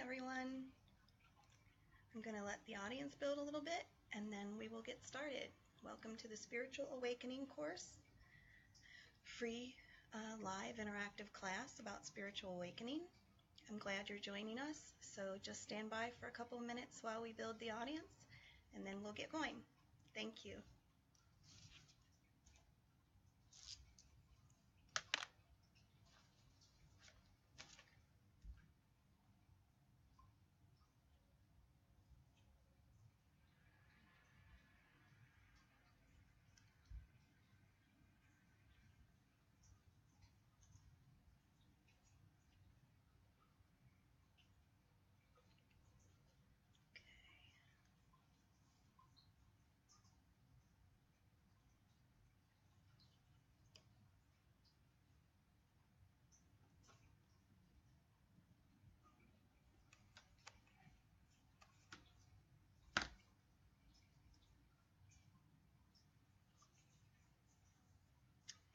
everyone. I'm going to let the audience build a little bit and then we will get started. Welcome to the Spiritual Awakening course, free live interactive class about spiritual awakening. I'm glad you're joining us, so just stand by for a couple of minutes while we build the audience and then we'll get going. Thank you.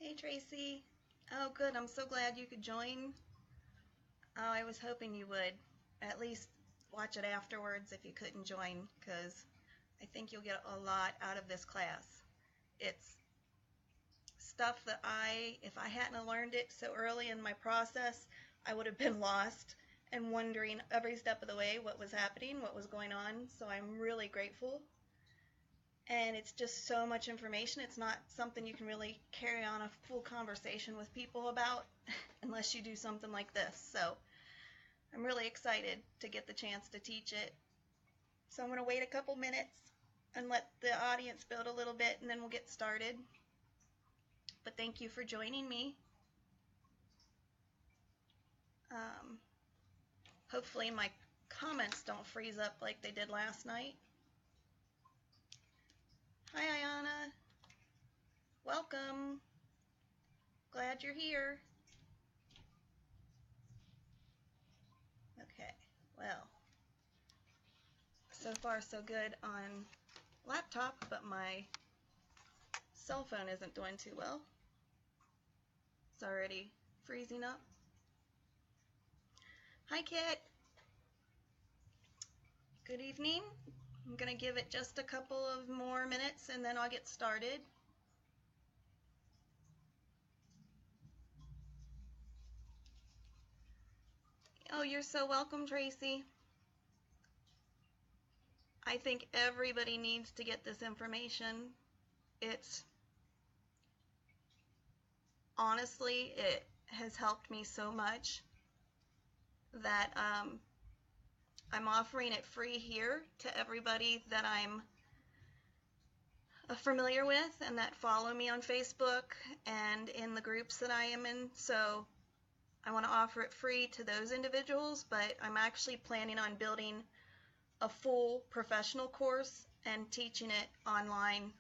Hey Tracy. Oh good, I'm so glad you could join. Oh, I was hoping you would at least watch it afterwards if you couldn't join, because I think you'll get a lot out of this class. It's stuff that if I hadn't learned it so early in my process, I would have been lost and wondering every step of the way what was happening, what was going on. So I'm really grateful. And it's just so much information. It's not something you can really carry on a full conversation with people about unless you do something like this. So I'm really excited to get the chance to teach it. So I'm going to wait a couple minutes and let the audience build a little bit and then we'll get started. But thank you for joining me. Hopefully my comments don't freeze up like they did last night. Hi, Ayana. Welcome. Glad you're here. Okay, well, so far so good on laptop, but my cell phone isn't doing too well. It's already freezing up. Hi, Kit. Good evening. I'm going to give it just a couple of more minutes and then I'll get started. Oh, you're so welcome, Tracy. I think everybody needs to get this information. Honestly, it has helped me so much that I'm offering it free here to everybody that I'm familiar with and that follow me on Facebook and in the groups that I am in. So I want to offer it free to those individuals, but I'm actually planning on building a full professional course and teaching it online,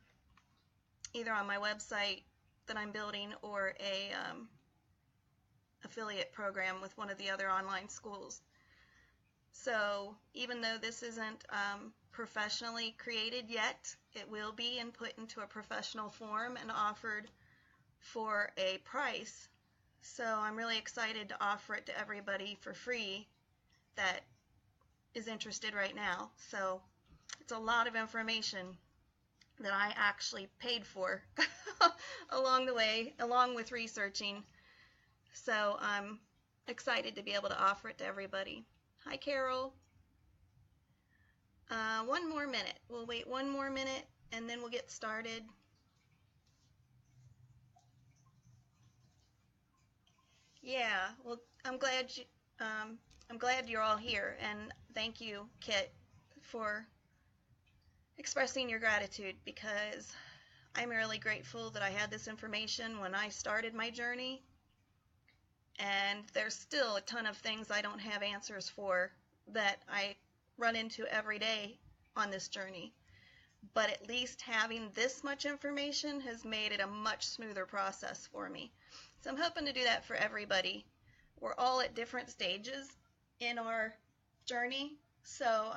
either on my website that I'm building or a affiliate program with one of the other online schools. So even though this isn't professionally created yet, it will be and put into a professional form and offered for a price. So I'm really excited to offer it to everybody for free that is interested right now. So it's a lot of information that I actually paid for along the way, along with researching. So I'm excited to be able to offer it to everybody. Hi, Carol. One more minute. We'll wait one more minute and then we'll get started. Yeah, well, I'm glad you're all here, and thank you, Kit, for expressing your gratitude, because I'm really grateful that I had this information when I started my journey, and there's still a ton of things I don't have answers for that I run into every day on this journey. But at least having this much information has made it a much smoother process for me. So I'm hoping to do that for everybody. We're all at different stages in our journey, so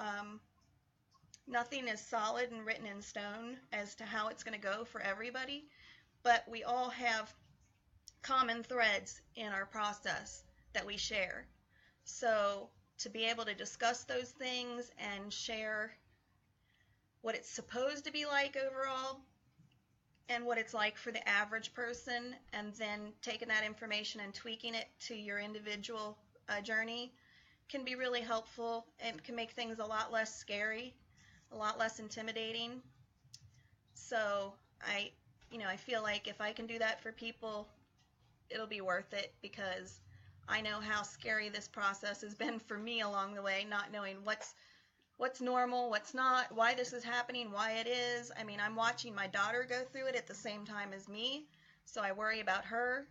nothing is solid and written in stone as to how it's going to go for everybody, but we all have common threads in our process that we share. So to be able to discuss those things and share what it's supposed to be like overall and what it's like for the average person, and then taking that information and tweaking it to your individual journey can be really helpful and can make things a lot less scary, a lot less intimidating. So I feel like if I can do that for people, it'll be worth it, because I know how scary this process has been for me along the way, not knowing what's normal, what's not, why this is happening, why it is. I mean, I'm watching my daughter go through it at the same time as me, so I worry about her.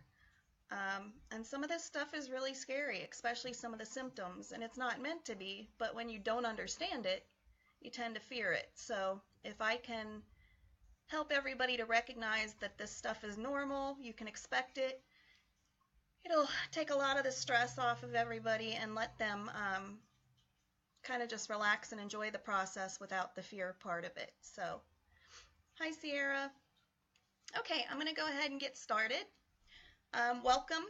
And some of this stuff is really scary, especially some of the symptoms, and it's not meant to be, but when you don't understand it, you tend to fear it. So if I can help everybody to recognize that this stuff is normal, you can expect it, it'll take a lot of the stress off of everybody and let them kind of just relax and enjoy the process without the fear part of it. So, hi Sierra. Okay, I'm going to go ahead and get started. Welcome.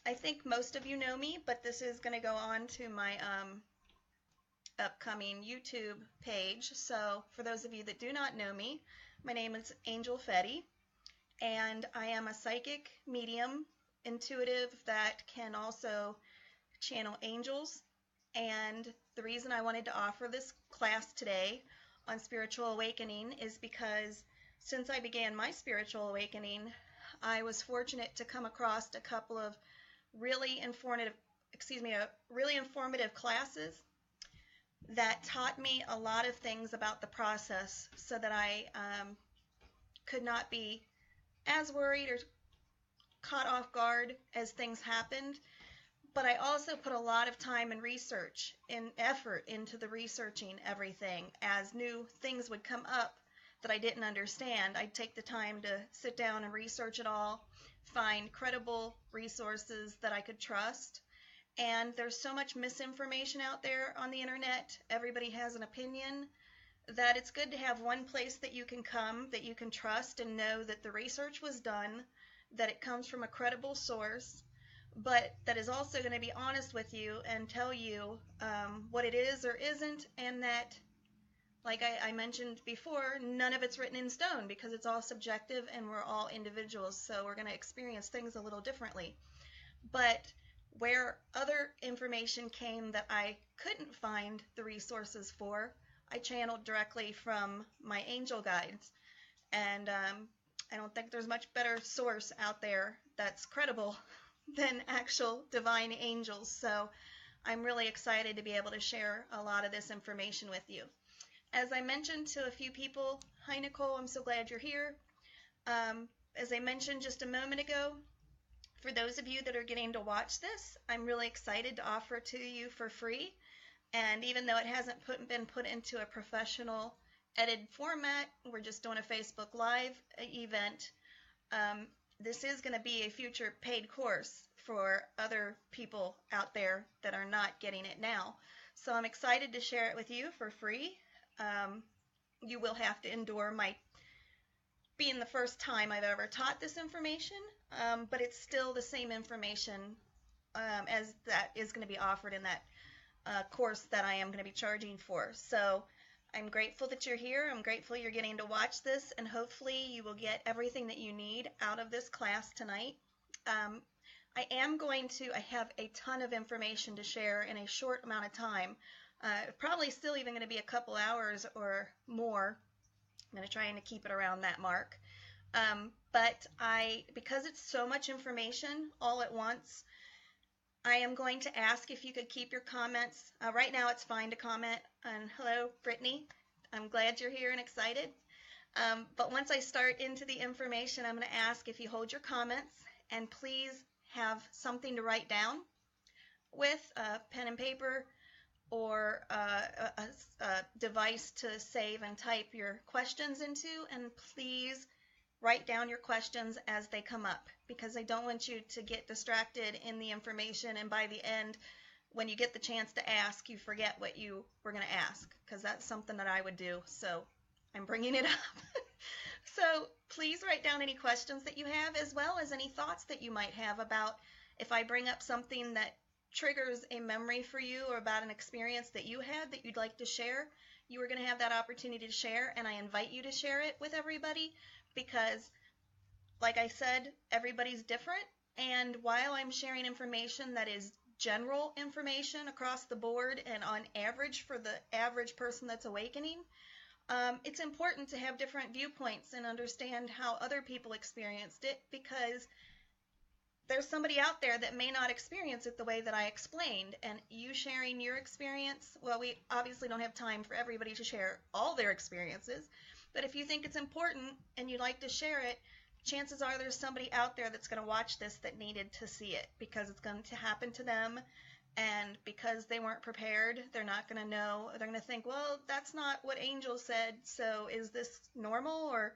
I think most of you know me, but this is going to go on to my upcoming YouTube page. So for those of you that do not know me, my name is Angel Fetty, and I am a psychic medium, intuitive, that can also channel angels. And the reason I wanted to offer this class today on spiritual awakening is because since I began my spiritual awakening, I was fortunate to come across a couple of really informative classes that taught me a lot of things about the process, so that I could not be as worried or caught off guard as things happened. But I also put a lot of time and research and effort into the researching everything. As new things would come up that I didn't understand, I'd take the time to sit down and research it all, find credible resources that I could trust. And there's so much misinformation out there on the internet. Everybody has an opinion, that it's good to have one place that you can come, that you can trust and know that the research was done, that it comes from a credible source, but that is also going to be honest with you and tell you what it is or isn't, and that, like I mentioned before, none of it's written in stone, because it's all subjective and we're all individuals, so we're going to experience things a little differently. But where other information came that I couldn't find the resources for, I channeled directly from my angel guides. And I don't think there's much better source out there that's credible than actual divine angels. So I'm really excited to be able to share a lot of this information with you. As I mentioned to a few people, hi Nicole, I'm so glad you're here. As I mentioned just a moment ago, for those of you that are getting to watch this, I'm really excited to offer it to you for free. And even though it hasn't been put into a professional edited format, we're just doing a Facebook Live event. This is going to be a future paid course for other people out there that are not getting it now. So I'm excited to share it with you for free. You will have to endure my being the first time I've ever taught this information, but it's still the same information as that is going to be offered in that course that I am going to be charging for. So I'm grateful that you're here. I'm grateful you're getting to watch this, and hopefully you will get everything that you need out of this class tonight. I have a ton of information to share in a short amount of time. Probably still even going to be a couple hours or more. I'm going to try and keep it around that mark. But because it's so much information all at once, I am going to ask if you could keep your comments. Right now it's fine to comment. And hello, Brittany. I'm glad you're here and excited. But once I start into the information, I'm going to ask if you hold your comments, and please have something to write down with, pen and paper, or a device to save and type your questions into, and please write down your questions as they come up, because I don't want you to get distracted in the information, and by the end, when you get the chance to ask, you forget what you were going to ask, because that's something that I would do, so I'm bringing it up. So please write down any questions that you have, as well as any thoughts that you might have about if I bring up something that triggers a memory for you or about an experience that you had that you'd like to share, you are going to have that opportunity to share, and I invite you to share it with everybody because, like I said, everybody's different, and while I'm sharing information that is general information across the board and on average for the average person that's awakening, it's important to have different viewpoints and understand how other people experienced it because there's somebody out there that may not experience it the way that I explained, and you sharing your experience, well, we obviously don't have time for everybody to share all their experiences, but if you think it's important and you'd like to share it, chances are there's somebody out there that's going to watch this that needed to see it because it's going to happen to them, and because they weren't prepared, they're not going to know. They're going to think, well, that's not what Angel said, so is this normal? Or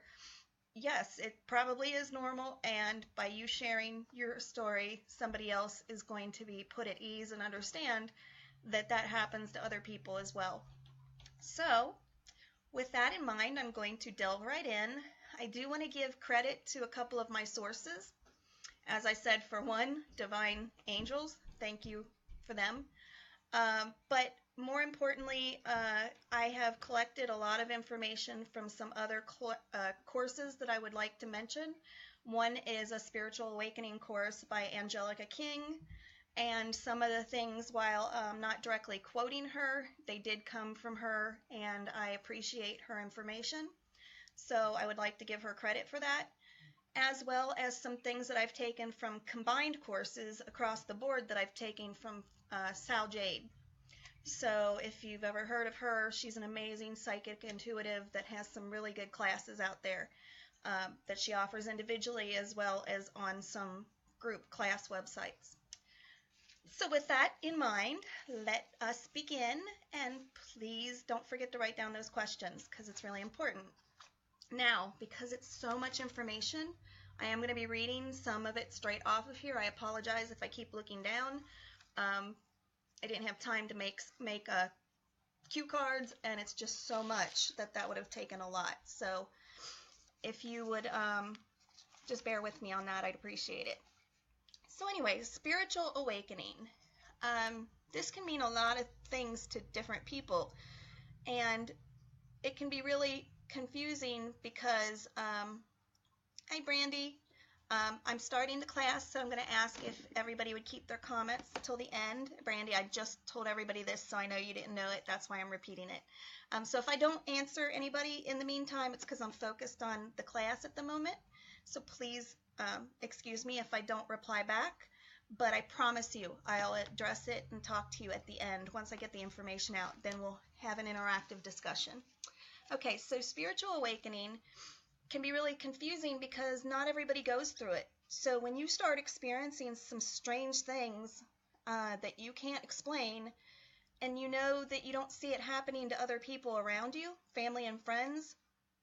yes, it probably is normal, and by you sharing your story, somebody else is going to be put at ease and understand that that happens to other people as well. So, with that in mind, I'm going to delve right in. I do want to give credit to a couple of my sources. As I said, for one, Divine Angels, thank you for them. But more importantly, I have collected a lot of information from some other courses that I would like to mention. One is a Spiritual Awakening course by Angelica King, and some of the things, while not directly quoting her, they did come from her, and I appreciate her information. So I would like to give her credit for that, as well as some things that I've taken from combined courses across the board that I've taken from Sal Jade. So if you've ever heard of her, she's an amazing psychic intuitive that has some really good classes out there that she offers individually as well as on some group class websites. So with that in mind, let us begin, and please don't forget to write down those questions because it's really important. Now, because it's so much information, I am going to be reading some of it straight off of here. I apologize if I keep looking down. I didn't have time to make cue cards, and it's just so much that would have taken a lot. So if you would just bear with me on that, I'd appreciate it. So anyway, spiritual awakening. This can mean a lot of things to different people, and it can be really confusing because, hi Brandy, I'm starting the class, so I'm going to ask if everybody would keep their comments till the end. Brandy, I just told everybody this, so I know you didn't know it. That's why I'm repeating it. So if I don't answer anybody in the meantime, it's because I'm focused on the class at the moment. So please excuse me if I don't reply back, but I promise you I'll address it and talk to you at the end. Once I get the information out, then we'll have an interactive discussion. Okay, so spiritual awakening can be really confusing because not everybody goes through it. So when you start experiencing some strange things that you can't explain, and you know that you don't see it happening to other people around you, family and friends,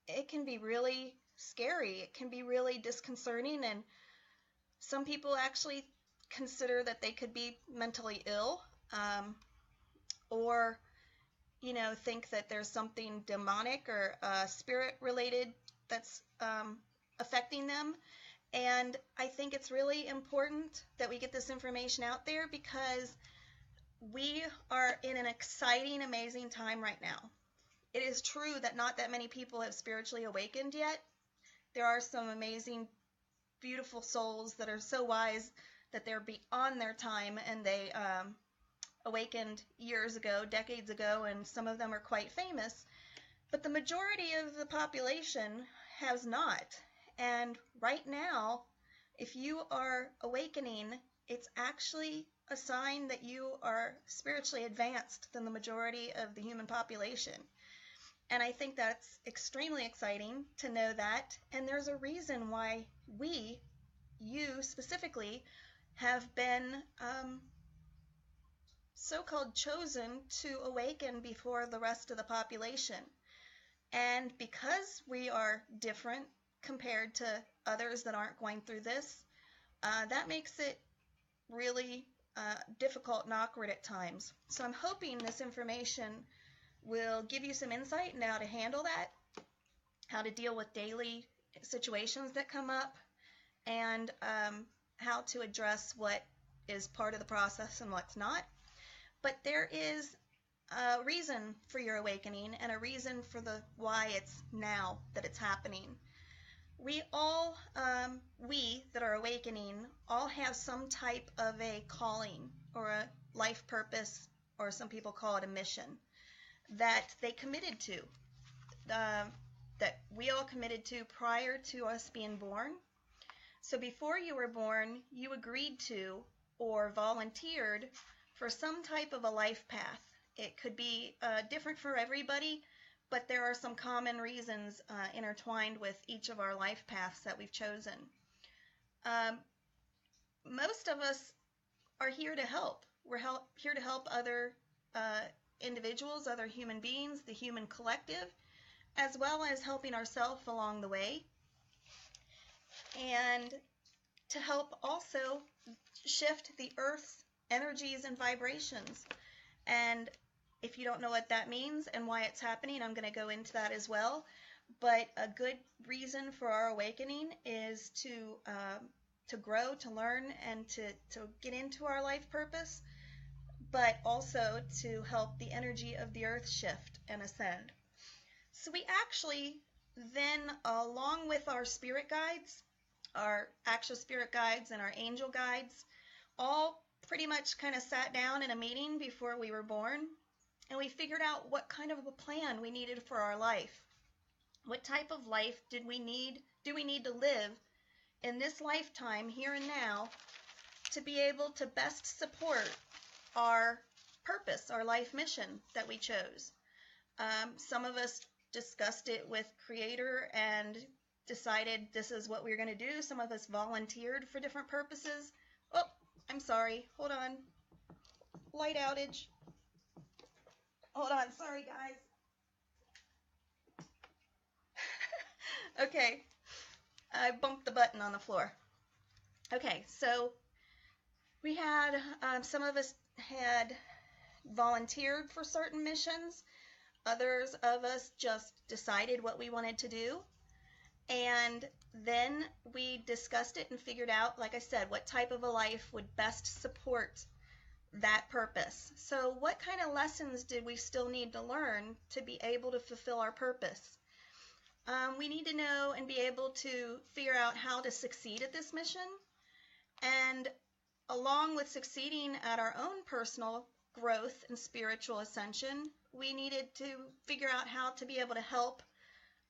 it can be really scary. It can be really disconcerting, and some people actually consider that they could be mentally ill, or think that there's something demonic or spirit related that's affecting them. And I think it's really important that we get this information out there because we are in an exciting, amazing time right now. It is true that not that many people have spiritually awakened yet. There are some amazing, beautiful souls that are so wise that they're beyond their time, and they awakened years ago, decades ago, and some of them are quite famous. But the majority of the population has not. And right now, if you are awakening, it's actually a sign that you are spiritually advanced than the majority of the human population. And I think that's extremely exciting to know that. And there's a reason why you specifically, have been so-called chosen to awaken before the rest of the population. And because we are different compared to others that aren't going through this, that makes it really difficult and awkward at times. So I'm hoping this information will give you some insight on how to handle that, how to deal with daily situations that come up, and how to address what is part of the process and what's not. But there is a reason for your awakening and a reason for the why it's now that it's happening. We all, we that are awakening, all have some type of a calling or a life purpose, or some people call it a mission, that they committed to, that we all committed to prior to us being born. So before you were born, you agreed to or volunteered for some type of a life path. It could be different for everybody, but there are some common reasons intertwined with each of our life paths that we've chosen. Most of us are here to help. We're here to help other individuals, other human beings, the human collective, as well as helping ourselves along the way, and to help also shift the Earth's energies and vibrations. And if you don't know what that means and why it's happening, I'm going to go into that as well. But a good reason for our awakening is to grow, to learn, and to get into our life purpose, but also to help the energy of the Earth shift and ascend. So we actually then, along with our spirit guides, our actual spirit guides and our angel guides, all pretty much kind of sat down in a meeting before we were born, and we figured out what kind of a plan we needed for our life. What type of life do we need to live in this lifetime, here and now, to be able to best support our purpose, our life mission that we chose. Some of us discussed it with Creator and decided this is what we were going to do. Some of us volunteered for different purposes. Oh, I'm sorry. Hold on. Light outage. Hold on. Sorry, guys. Okay. I bumped the button on the floor. Okay, so we had, some of us had volunteered for certain missions. Others of us just decided what we wanted to do. And then we discussed it and figured out, like I said, what type of a life would best support that purpose. So what kind of lessons did we still need to learn to be able to fulfill our purpose? We need to know and be able to figure out how to succeed at this mission. And along with succeeding at our own personal growth and spiritual ascension, we needed to figure out how to be able to help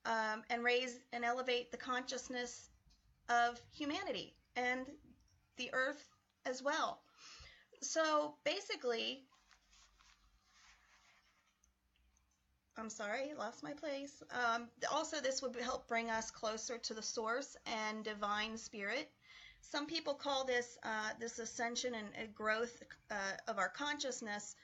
and raise and elevate the consciousness of humanity and the Earth as well. So basically, I'm sorry, lost my place. Also, this would help bring us closer to the source and divine spirit. Some people call this this ascension and growth of our consciousness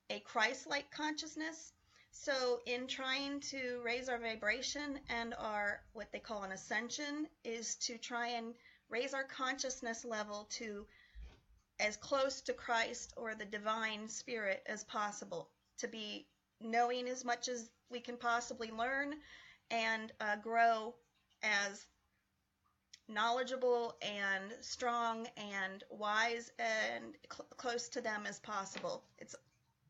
a Christ-like consciousness. So in trying to raise our vibration and our, what they call an ascension, is to try and raise our consciousness level to as close to Christ or the divine spirit as possible, to be knowing as much as we can possibly learn and grow as knowledgeable and strong and wise and close to them as possible.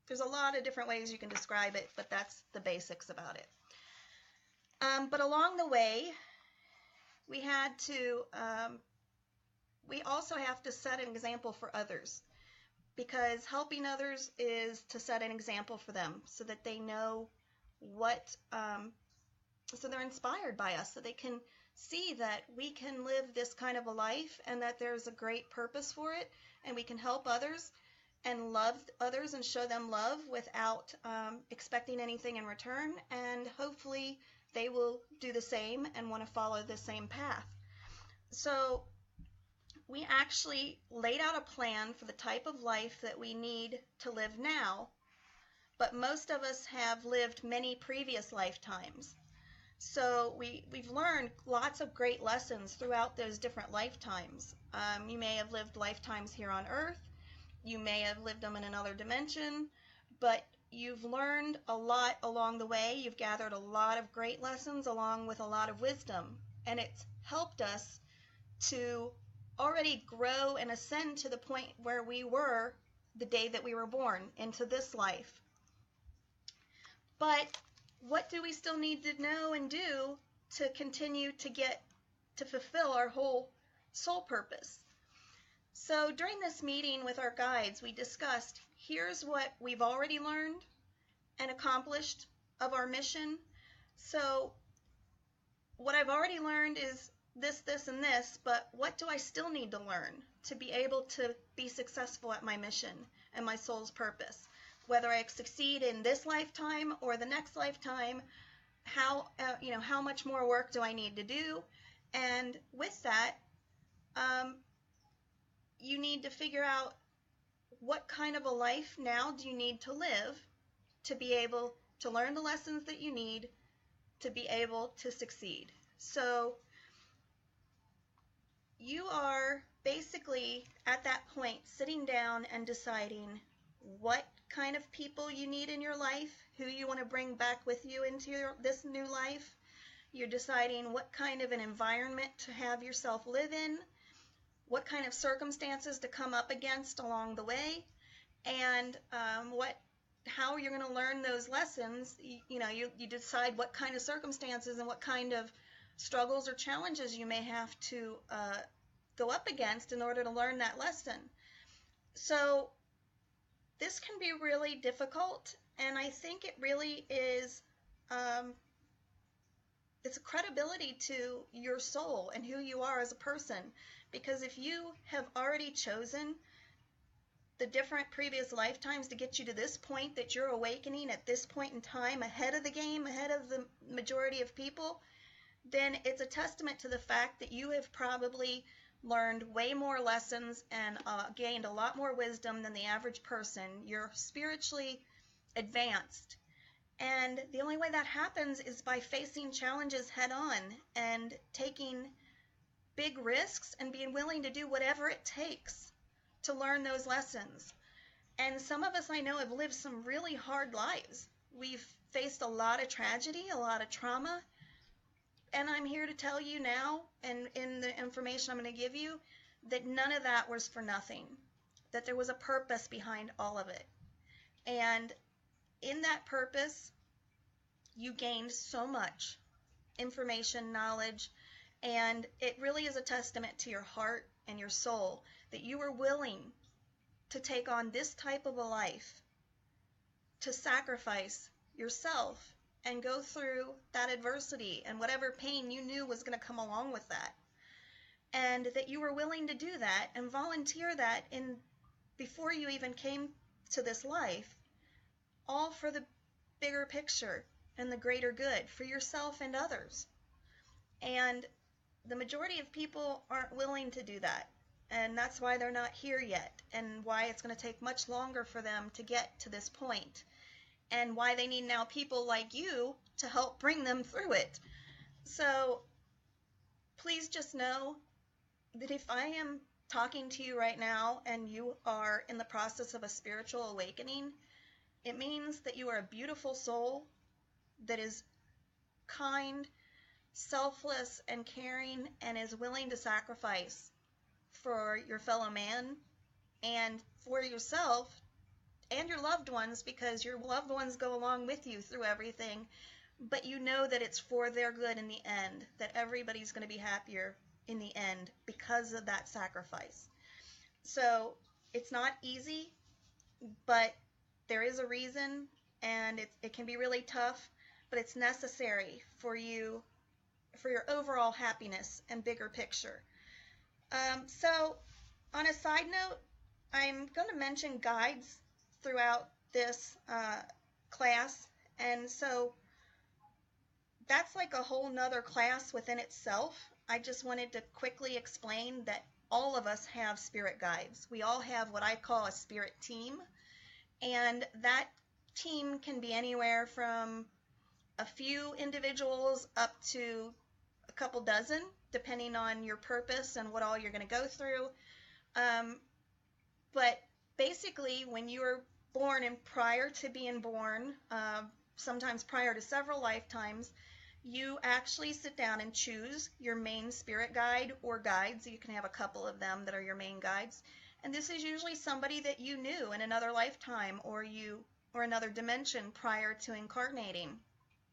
There's a lot of different ways you can describe it, but that's the basics about it. But along the way, we had to, we also have to set an example for others, because helping others is to set an example for them so that they know what, so they're inspired by us, so they can see that we can live this kind of a life and that there's a great purpose for it, and we can help others and love others and show them love without expecting anything in return, and hopefully they will do the same and want to follow the same path. So we actually laid out a plan for the type of life that we need to live now, but most of us have lived many previous lifetimes. So we've learned lots of great lessons throughout those different lifetimes. You may have lived lifetimes here on Earth. You may have lived them in another dimension, but you've learned a lot along the way. You've gathered a lot of great lessons along with a lot of wisdom, and it's helped us to already grow and ascend to the point where we were the day that we were born into this life. But what do we still need to know and do to continue to fulfill our whole soul purpose? So during this meeting with our guides, we discussed, here's what we've already learned and accomplished of our mission. So what I've already learned is this, this, and this, but what do I still need to learn to be able to be successful at my mission and my soul's purpose? Whether I succeed in this lifetime or the next lifetime, how much more work do I need to do? And with that, you need to figure out what kind of a life now do you need to live to be able to learn the lessons that you need to be able to succeed. So you are basically at that point sitting down and deciding what kind of people you need in your life, who you want to bring back with you into this new life. You're deciding what kind of an environment to have yourself live in, what kind of circumstances to come up against along the way, and how you're going to learn those lessons. You decide what kind of circumstances and what kind of struggles or challenges you may have to go up against in order to learn that lesson. So this can be really difficult, and I think it really is it's a credibility to your soul and who you are as a person, because if you have already chosen the different previous lifetimes to get you to this point that you're awakening at this point in time, ahead of the game, ahead of the majority of people, then it's a testament to the fact that you have probably learned way more lessons and gained a lot more wisdom than the average person. You're spiritually advanced. And the only way that happens is by facing challenges head on and taking big risks and being willing to do whatever it takes to learn those lessons. And some of us I know have lived some really hard lives. We've faced a lot of tragedy, a lot of trauma, and I'm here to tell you now, and in the information I'm going to give you, that none of that was for nothing, that there was a purpose behind all of it. And in that purpose, you gained so much information, knowledge, and it really is a testament to your heart and your soul that you were willing to take on this type of a life, to sacrifice yourself and go through that adversity and whatever pain you knew was going to come along with that. And that you were willing to do that and volunteer that before you even came to this life, all for the bigger picture and the greater good for yourself and others. And the majority of people aren't willing to do that. And that's why they're not here yet, and why it's going to take much longer for them to get to this point, and why they need now people like you to help bring them through it. So please just know that if I am talking to you right now and you are in the process of a spiritual awakening, it means that you are a beautiful soul that is kind, selfless, and caring, and is willing to sacrifice for your fellow man and for yourself and your loved ones, because your loved ones go along with you through everything, but you know that it's for their good in the end, that everybody's going to be happier in the end because of that sacrifice. So it's not easy, but there is a reason, and it can be really tough, but it's necessary for you, for your overall happiness and bigger picture. So on a side note, I'm going to mention guides throughout this class, and so that's like a whole nother class within itself. I just wanted to quickly explain that all of us have spirit guides. We all have what I call a spirit team, and that team can be anywhere from a few individuals up to a couple dozen, depending on your purpose and what all you're going to go through. But basically, when you were born and prior to being born, sometimes prior to several lifetimes, You actually sit down and choose your main spirit guide or guides. You can have a couple of them that are your main guides. And this is usually somebody that you knew in another lifetime or another dimension prior to incarnating.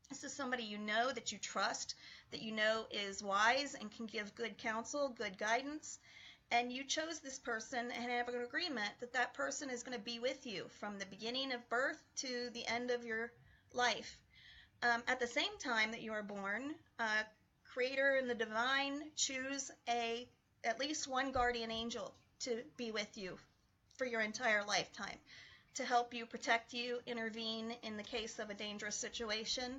This is somebody you know, that you trust, that you know is wise and can give good counsel, good guidance. And you chose this person and have an agreement that that person is going to be with you from the beginning of birth to the end of your life. At the same time that you are born, Creator and the Divine choose at least one guardian angel to be with you for your entire lifetime, to help you, protect you, intervene in the case of a dangerous situation.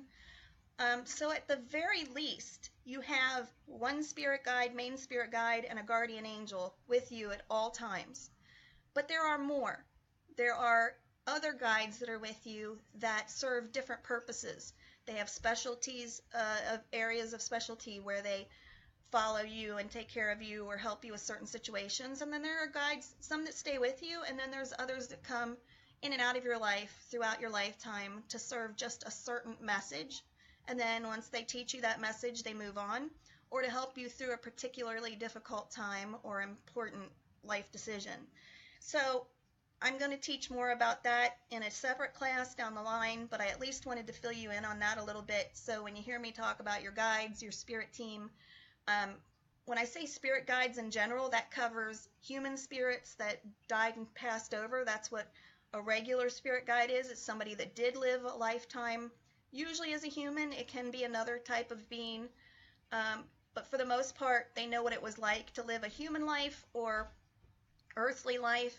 So at the very least, you have one spirit guide, main spirit guide, and a guardian angel with you at all times. But there are more. There are other guides that are with you that serve different purposes. They have specialties, of areas of specialty where they follow you and take care of you or help you with certain situations. And then there are guides, some that stay with you, and then there's others that come in and out of your life throughout your lifetime to serve just a certain message. And then once they teach you that message, they move on, or to help you through a particularly difficult time or important life decision. So I'm going to teach more about that in a separate class down the line, but I at least wanted to fill you in on that a little bit. So when you hear me talk about your guides, your spirit team, when I say spirit guides in general, that covers human spirits that died and passed over. That's what a regular spirit guide is. It's somebody that did live a lifetime, usually as a human. It can be another type of being, but for the most part, they know what it was like to live a human life or earthly life.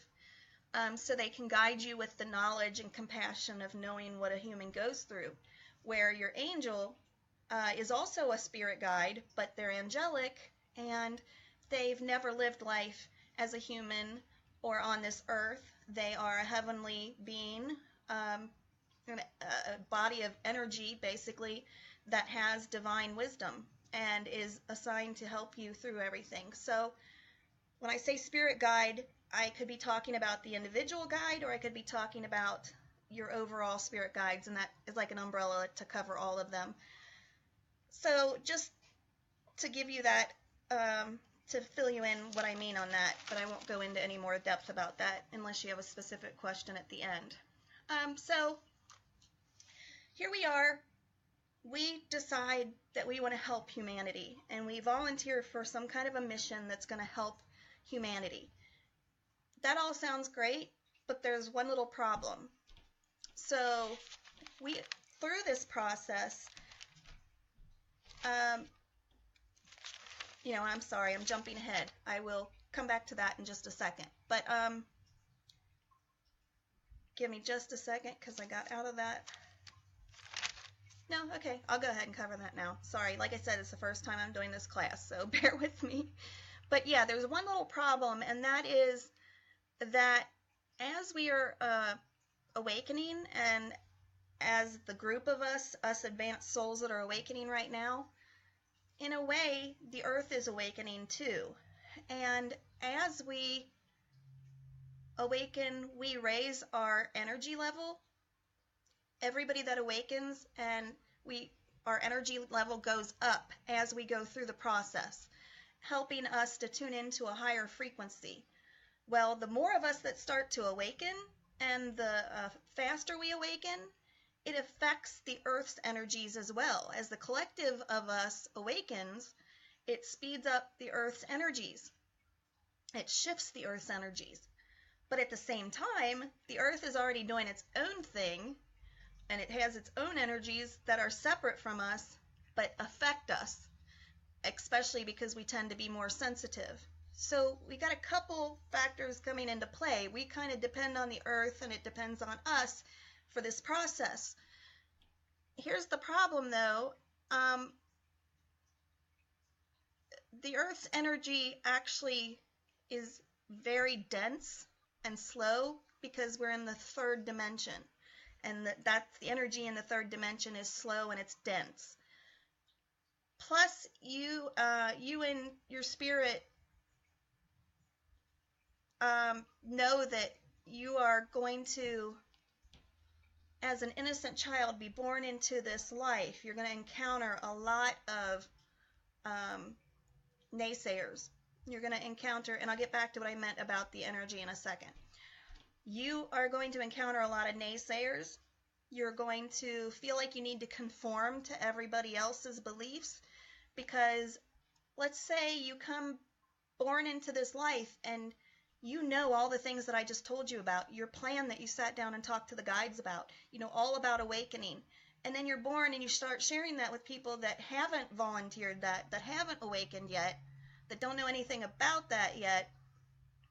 So they can guide you with the knowledge and compassion of knowing what a human goes through. Where your angel is also a spirit guide, but they're angelic and they've never lived life as a human or on this earth. They are a heavenly being, a body of energy, basically, that has divine wisdom and is assigned to help you through everything. So when I say spirit guide, I could be talking about the individual guide, or I could be talking about your overall spirit guides, and that is like an umbrella to cover all of them. So just to give you that, to fill you in what I mean on that, but I won't go into any more depth about that unless you have a specific question at the end. So here we are. We decide that we want to help humanity, and we volunteer for some kind of a mission that's going to help humanity. That all sounds great, but there's one little problem. So through this process, I'm sorry, I'm jumping ahead. I will come back to that in just a second. But give me just a second because I got out of that. No, okay, I'll go ahead and cover that now. Sorry, like I said, it's the first time I'm doing this class, so bear with me. But yeah, there's one little problem, and that is that as we are awakening, and as the group of us advanced souls that are awakening right now, in a way, the earth is awakening too. And as we awaken, we raise our energy level. Everybody that awakens, and our energy level goes up as we go through the process, helping us to tune into a higher frequency. Well, the more of us that start to awaken, and the faster we awaken, it affects the Earth's energies as well. As the collective of us awakens, it speeds up the Earth's energies. It shifts the Earth's energies. But at the same time, the Earth is already doing its own thing, and it has its own energies that are separate from us, but affect us, especially because we tend to be more sensitive. So we got a couple factors coming into play. We kind of depend on the Earth, and it depends on us for this process. Here's the problem, though. The Earth's energy actually is very dense and slow because we're in the third dimension. And that's the energy in the third dimension is slow and it's dense. Plus, you and your spirit know that you are going to as an innocent child, be born into this life, you're going to encounter a lot of naysayers. You're going to encounter, and I'll get back to what I meant about the energy in a second. You are going to encounter a lot of naysayers. You're going to feel like you need to conform to everybody else's beliefs because let's say you come born into this life and you know all the things that I just told you about, your plan that you sat down and talked to the guides about, you know all about awakening. And then you're born and you start sharing that with people that haven't volunteered that haven't awakened yet, that don't know anything about that yet.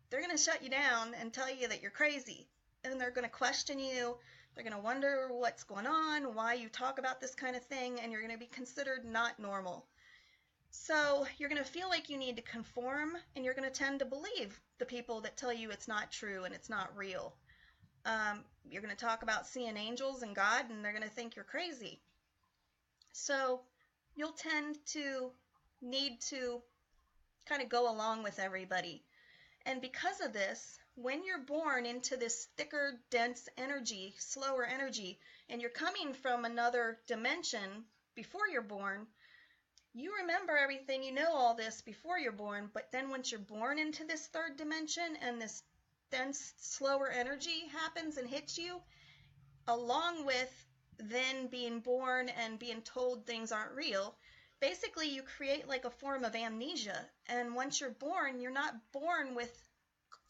They're going to shut you down and tell you that you're crazy. And they're going to question you. They're going to wonder what's going on, why you talk about this kind of thing, and you're going to be considered not normal. So you're going to feel like you need to conform, and you're going to tend to believe the people that tell you it's not true and it's not real. You're going to talk about seeing angels and God, and they're going to think you're crazy. So you'll tend to need to kind of go along with everybody. And because of this, when you're born into this thicker, dense energy, slower energy, and you're coming from another dimension before you're born, you remember everything, you know all this before you're born, but then once you're born into this third dimension and this dense, slower energy happens and hits you, along with then being born and being told things aren't real, basically you create like a form of amnesia. And once you're born, you're not born with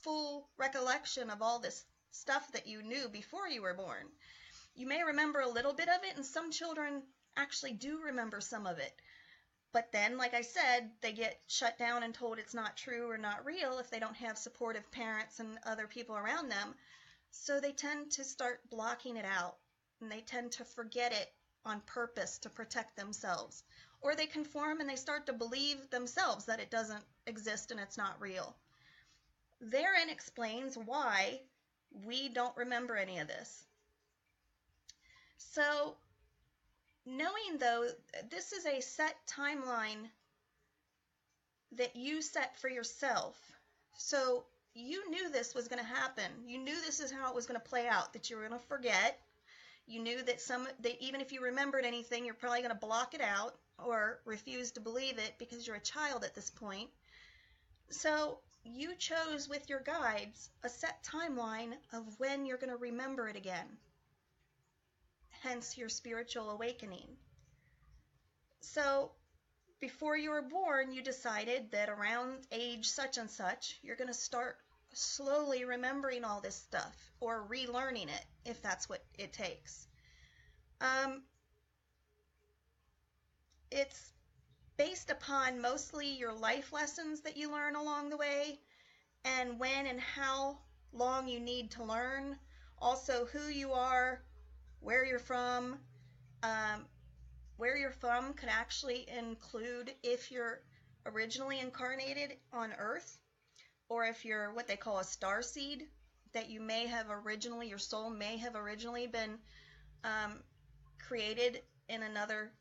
full recollection of all this stuff that you knew before you were born. You may remember a little bit of it, and some children actually do remember some of it. But then, like I said, they get shut down and told it's not true or not real if they don't have supportive parents and other people around them. So they tend to start blocking it out, and they tend to forget it on purpose to protect themselves. Or they conform and they start to believe themselves that it doesn't exist and it's not real. Therein explains why we don't remember any of this. So, knowing though, this is a set timeline that you set for yourself. So, you knew this was going to happen. You knew this is how it was going to play out, that you were going to forget. You knew that even if you remembered anything, you're probably going to block it out or refuse to believe it because you're a child at this point. So, you chose with your guides a set timeline of when you're going to remember it again. Hence your spiritual awakening. So before you were born, you decided that around age such and such, you're going to start slowly remembering all this stuff or relearning it if that's what it takes. It's based upon mostly your life lessons that you learn along the way and when and how long you need to learn. Also who you are, where you're from. Where you're from could actually include if you're originally incarnated on Earth or if you're what they call a star seed, that you may have originally, your soul may have originally been created in another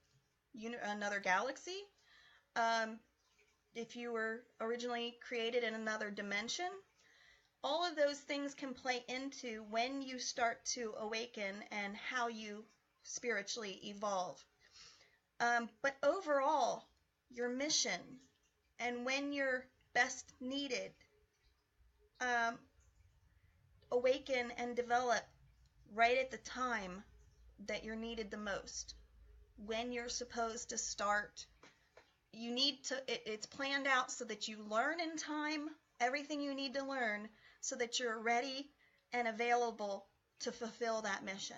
galaxy. If you were originally created in another dimension, all of those things can play into when you start to awaken and how you spiritually evolve. But overall, your mission and when you're best needed, awaken and develop right at the time that you're needed the most. When you're supposed to start, you need to, it's planned out so that you learn in time everything you need to learn so that you're ready and available to fulfill that mission.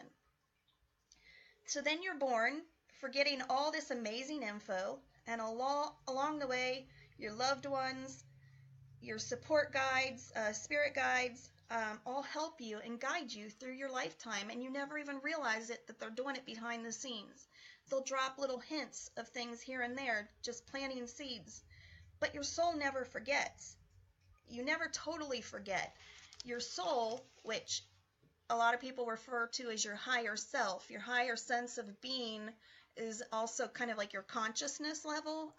So then you're born, forgetting all this amazing info, and along the way, your loved ones, your support guides, spirit guides, all help you and guide you through your lifetime, and you never even realize it that they're doing it behind the scenes. They'll drop little hints of things here and there, just planting seeds. But your soul never forgets. You never totally forget. Your soul, which a lot of people refer to as your higher self, your higher sense of being, is also kind of like your consciousness level,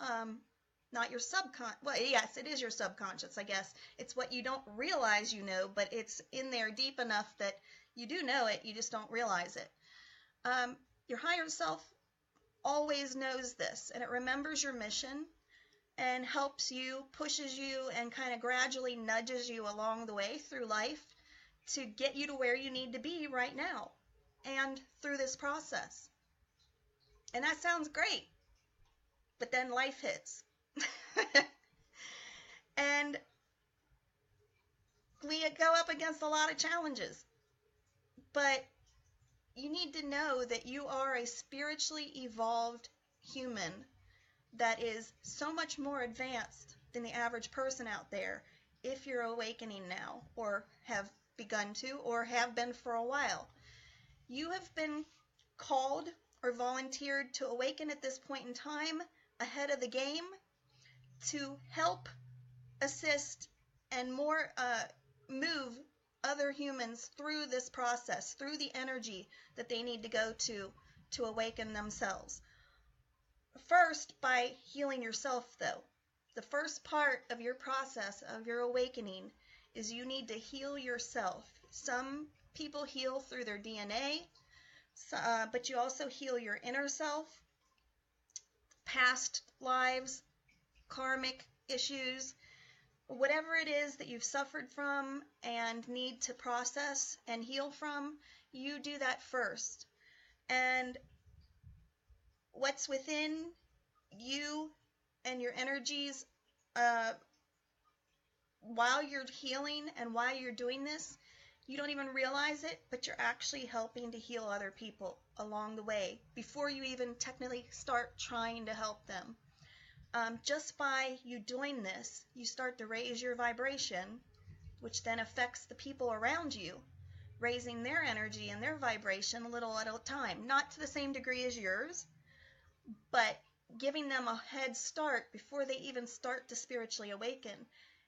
not your subconscious. Well, yes, it is your subconscious, I guess. It's what you don't realize you know, but it's in there deep enough that you do know it, you just don't realize it. Your higher self always knows this, and it remembers your mission and helps you, pushes you, and kind of gradually nudges you along the way through life to get you to where you need to be right now and through this process. And that sounds great, but then life hits. And we go up against a lot of challenges. But you need to know that you are a spiritually evolved human that is so much more advanced than the average person out there if you're awakening now or have begun to or have been for a while. You have been called or volunteered to awaken at this point in time ahead of the game to help, assist, and more move other humans through this process, through the energy that they need to go to awaken themselves. First, by healing yourself, though. The first part of your process of your awakening is you need to heal yourself. Some people heal through their DNA, but you also heal your inner self, past lives, karmic issues, whatever it is that you've suffered from and need to process and heal from, you do that first. And what's within you and your energies, while you're healing and while you're doing this, you don't even realize it, but you're actually helping to heal other people along the way before you even technically start trying to help them. Just by you doing this, you start to raise your vibration, which then affects the people around you, raising their energy and their vibration a little at a time. Not to the same degree as yours, but giving them a head start before they even start to spiritually awaken.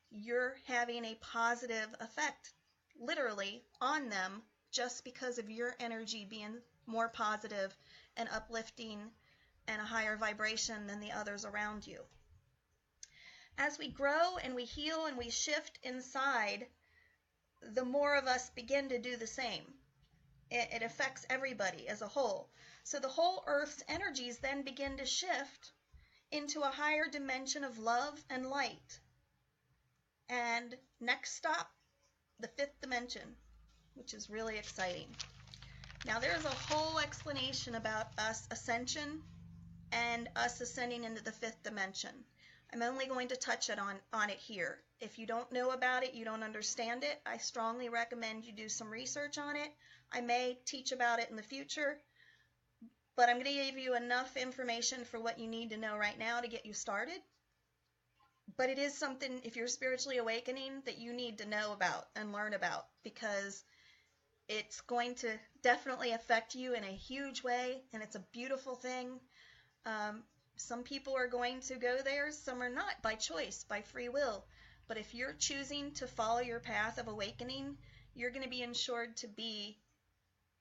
You're having a positive effect, literally, on them just because of your energy being more positive and uplifting and a higher vibration than the others around you. As we grow and we heal and we shift inside, the more of us begin to do the same. It affects everybody as a whole. So the whole Earth's energies then begin to shift into a higher dimension of love and light. And next stop, the fifth dimension, which is really exciting. Now there's a whole explanation about us ascension and us ascending into the fifth dimension. I'm only going to touch on it here. If you don't know about it, you don't understand it, I strongly recommend you do some research on it. I may teach about it in the future, but I'm going to give you enough information for what you need to know right now to get you started. But it is something, if you're spiritually awakening, that you need to know about and learn about, because it's going to definitely affect you in a huge way, and it's a beautiful thing. Some people are going to go there, some are not, by choice, by free will. But if you're choosing to follow your path of awakening, you're going to be ensured to be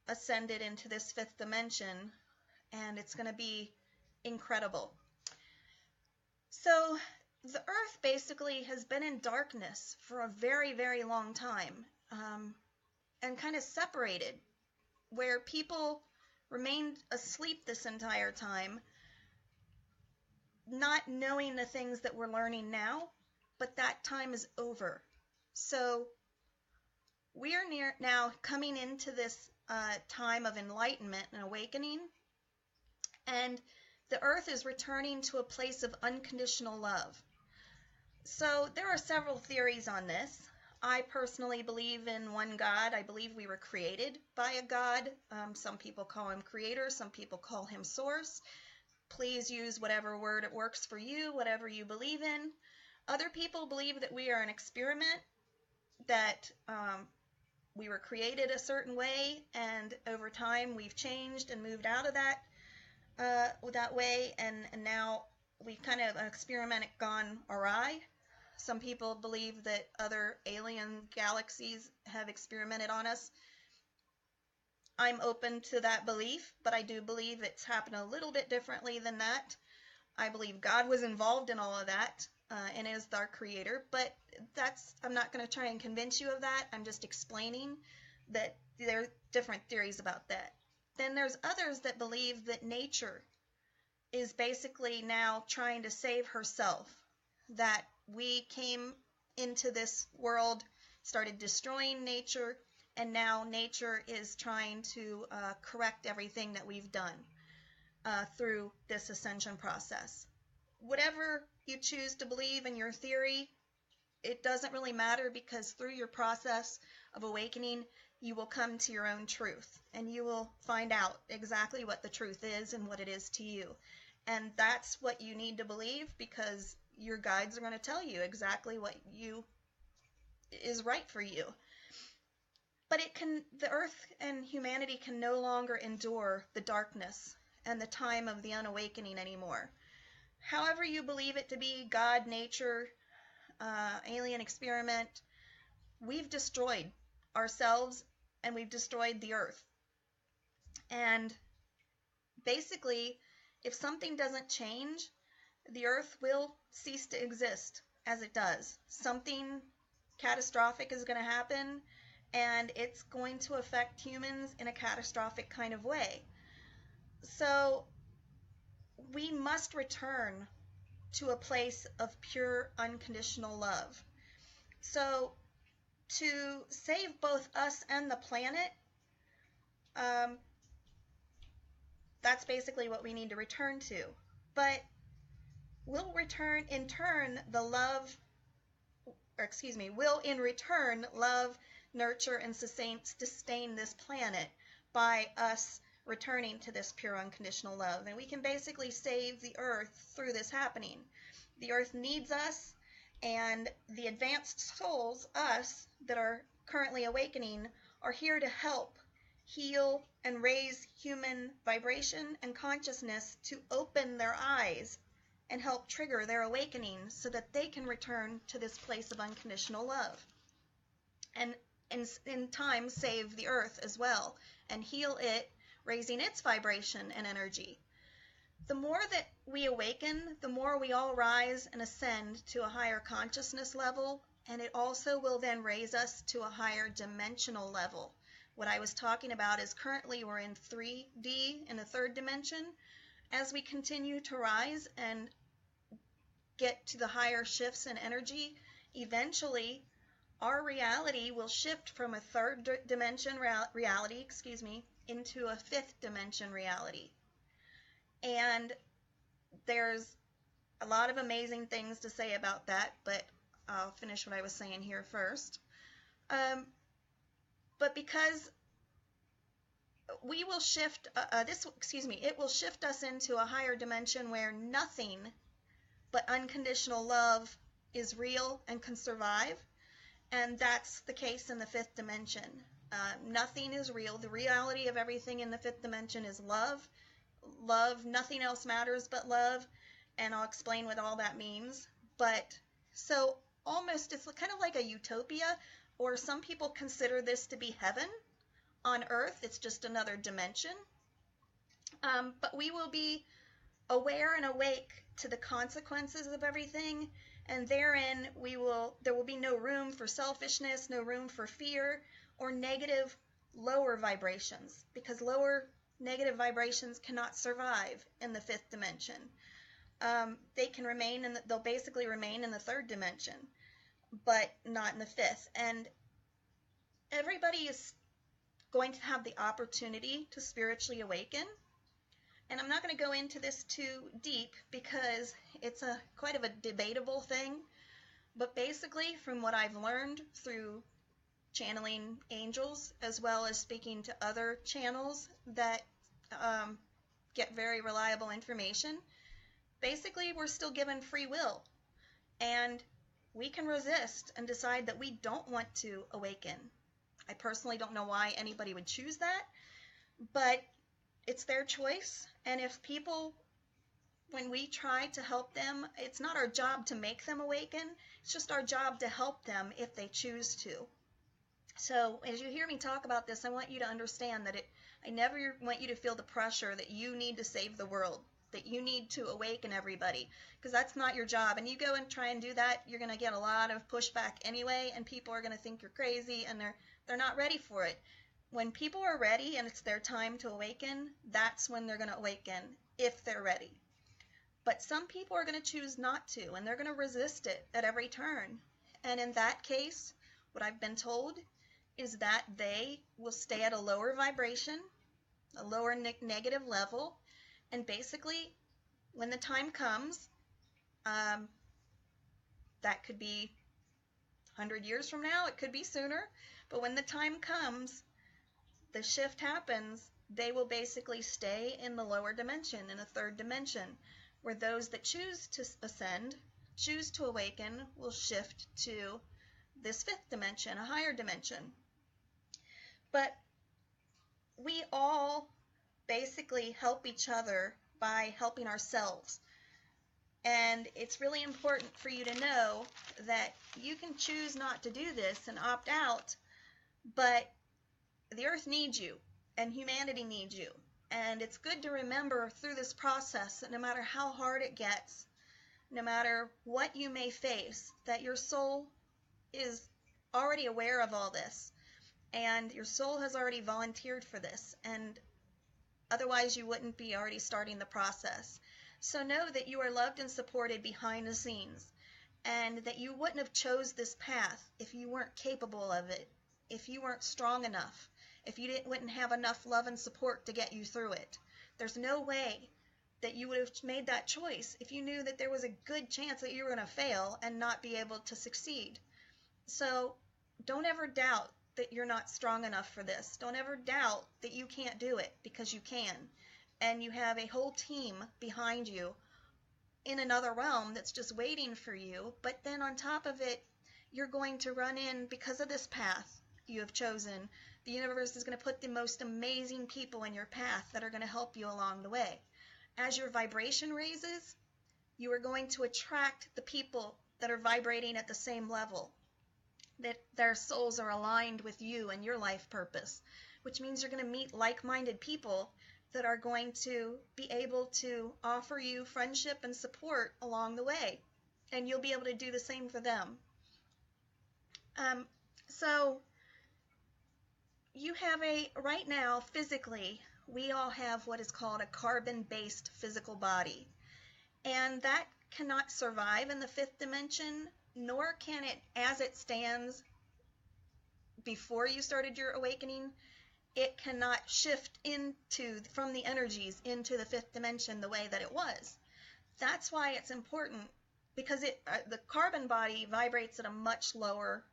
ascended into this fifth dimension, and it's going to be incredible. So the Earth basically has been in darkness for a very, very long time, and kind of separated, where people remained asleep this entire time, not knowing the things that we're learning now, but that time is over. So we are now coming into this time of enlightenment and awakening, and the Earth is returning to a place of unconditional love. So there are several theories on this. I personally believe in one God. I believe we were created by a God. Some people call him creator, some people call him source. Please use whatever word it works for you, whatever you believe in. Other people believe that we are an experiment, that we were created a certain way, and over time we've changed and moved out of that way, and now we've kind of an experiment gone awry. Some people believe that other alien galaxies have experimented on us. I'm open to that belief, but I do believe it's happened a little bit differently than that. I believe God was involved in all of that and is our creator, but I'm not going to try and convince you of that. I'm just explaining that there are different theories about that. then there's others that believe that nature is basically now trying to save herself, that we came into this world, started destroying nature, and now nature is trying to correct everything that we've done through this ascension process. Whatever you choose to believe in your theory, it doesn't really matter, because through your process of awakening, you will come to your own truth, and you will find out exactly what the truth is and what it is to you. And that's what you need to believe, because your guides are going to tell you exactly what is right for you. But the earth and humanity can no longer endure the darkness and the time of the unawakening anymore. However you believe it to be, God, nature, alien experiment, we've destroyed ourselves and we've destroyed the earth. And basically, if something doesn't change, the earth will cease to exist as it does. Something catastrophic is going to happen, and it's going to affect humans in a catastrophic kind of way. So we must return to a place of pure, unconditional love. So to save both us and the planet, that's basically what we need to return to. But will in return love, nurture, and sustain this planet by us returning to this pure unconditional love. And we can basically save the earth through this happening. The earth needs us, and the advanced souls, us, that are currently awakening, are here to help heal and raise human vibration and consciousness to open their eyes and help trigger their awakening so that they can return to this place of unconditional love. And in time save the earth as well and heal it, raising its vibration and energy. The more that we awaken, the more we all rise and ascend to a higher consciousness level, and it also will then raise us to a higher dimensional level. What I was talking about is currently we're in 3D, in the third dimension. As we continue to rise and get to the higher shifts in energy, eventually our reality will shift from a third dimension reality, into a fifth dimension reality. And there's a lot of amazing things to say about that, but I'll finish what I was saying here first. But because we will shift, it will shift us into a higher dimension where nothing but unconditional love is real and can survive. And that's the case in the fifth dimension. Nothing is real. The reality of everything in the fifth dimension is love. Love, nothing else matters but love. And I'll explain what all that means. But so almost it's kind of like a utopia, or some people consider this to be heaven on earth. It's just another dimension. But we will be aware and awake to the consequences of everything, and therein there will be no room for selfishness, no room for fear or negative lower vibrations, because lower negative vibrations cannot survive in the fifth dimension. They'll basically remain in the third dimension, but not in the fifth. And everybody is going to have the opportunity to spiritually awaken. And I'm not going to go into this too deep because it's quite of a debatable thing. But basically, from what I've learned through channeling angels, as well as speaking to other channels that get very reliable information, basically we're still given free will. And we can resist and decide that we don't want to awaken. I personally don't know why anybody would choose that, but it's their choice. And if people, when we try to help them, it's not our job to make them awaken. It's just our job to help them if they choose to. So as you hear me talk about this, I want you to understand that I never want you to feel the pressure that you need to save the world, that you need to awaken everybody, because that's not your job. And you go and try and do that, you're going to get a lot of pushback anyway, and people are going to think you're crazy, and they're not ready for it. when people are ready and it's their time to awaken, that's when they're going to awaken, if they're ready. But some people are going to choose not to, and they're going to resist it at every turn. And in that case, what I've been told is that they will stay at a lower vibration, a lower negative level, and basically, when the time comes, that could be 100 years from now, it could be sooner, but when the time comes, the shift happens, they will basically stay in the lower dimension, in a third dimension, where those that choose to ascend, choose to awaken, will shift to this fifth dimension, a higher dimension. But we all basically help each other by helping ourselves. And it's really important for you to know that you can choose not to do this and opt out, but the earth needs you and humanity needs you. And it's good to remember through this process that no matter how hard it gets, no matter what you may face, that your soul is already aware of all this, and your soul has already volunteered for this, and otherwise you wouldn't be already starting the process. So know that you are loved and supported behind the scenes, and that you wouldn't have chose this path if you weren't capable of it, if you weren't strong enough, if you wouldn't have enough love and support to get you through it. There's no way that you would have made that choice if you knew that there was a good chance that you were going to fail and not be able to succeed. So don't ever doubt that you're not strong enough for this. Don't ever doubt that you can't do it, because you can. And you have a whole team behind you in another realm that's just waiting for you. But then on top of it, you're going to run in, because of this path you have chosen, the universe is going to put the most amazing people in your path that are going to help you along the way. As your vibration raises, you are going to attract the people that are vibrating at the same level, that their souls are aligned with you and your life purpose, which means you're going to meet like-minded people that are going to be able to offer you friendship and support along the way, and you'll be able to do the same for them. So you have right now, physically, we all have what is called a carbon-based physical body, and that cannot survive in the fifth dimension, nor can it, as it stands before you started your awakening, it cannot shift from the energies into the fifth dimension the way that it was. That's why it's important, because the carbon body vibrates at a much lower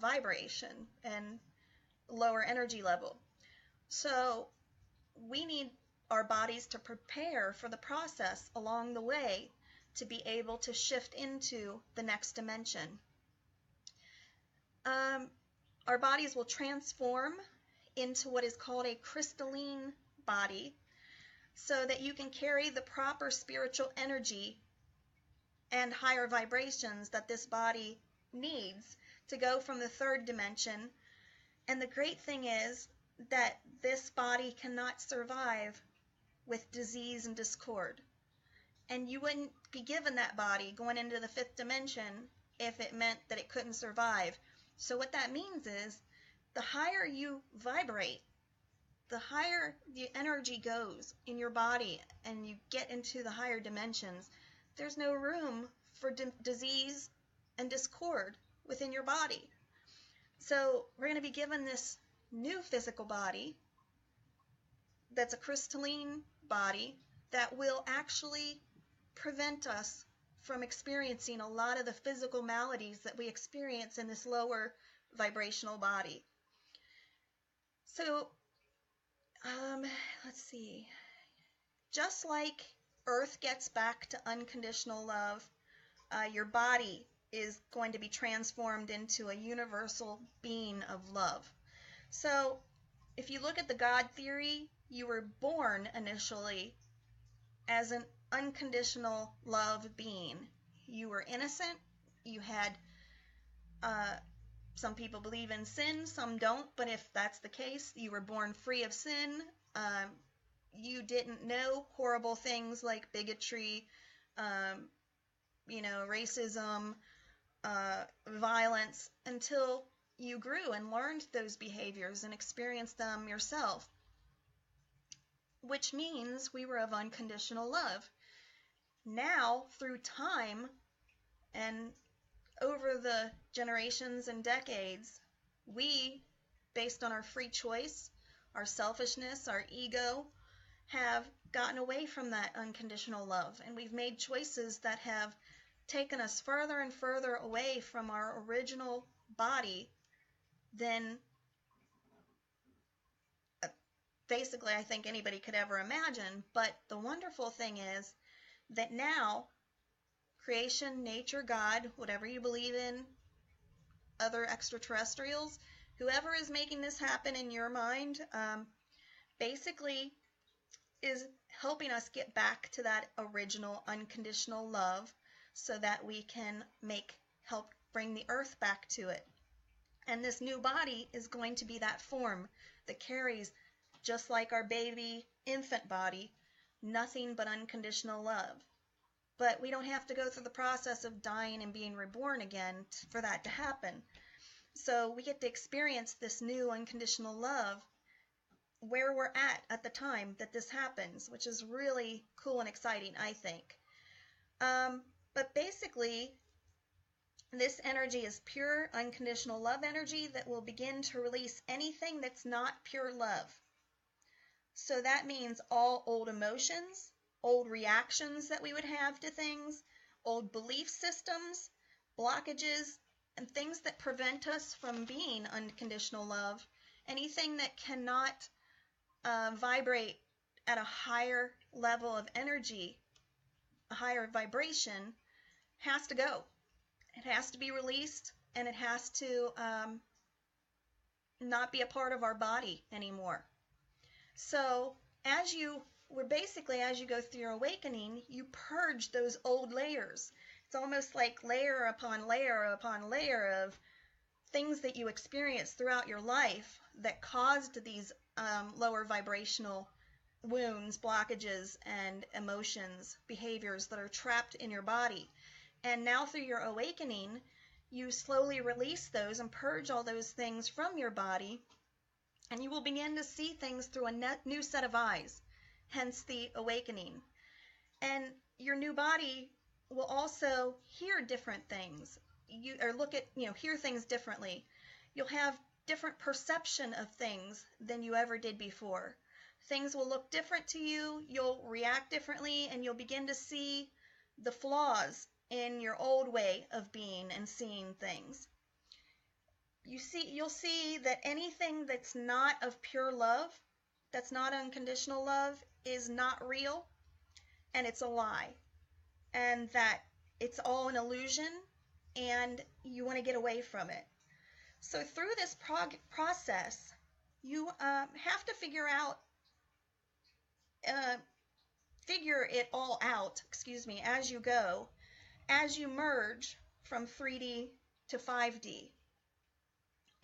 vibration and lower energy level. So we need our bodies to prepare for the process along the way to be able to shift into the next dimension. Our bodies will transform into what is called a crystalline body, so that you can carry the proper spiritual energy and higher vibrations that this body needs to go from the third dimension. And the great thing is that this body cannot survive with disease and discord. And you wouldn't be given that body going into the fifth dimension if it meant that it couldn't survive. So what that means is, the higher you vibrate, the higher the energy goes in your body and you get into the higher dimensions, there's no room for disease and discord within your body. So we're going to be given this new physical body that's a crystalline body that will actually prevent us from experiencing a lot of the physical maladies that we experience in this lower vibrational body. So, let's see. Just like Earth gets back to unconditional love, your body is going to be transformed into a universal being of love. So, if you look at the God theory, you were born initially as an unconditional love being. You were innocent. You had some people believe in sin, some don't, but if that's the case, you were born free of sin. You didn't know horrible things like bigotry, racism, violence, until you grew and learned those behaviors and experienced them yourself, which means we were of unconditional love. Now, through time and over the generations and decades, we, based on our free choice, our selfishness, our ego, have gotten away from that unconditional love, and we've made choices that have taken us further and further away from our original body than basically I think anybody could ever imagine. But the wonderful thing is that now creation, nature, God, whatever you believe in, other extraterrestrials, whoever is making this happen in your mind, basically is helping us get back to that original unconditional love so that we can help bring the earth back to it. And this new body is going to be that form that carries, just like our baby infant body, nothing but unconditional love. But we don't have to go through the process of dying and being reborn again for that to happen. So we get to experience this new unconditional love where we're at the time that this happens, which is really cool and exciting, I think. But basically, this energy is pure unconditional love energy that will begin to release anything that's not pure love. So that means all old emotions, old reactions that we would have to things, old belief systems, blockages, and things that prevent us from being unconditional love, anything that cannot vibrate at a higher level of energy, a higher vibration, has to go. It has to be released, and it has to not be a part of our body anymore. So as you go through your awakening, you purge those old layers. It's almost like layer upon layer upon layer of things that you experienced throughout your life that caused these lower vibrational wounds, blockages, and emotions, behaviors that are trapped in your body. And now through your awakening, you slowly release those and purge all those things from your body, and you will begin to see things through a new set of eyes, hence the awakening. And your new body will also hear different things, hear things differently. You'll have different perception of things than you ever did before. Things will look different to you, you'll react differently, and you'll begin to see the flaws in your old way of being and seeing things. You'll see that anything that's not of pure love, that's not unconditional love, is not real, and it's a lie, and that it's all an illusion, and you want to get away from it. So through this process, you have to figure it all out, as you go, as you merge from 3D to 5D.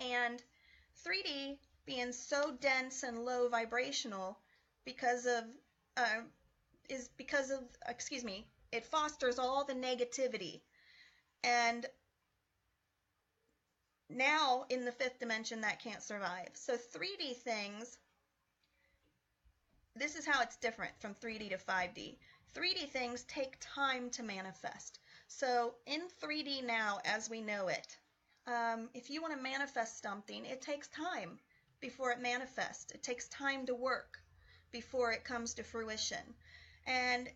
And 3D being so dense and low vibrational it fosters all the negativity. And now in the fifth dimension, that can't survive. So 3D things, this is how it's different from 3D to 5D. 3D things take time to manifest. So in 3D now, as we know it, if you want to manifest something, it takes time before it manifests. It takes time to work before it comes to fruition. And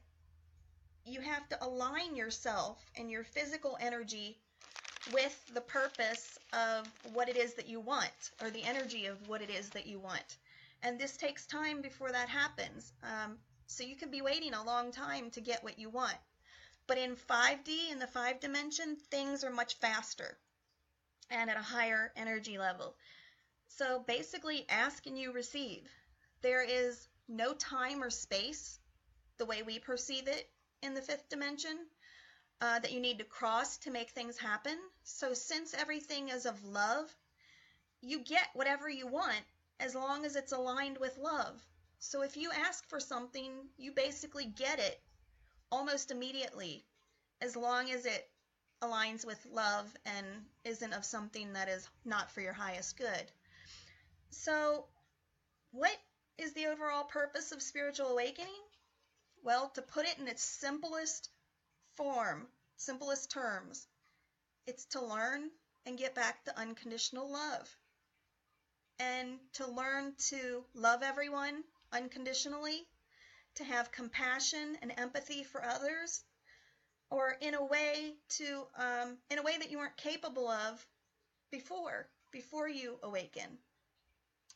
you have to align yourself and your physical energy with the purpose of what it is that you want, or the energy of what it is that you want. And this takes time before that happens. So you could be waiting a long time to get what you want. But in 5D, in the 5 dimension, things are much faster and at a higher energy level. So basically, ask and you receive. There is no time or space, the way we perceive it in the 5th dimension, that you need to cross to make things happen. So since everything is of love, you get whatever you want as long as it's aligned with love. So if you ask for something, you basically get it almost immediately, as long as it aligns with love and isn't of something that is not for your highest good. So, what is the overall purpose of spiritual awakening? Well, to put it in its simplest form, simplest terms, it's to learn and get back to unconditional love. And to learn to love everyone unconditionally, to have compassion and empathy for others, or in a way that you weren't capable of before you awaken.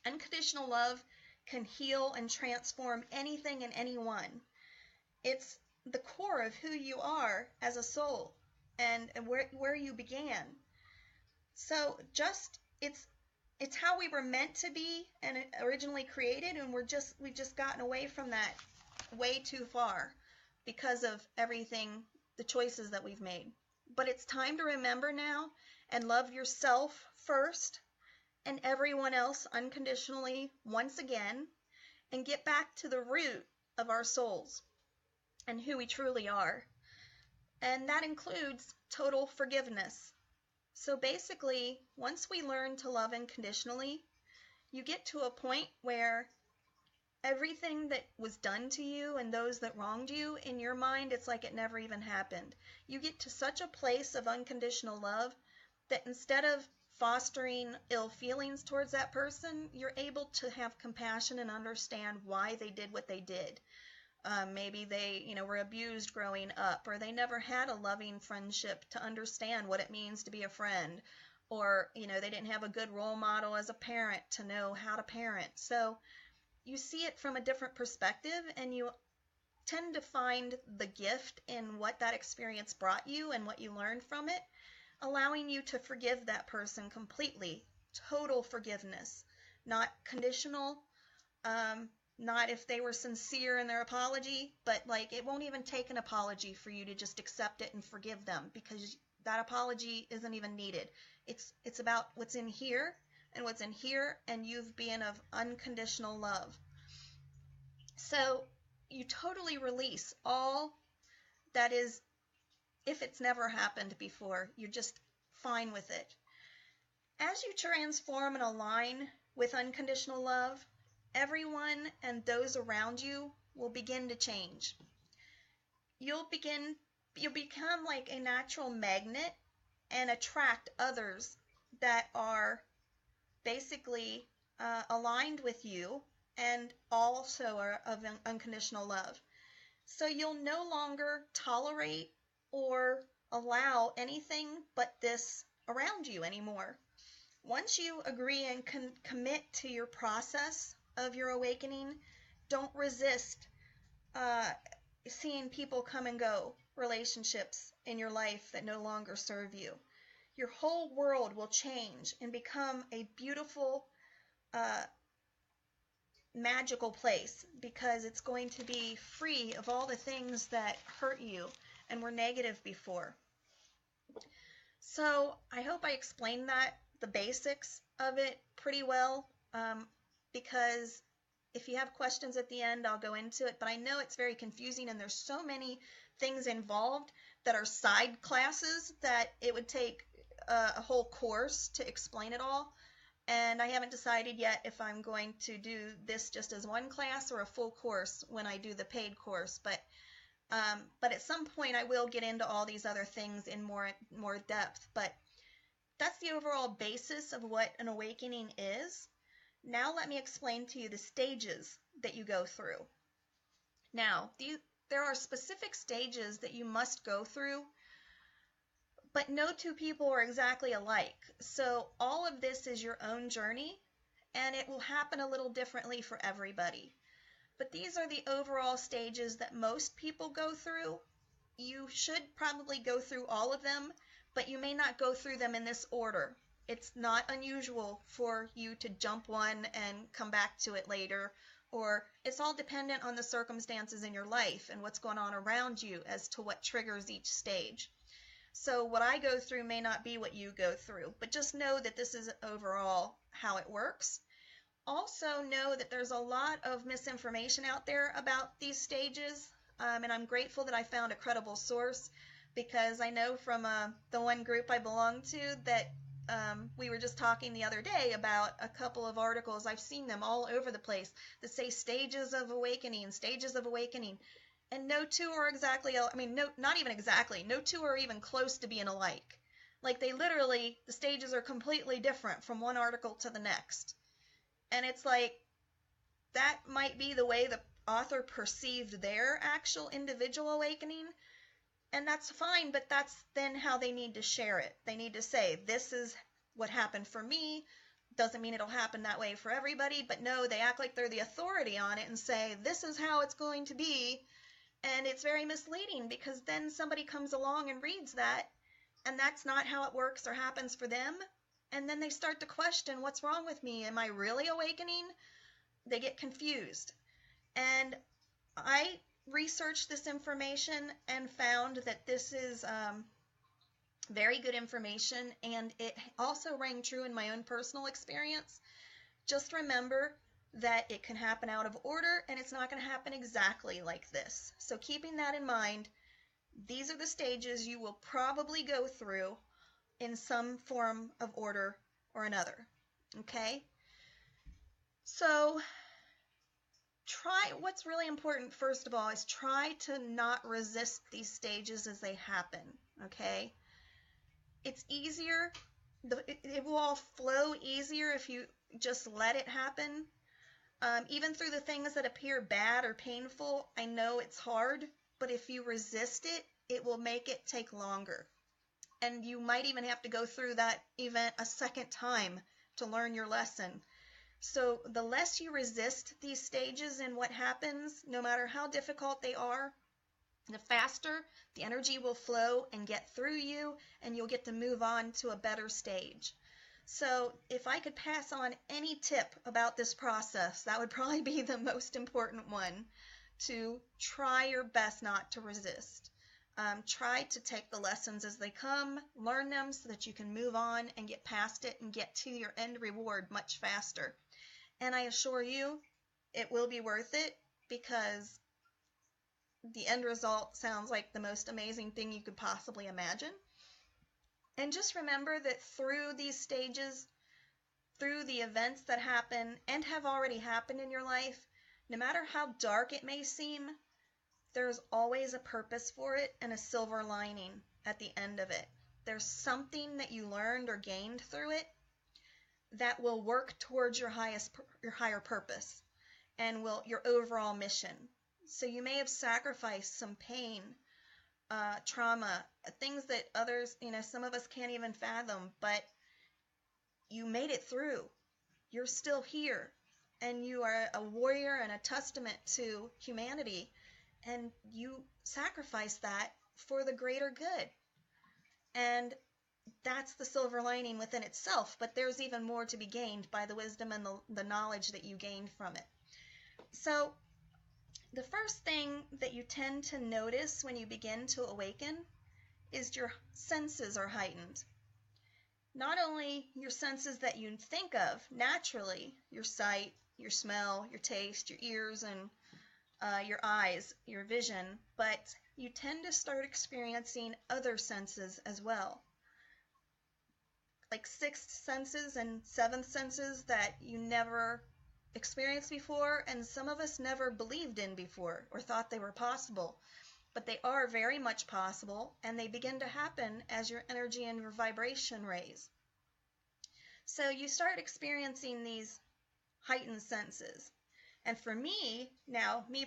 Unconditional love can heal and transform anything and anyone. It's the core of who you are as a soul and where you began. So it's how we were meant to be and originally created, and we've just gotten away from that way too far because of everything, the choices that we've made. But it's time to remember now and love yourself first and everyone else unconditionally once again, and get back to the root of our souls and who we truly are. And that includes total forgiveness. So basically, once we learn to love unconditionally, you get to a point where everything that was done to you and those that wronged you, in your mind, it's like it never even happened. You get to such a place of unconditional love that instead of fostering ill feelings towards that person, you're able to have compassion and understand why they did what they did. Maybe they, were abused growing up, or they never had a loving friendship to understand what it means to be a friend, or, they didn't have a good role model as a parent to know how to parent. So you see it from a different perspective, and you tend to find the gift in what that experience brought you and what you learned from it, allowing you to forgive that person completely. Total forgiveness, not conditional, not if they were sincere in their apology, but it won't even take an apology for you to just accept it and forgive them, because that apology isn't even needed. It's about what's in here and what's in here, and you've been of unconditional love. So you totally release all that is, if it's never happened before, you're just fine with it. As you transform and align with unconditional love, everyone and those around you will begin to change. You'll become like a natural magnet and attract others that are basically aligned with you and also are of unconditional love. So you'll no longer tolerate or allow anything but this around you anymore. Once you agree and commit to your process of your awakening, don't resist seeing people come and go, relationships in your life that no longer serve you. Your whole world will change and become a beautiful, magical place, because it's going to be free of all the things that hurt you and were negative before. So I hope I explained the basics of it pretty well, because if you have questions at the end, I'll go into it, but I know it's very confusing and there's so many things involved that are side classes that it would take a whole course to explain it all. And I haven't decided yet if I'm going to do this just as one class or a full course when I do the paid course. But at some point I will get into all these other things in more depth. But that's the overall basis of what an awakening is. Now let me explain to you the stages that you go through. Now, there are specific stages that you must go through, but no two people are exactly alike. So all of this is your own journey, and it will happen a little differently for everybody. But these are the overall stages that most people go through. You should probably go through all of them, but you may not go through them in this order. It's not unusual for you to jump one and come back to it later, or it's all dependent on the circumstances in your life and what's going on around you as to what triggers each stage. So what I go through may not be what you go through, but just know that this is overall how it works. Also know that there's a lot of misinformation out there about these stages, and I'm grateful that I found a credible source because I know from the one group I belong to that we were just talking the other day about a couple of articles. I've seen them all over the place that say stages of awakening, stages of awakening. And no two are exactly, I mean, no, not even exactly. No two are even close to being alike. Like they literally, the stages are completely different from one article to the next. And it's like, that might be the way the author perceived their actual individual awakening. And that's fine, but that's then how they need to share it. They need to say, this is what happened for me. Doesn't mean it'll happen that way for everybody, but no, they act like they're the authority on it and say, this is how it's going to be. And it's very misleading because then somebody comes along and reads that, and that's not how it works or happens for them. And then they start to question, what's wrong with me? Am I really awakening? They get confused. And I researched this information and found that this is very good information, and it also rang true in my own personal experience. Just remember that it can happen out of order, and it's not going to happen exactly like this. So keeping that in mind, these are the stages you will probably go through in some form of order or another. Okay? So what's really important, first of all, is try to not resist these stages as they happen. Okay? It's easier, it will all flow easier if you just let it happen. Even through the things that appear bad or painful, I know it's hard, but if you resist it, it will make it take longer. And you might even have to go through that event a second time to learn your lesson. So the less you resist these stages and what happens, no matter how difficult they are, the faster the energy will flow and get through you, and you'll get to move on to a better stage. So if I could pass on any tip about this process, that would probably be the most important one, to try your best not to resist. Try to take the lessons as they come, learn them so that you can move on and get past it and get to your end reward much faster. And I assure you, it will be worth it, because the end result sounds like the most amazing thing you could possibly imagine. And just remember that through these stages, through the events that happen and have already happened in your life, no matter how dark it may seem, there's always a purpose for it and a silver lining at the end of it. There's something that you learned or gained through it that will work towards your higher purpose and your overall mission. So you may have sacrificed some pain, trauma, things that others, some of us can't even fathom, but you made it through. You're still here, and you are a warrior and a testament to humanity, and you sacrificed that for the greater good. And that's the silver lining within itself, but there's even more to be gained by the wisdom and the knowledge that you gained from it. So the first thing that you tend to notice when you begin to awaken is your senses are heightened. Not only your senses that you think of naturally, your sight, your smell, your taste, your ears, and your eyes, your vision, but you tend to start experiencing other senses as well. Like sixth senses and seventh senses that you never experienced before, and some of us never believed in before or thought they were possible. But they are very much possible, and they begin to happen as your energy and your vibration raise. So you start experiencing these heightened senses. And for me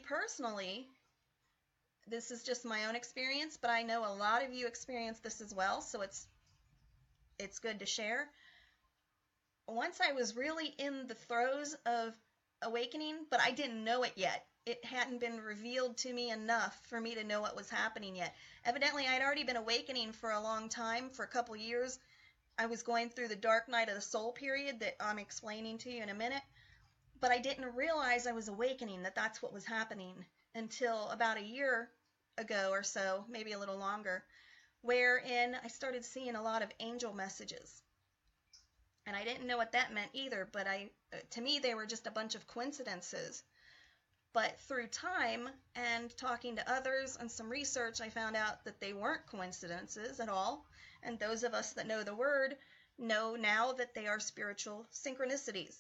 personally, this is just my own experience, but I know a lot of you experience this as well, so it's good to share. Once I was really in the throes of awakening, but I didn't know it yet. It hadn't been revealed to me enough for me to know what was happening yet. Evidently, I'd already been awakening for a long time, for a couple years. I was going through the dark night of the soul period that I'm explaining to you in a minute, but I didn't realize I was awakening, that that's what was happening, until about a year ago or so, maybe a little longer, wherein I started seeing a lot of angel messages. And I didn't know what that meant either, but to me they were just a bunch of coincidences. But through time and talking to others and some research, I found out that they weren't coincidences at all. And those of us that know the word know now that they are spiritual synchronicities,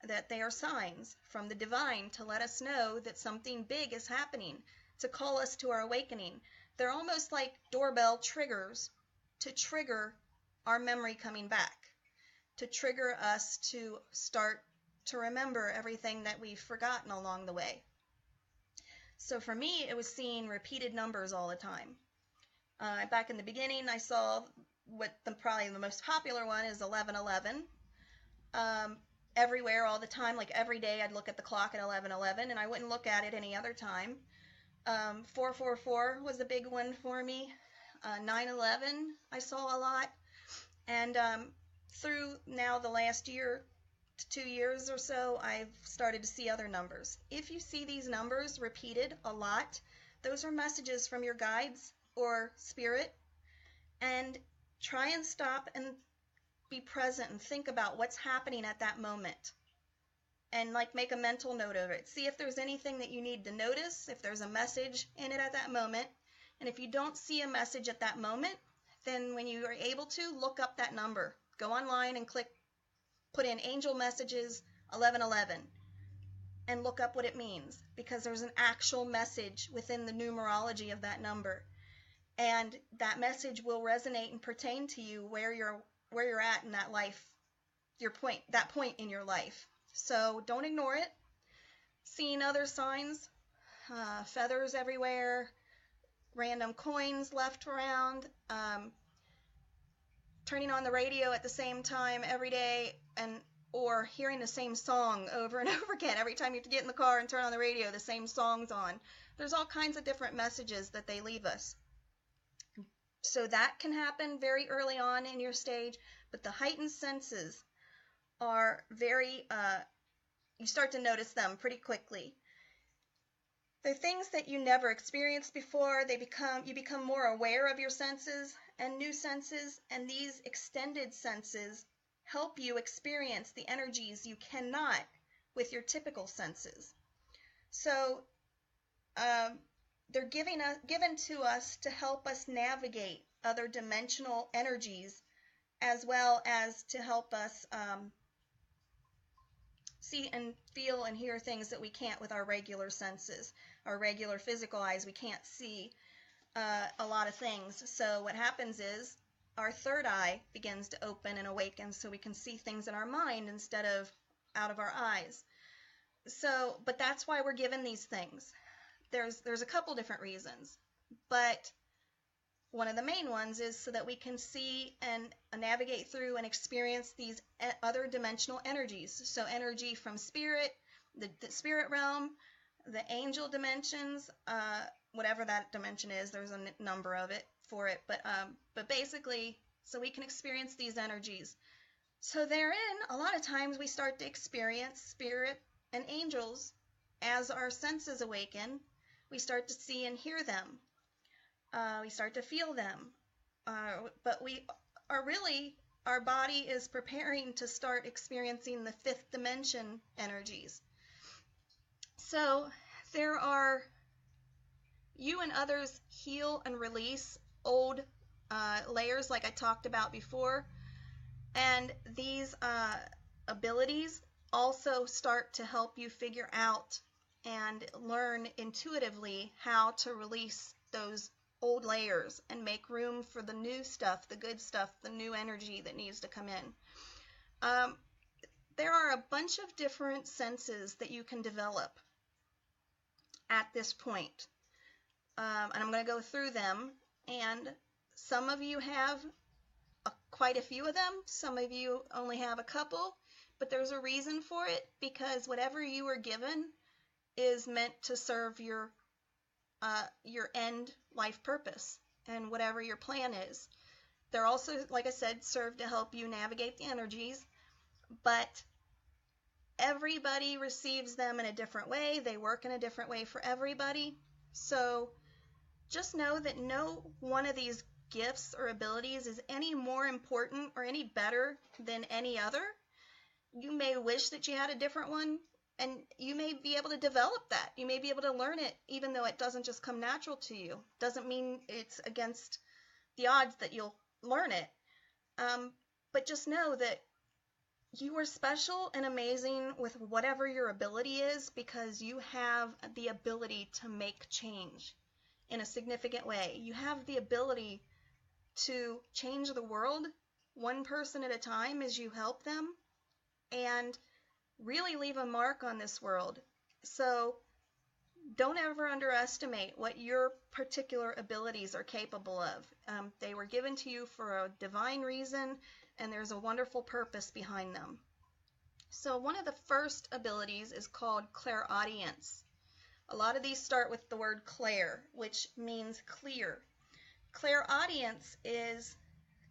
that they are signs from the divine to let us know that something big is happening, to call us to our awakening. They're almost like doorbell triggers to trigger our memory coming back, to trigger us to start to remember everything that we've forgotten along the way. So for me, it was seeing repeated numbers all the time. Back in the beginning, I saw probably the most popular one is 1111. Everywhere, all the time, like every day, I'd look at the clock at 11:11, and I wouldn't look at it any other time. 444 was a big one for me. 9/11 I saw a lot, and through now the last year to 2 years or so, I've started to see other numbers. If you see these numbers repeated a lot, those are messages from your guides or spirit, and try and stop and be present and think about what's happening at that moment, and like make a mental note of it. See if there's anything that you need to notice, if there's a message in it at that moment. And if you don't see a message at that moment, then when you are able to, look up that number. Go online and put in angel messages 1111 and look up what it means, because there's an actual message within the numerology of that number, and that message will resonate and pertain to you where you're at in that life, that point in your life. So don't ignore it. Seeing other signs, feathers everywhere, random coins left around, turning on the radio at the same time every day, or hearing the same song over and over again. Every time you get in the car and turn on the radio, the same song's on. There's all kinds of different messages that they leave us. So that can happen very early on in your stage, but the heightened senses are you start to notice them pretty quickly. They're things that you never experienced before. You become more aware of your senses and new senses, and these extended senses help you experience the energies you cannot with your typical senses. So they're given to us to help us navigate other dimensional energies, as well as to help us see and feel and hear things that we can't with our regular senses. Our regular physical eyes, we can't see a lot of things. So what happens is our third eye begins to open and awaken, so we can see things in our mind instead of out of our eyes. So, but that's why we're given these things. There's a couple different reasons, but one of the main ones is so that we can see and navigate through and experience these other dimensional energies. So energy from spirit, the spirit realm, the angel dimensions, whatever that dimension is, there's a number of it for it, but basically, so we can experience these energies. So therein, a lot of times we start to experience spirit and angels as our senses awaken. We start to see and hear them. We start to feel them. But we are really, our body is preparing to start experiencing the fifth dimension energies. So you and others heal and release old layers like I talked about before. And these abilities also start to help you figure out and learn intuitively how to release those old layers and make room for the new stuff, the good stuff, the new energy that needs to come in. There are a bunch of different senses that you can develop at this point. And I'm going to go through them, and some of you have quite a few of them. Some of you only have a couple, but there's a reason for it, because whatever you were given is meant to serve your end life purpose and whatever your plan is. They're also, like I said, serve to help you navigate the energies, but everybody receives them in a different way. They work in a different way for everybody. So just know that no one of these gifts or abilities is any more important or any better than any other. You may wish that you had a different one, And you may be able to develop that. You may be able to learn it, even though it doesn't just come natural to you. Doesn't mean it's against the odds that you'll learn it. But just know that you are special and amazing with whatever your ability is, because you have the ability to make change in a significant way. You have the ability to change the world one person at a time as you help them, and really leave a mark on this world. So don't ever underestimate what your particular abilities are capable of. They were given to you for a divine reason, and there's a wonderful purpose behind them. So one of the first abilities is called clairaudience. A lot of these start with the word clair, which means clear. Clairaudience is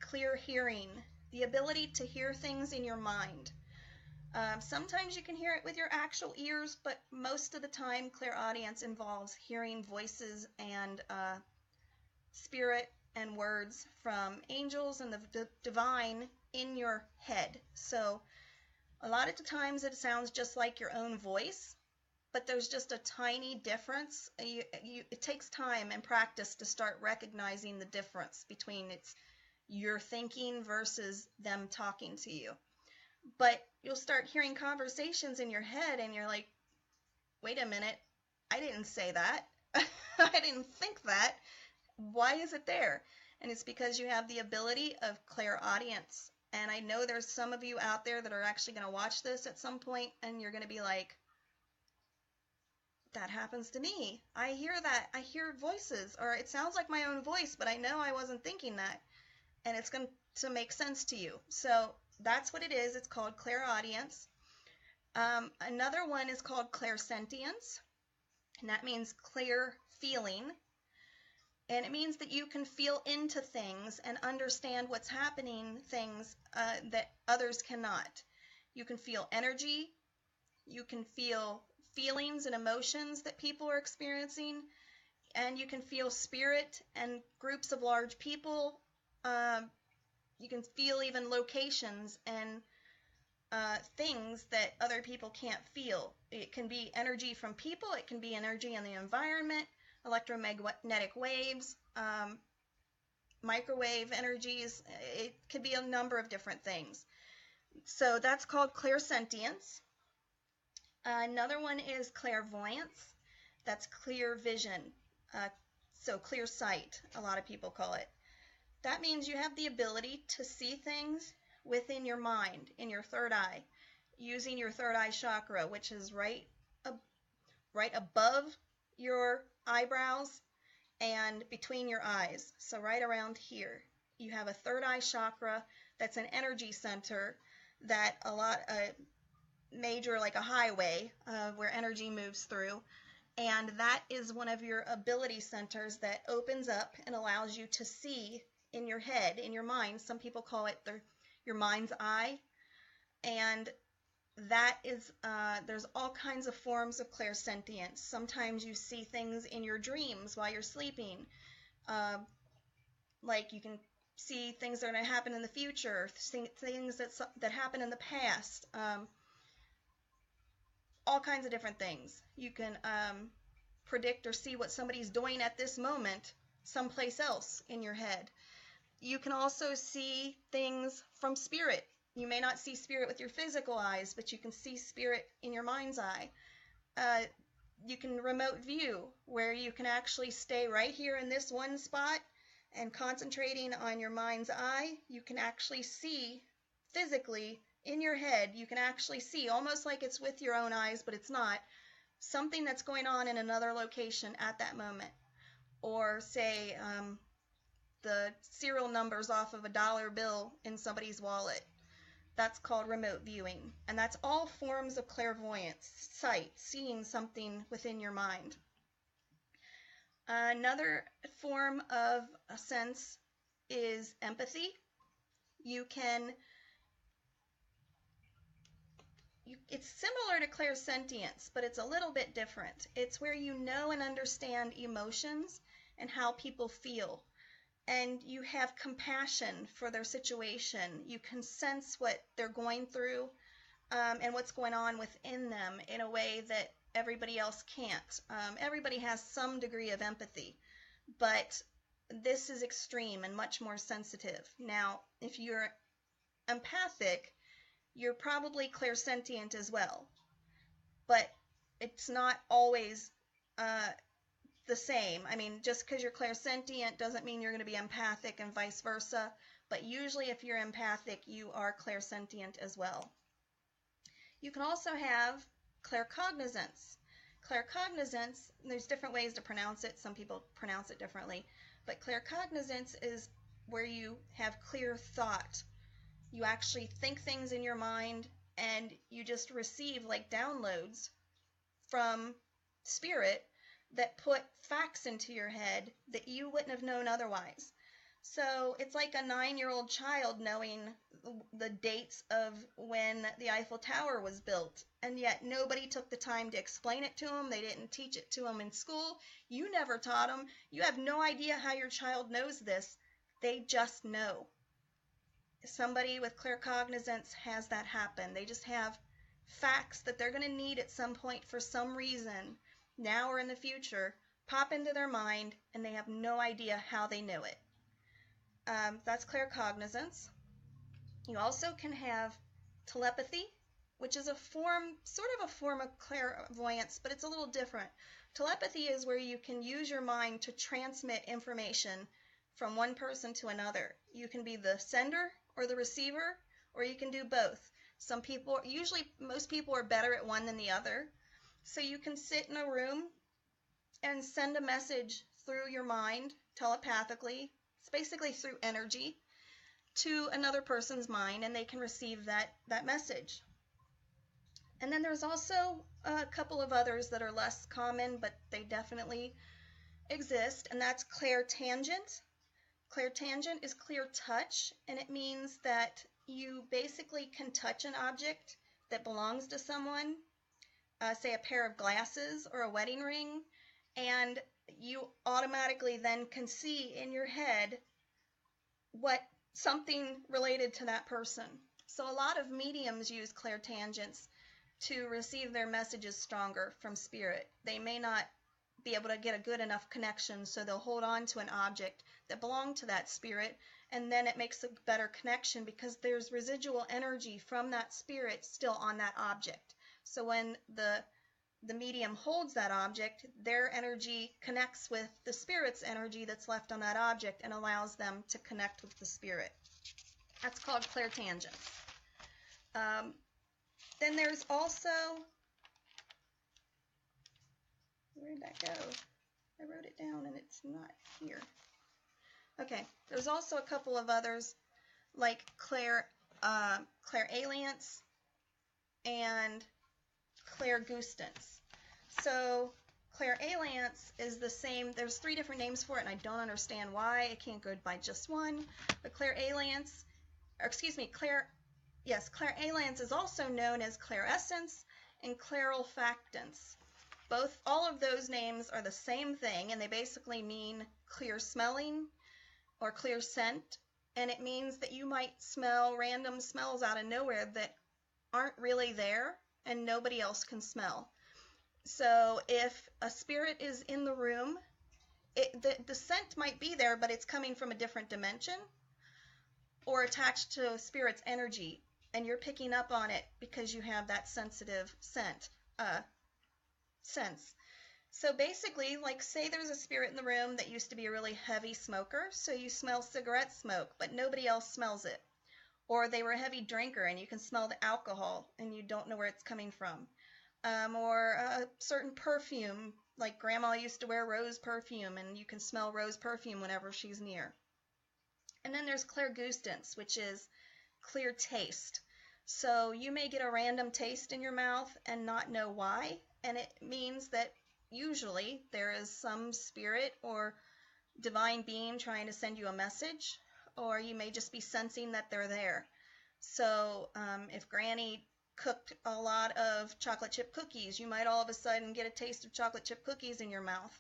clear hearing, the ability to hear things in your mind. Sometimes you can hear it with your actual ears, but most of the time clairaudience involves hearing voices and spirit and words from angels and the divine in your head. So a lot of the times it sounds just like your own voice, but there's just a tiny difference. It takes time and practice to start recognizing the difference between your thinking versus them talking to you. But you'll start hearing conversations in your head and you're like, wait a minute, I didn't say that. I didn't think that. Why is it there? And it's because you have the ability of clairaudience. And I know there's some of you out there that are actually going to watch this at some point, and you're going to be like, that happens to me. I hear that. I hear voices, or it sounds like my own voice, but I know I wasn't thinking that. And it's going to make sense to you. So that's what it is. It's called clairaudience. Another one is called clairsentience, and that means clear feeling. And it means that you can feel into things and understand what's happening, things that others cannot. You can feel energy. You can feel feelings and emotions that people are experiencing. And you can feel spirit and groups of large people. You can feel even locations and things that other people can't feel. It can be energy from people. It can be energy in the environment. Electromagnetic waves, microwave energies. It could be a number of different things. So that's called clairsentience. Another one is clairvoyance. That's clear vision. So clear sight, a lot of people call it. That means you have the ability to see things within your mind, in your third eye, using your third eye chakra, which is right above your eyebrows and between your eyes. So right around here, you have a third eye chakra. That's an energy center that major like a highway where energy moves through. And that is one of your ability centers that opens up and allows you to see in your head, in your mind. Some people call it your mind's eye. And that is, there's all kinds of forms of clairsentience. Sometimes you see things in your dreams while you're sleeping. Like you can see things that are going to happen in the future, things that happen in the past. All kinds of different things. You can predict or see what somebody's doing at this moment someplace else in your head. You can also see things from spirit. You may not see spirit with your physical eyes, but you can see spirit in your mind's eye. You can remote view, where you can actually stay right here in this one spot and concentrating on your mind's eye. You can actually see physically in your head. You can actually see, almost like it's with your own eyes, but it's not, something that's going on in another location at that moment. Or say the serial numbers off of a dollar bill in somebody's wallet. That's called remote viewing. And that's all forms of clairvoyance, sight, seeing something within your mind. Another form of a sense is empathy. It's similar to clairsentience, but it's a little bit different. It's where you know and understand emotions and how people feel. And you have compassion for their situation. You can sense what they're going through. and what's going on within them in a way that everybody else can't. Everybody has some degree of empathy, but this is extreme and much more sensitive. Now, if you're empathic, you're probably clairsentient as well, but it's not always the same. I mean, just because you're clairsentient doesn't mean you're going to be empathic and vice versa, but usually if you're empathic, you are clairsentient as well. You can also have claircognizance. Claircognizance, there's different ways to pronounce it. Some people pronounce it differently, but claircognizance is where you have clear thought. You actually think things in your mind and you just receive like downloads from spirit that put facts into your head that you wouldn't have known otherwise. So it's like a 9-year-old child knowing the dates of when the Eiffel Tower was built, and yet nobody took the time to explain it to them. They didn't teach it to them in school. You never taught them. You have no idea how your child knows this. They just know. Somebody with claircognizance has that happen. They just have facts that they're going to need at some point for some reason, now or in the future, pop into their mind, and they have no idea how they knew it. That's claircognizance. You also can have telepathy, which is sort of a form of clairvoyance, but it's a little different. Telepathy is where you can use your mind to transmit information from one person to another. You can be the sender or the receiver, or you can do both. Most people are better at one than the other. So you can sit in a room and send a message through your mind telepathically. It's basically through energy to another person's mind, and they can receive that message. And then there's also a couple of others that are less common, but they definitely exist, and that's clairtangent. Clairtangent is clear touch, and it means that you basically can touch an object that belongs to someone, say a pair of glasses or a wedding ring, and you automatically then can see in your head what something related to that person. So a lot of mediums use clairtangents to receive their messages stronger from spirit. They may not be able to get a good enough connection, so they'll hold on to an object that belonged to that spirit, and then it makes a better connection because there's residual energy from that spirit still on that object. So when the medium holds that object, their energy connects with the spirit's energy that's left on that object and allows them to connect with the spirit. That's called clairtangence. Then there's also, where did that go? I wrote it down and it's not here. Okay, there's also a couple of others like clairalience and clairgustance. So clairalience is the same. There's 3 different names for it, and I don't understand why. I can't go by just one. But clairalience is also known as clairessence and clairolfactance. All of those names are the same thing, and they basically mean clear smelling or clear scent, and it means that you might smell random smells out of nowhere that aren't really there and nobody else can smell. So if a spirit is in the room, the scent might be there, but it's coming from a different dimension or attached to a spirit's energy, and you're picking up on it because you have that sensitive sense. So basically, like say there's a spirit in the room that used to be a really heavy smoker, so you smell cigarette smoke, but nobody else smells it. Or they were a heavy drinker and you can smell the alcohol and you don't know where it's coming from. Or a certain perfume, like grandma used to wear rose perfume and you can smell rose perfume whenever she's near. And then there's clairgustance, which is clear taste. So you may get a random taste in your mouth and not know why, and it means that usually there is some spirit or divine being trying to send you a message, or you may just be sensing that they're there. So if Granny cooked a lot of chocolate chip cookies, you might all of a sudden get a taste of chocolate chip cookies in your mouth.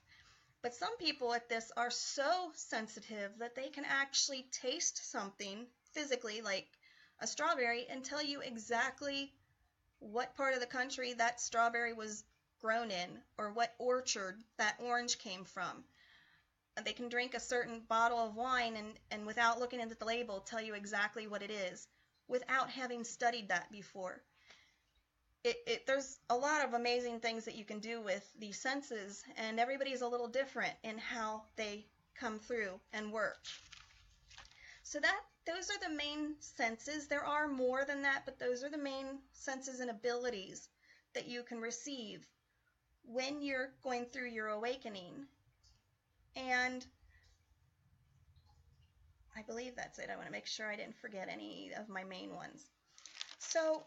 But some people at this are so sensitive that they can actually taste something physically, like a strawberry, and tell you exactly what part of the country that strawberry was grown in, or what orchard that orange came from. They can drink a certain bottle of wine and without looking at the label tell you exactly what it is without having studied that before. There's a lot of amazing things that you can do with these senses, and everybody's a little different in how they come through and work. So those are the main senses. There are more than that, but those are the main senses and abilities that you can receive when you're going through your awakening. And I believe that's it. I want to make sure I didn't forget any of my main ones. So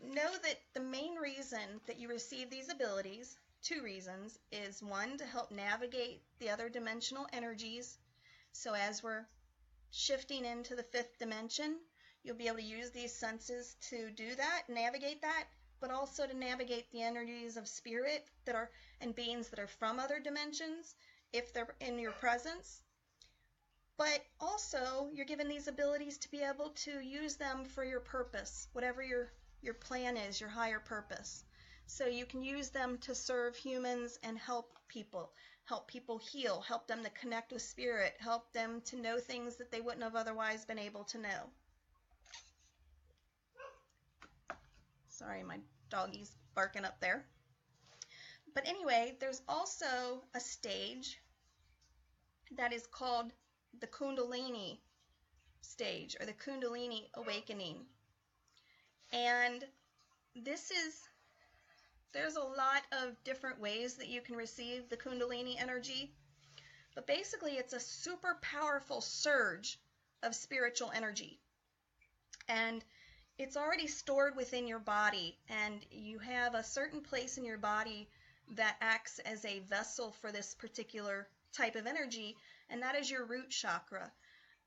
know that the main reason that you receive these abilities, two reasons, is one, to help navigate the other dimensional energies. So as we're shifting into the fifth dimension, you'll be able to use these senses to do that, navigate that, but also to navigate the energies of spirit that are and beings that are from other dimensions if they're in your presence. But also, you're given these abilities to be able to use them for your purpose, whatever your plan is, your higher purpose. So you can use them to serve humans and help people heal, help them to connect with spirit, help them to know things that they wouldn't have otherwise been able to know. Sorry, my doggy's barking up there. But anyway, there's also a stage that is called the Kundalini stage, or the Kundalini awakening. And there's a lot of different ways that you can receive the Kundalini energy, but basically it's a super powerful surge of spiritual energy. And it's already stored within your body, and you have a certain place in your body that acts as a vessel for this particular type of energy, and that is your root chakra.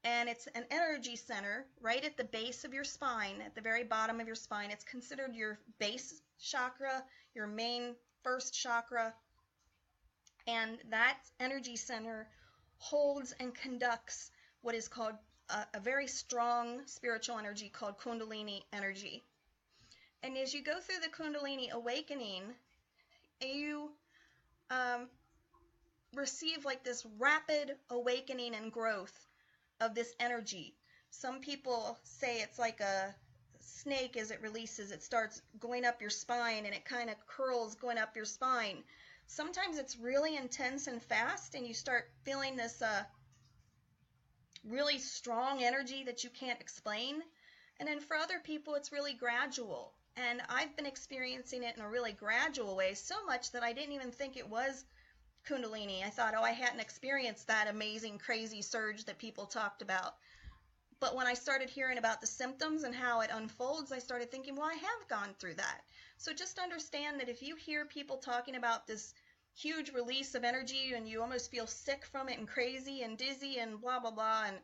And it's an energy center right at the base of your spine, at the very bottom of your spine. It's considered your base chakra, your main first chakra. And that energy center holds and conducts what is called a very strong spiritual energy called Kundalini energy. And as you go through the Kundalini awakening, you receive like this rapid awakening and growth of this energy. Some people say it's like a snake. As it releases, it starts going up your spine, and it kind of curls going up your spine. Sometimes it's really intense and fast, and you start feeling this really strong energy that you can't explain. And then for other people, it's really gradual. And I've been experiencing it in a really gradual way, so much that I didn't even think it was Kundalini. I thought, I hadn't experienced that amazing, crazy surge that people talked about. But when I started hearing about the symptoms and how it unfolds, I started thinking, I have gone through that. So just understand that if you hear people talking about this huge release of energy and you almost feel sick from it and crazy and dizzy and blah, blah, blah, and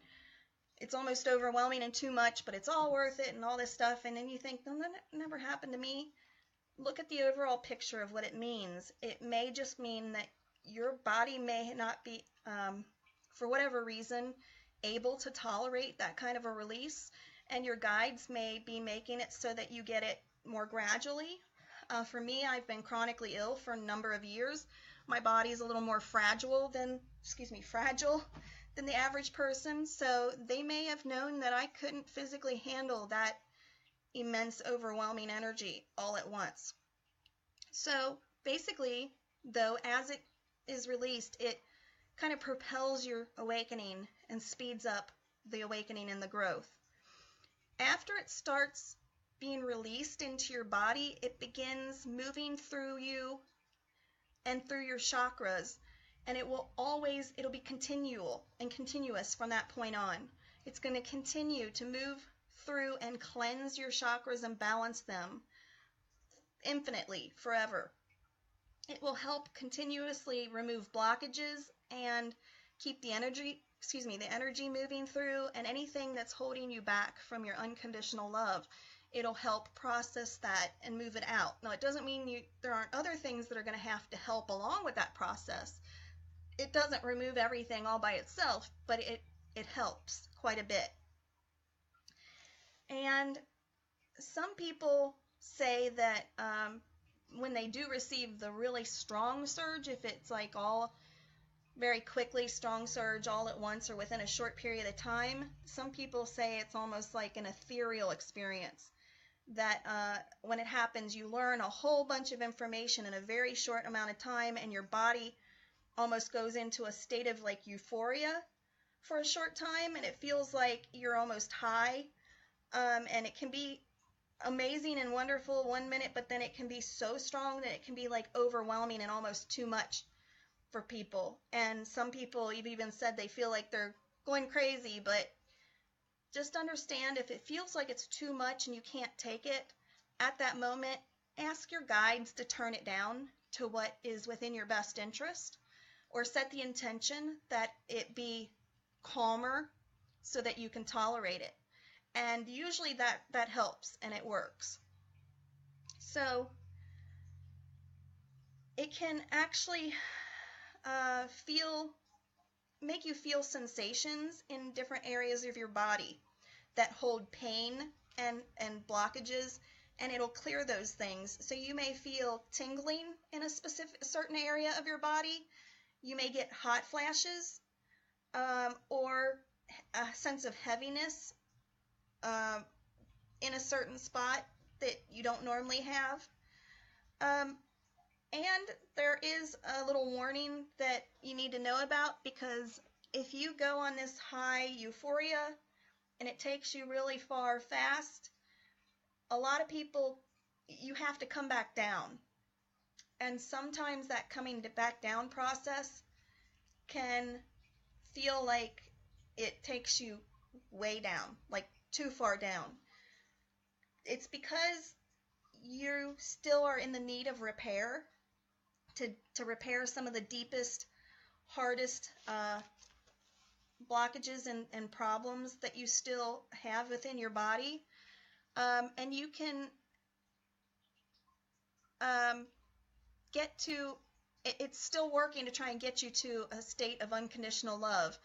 it's almost overwhelming and too much, but it's all worth it and all this stuff, and then you think, no, that never happened to me. Look at the overall picture of what it means. It may just mean that your body may not be, for whatever reason, able to tolerate that kind of a release, and your guides may be making it so that you get it more gradually. For me, I've been chronically ill for a number of years. My body's a little more fragile than the average person, so they may have known that I couldn't physically handle that immense, overwhelming energy all at once. So basically, though, as it is released, it kind of propels your awakening and speeds up the awakening and the growth. After it starts being released into your body, it begins moving through you and through your chakras, and it'll be continual and continuous from that point on. It's going to continue to move through and cleanse your chakras and balance them infinitely, forever. It will help continuously remove blockages and keep the energy moving through, and anything that's holding you back from your unconditional love. It'll help process that and move it out. Now, it doesn't mean there aren't other things that are going to have to help along with that process. It doesn't remove everything all by itself, but it helps quite a bit. And some people say that when they do receive the really strong surge, if it's like all very quickly, strong surge all at once or within a short period of time, some people say it's almost like an ethereal experience. That when it happens, you learn a whole bunch of information in a very short amount of time, and your body almost goes into a state of like euphoria for a short time, and it feels like you're almost high. And it can be amazing and wonderful 1 minute, but then it can be so strong that it can be like overwhelming and almost too much for people. And some people have even said they feel like they're going crazy, but just understand if it feels like it's too much and you can't take it at that moment, ask your guides to turn it down to what is within your best interest, or set the intention that it be calmer so that you can tolerate it. And usually that helps and it works. So it can actually make you feel sensations in different areas of your body that hold pain and blockages, and it'll clear those things. So you may feel tingling in a certain area of your body. You may get hot flashes, or a sense of heaviness in a certain spot that you don't normally have. And there is a little warning that you need to know about, because if you go on this high euphoria and it takes you really far fast, a lot of people, you have to come back down. And sometimes that coming back down process can feel like it takes you way down, like too far down. It's because you still are in the need of repair, to repair some of the deepest, hardest blockages and problems that you still have within your body. And you can get to, it's still working to try and get you to a state of unconditional love,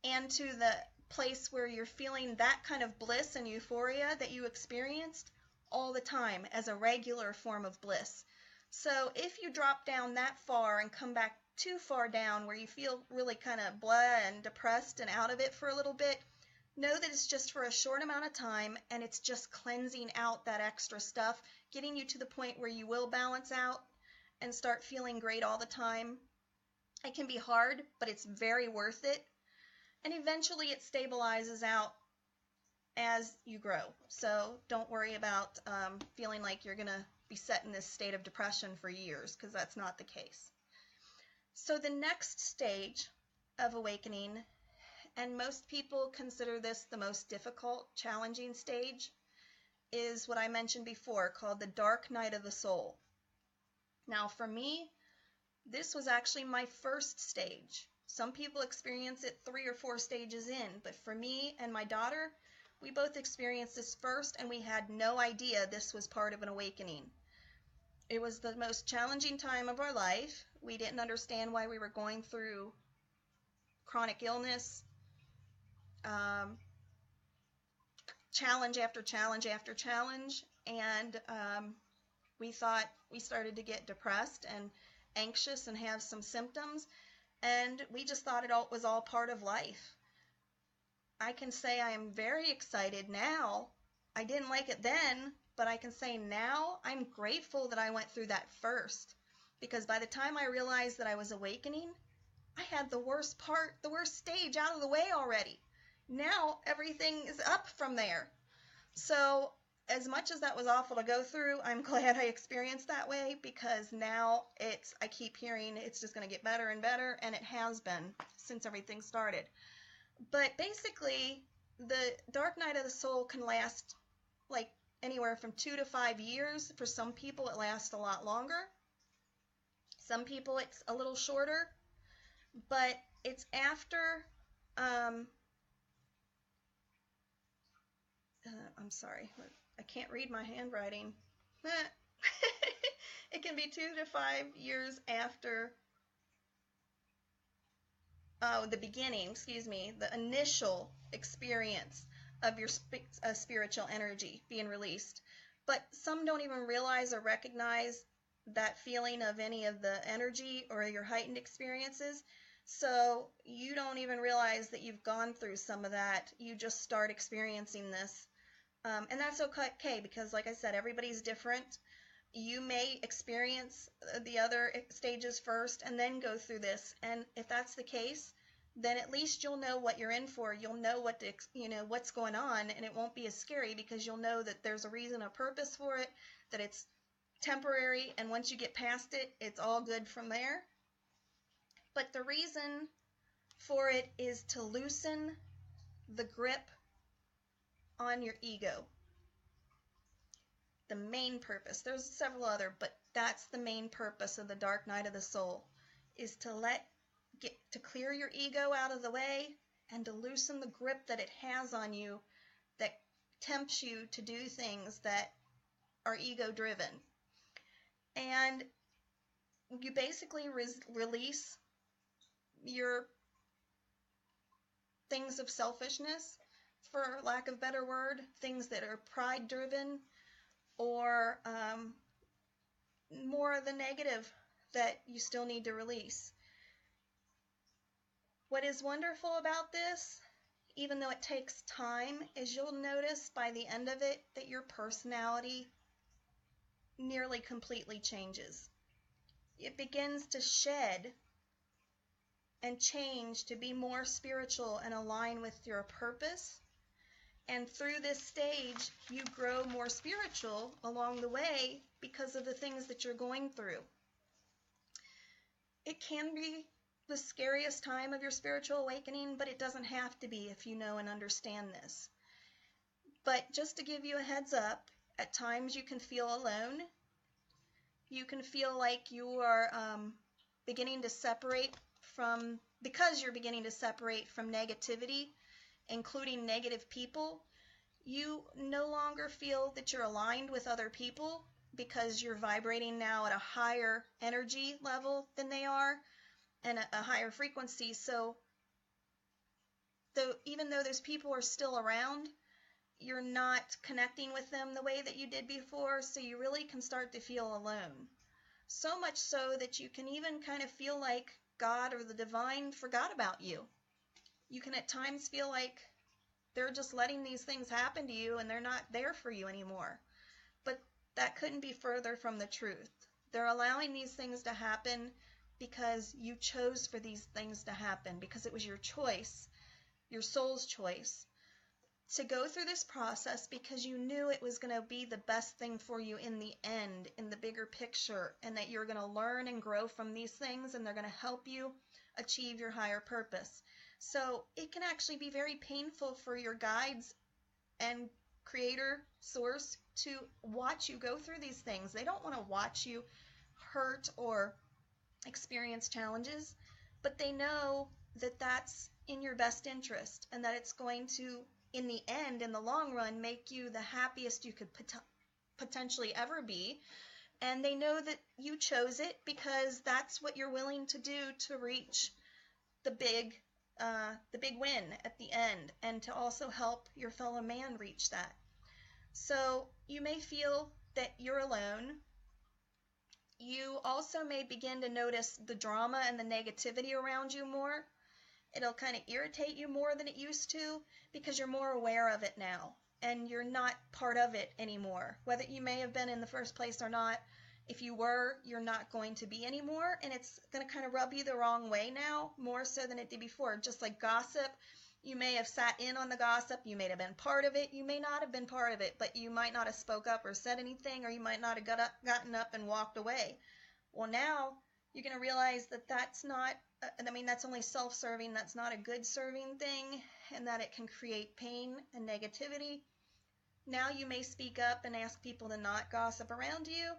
and to the place where you're feeling that kind of bliss and euphoria that you experienced all the time as a regular form of bliss. So if you drop down that far and come back too far down where you feel really kind of blah and depressed and out of it for a little bit, know that it's just for a short amount of time, and it's just cleansing out that extra stuff, getting you to the point where you will balance out and start feeling great all the time. It can be hard, but it's very worth it. And eventually it stabilizes out as you grow. So don't worry about feeling like you're going to be set in this state of depression for years, because that's not the case. So the next stage of awakening, and most people consider this the most difficult, challenging stage, is what I mentioned before, called the dark night of the soul. Now for me, this was actually my first stage. Some people experience it 3 or 4 stages in, but for me and my daughter, we both experienced this first, and we had no idea this was part of an awakening. It was the most challenging time of our life. We didn't understand why we were going through chronic illness, challenge after challenge after challenge, and we thought we started to get depressed and anxious and have some symptoms, and we just thought it was all part of life. I can say I am very excited now. I didn't like it then, but I can say now I'm grateful that I went through that first, because by the time I realized that I was awakening, I had the worst stage out of the way already. Now everything is up from there. So as much as that was awful to go through, I'm glad I experienced that way, because now I keep hearing it's just going to get better and better, and it has been since everything started. But basically, the dark night of the soul can last like anywhere from 2 to 5 years. For some people, it lasts a lot longer. Some people, it's a little shorter. But it's after, I'm sorry, I can't read my handwriting. It can be 2 to 5 years after the beginning, the initial experience of your spiritual energy being released. but some don't even realize or recognize that feeling of any of the energy or your heightened experiences. So you don't even realize that you've gone through some of that. You just start experiencing this. And that's okay because, like I said, everybody's different. You may experience the other stages first and then go through this. And if that's the case, then at least you'll know what you're in for. You'll know what to, what's going on, and it won't be as scary because you'll know that there's a reason, a purpose for it, that it's temporary, and once you get past it, it's all good from there. But the reason for it is to loosen the grip on your ego. The main purpose. There's several other, but that's the main purpose of the dark night of the soul, is to clear your ego out of the way and to loosen the grip that it has on you that tempts you to do things that are ego driven. And you basically release your things of selfishness, for lack of a better word, things that are pride driven, or more of the negative that you still need to release. What is wonderful about this, even though it takes time, is you'll notice by the end of it that your personality nearly completely changes. It begins to shed and change to be more spiritual and align with your purpose. And through this stage, you grow more spiritual along the way because of the things that you're going through. It can be the scariest time of your spiritual awakening, but it doesn't have to be if you know and understand this. But just to give you a heads up, at times you can feel alone. You can feel like you are beginning to separate because you're beginning to separate from negativity, including negative people. You no longer feel that you're aligned with other people because you're vibrating now at a higher energy level than they are and a higher frequency. So even though those people are still around, you're not connecting with them the way that you did before, so you really can start to feel alone. So much so that you can even kind of feel like God or the divine forgot about you. You can at times feel like they're just letting these things happen to you and they're not there for you anymore. But that couldn't be further from the truth. They're allowing these things to happen because you chose for these things to happen, because it was your choice, your soul's choice, to go through this process because you knew it was going to be the best thing for you in the end, in the bigger picture, and that you're going to learn and grow from these things, and they're going to help you achieve your higher purpose. So it can actually be very painful for your guides and creator source to watch you go through these things. They don't want to watch you hurt or experience challenges, but they know that that's in your best interest and that it's going to, in the end, in the long run, make you the happiest you could potentially ever be. And they know that you chose it because that's what you're willing to do to reach the big win at the end, and to also help your fellow man reach that. So you may feel that you're alone. You also may begin to notice the drama and the negativity around you more. It'll kind of irritate you more than it used to because you're more aware of it now and you're not part of it anymore. Whether you may have been in the first place or not, if you were, you're not going to be anymore, and it's going to kind of rub you the wrong way now, more so than it did before. Just like gossip, you may have sat in on the gossip, you may have been part of it, you may not have been part of it, but you might not have spoke up or said anything, or you might not have gotten up and walked away. Well, now you're going to realize that that's not, that's only self-serving, that's not a good serving thing, and that it can create pain and negativity. Now you may speak up and ask people to not gossip around you,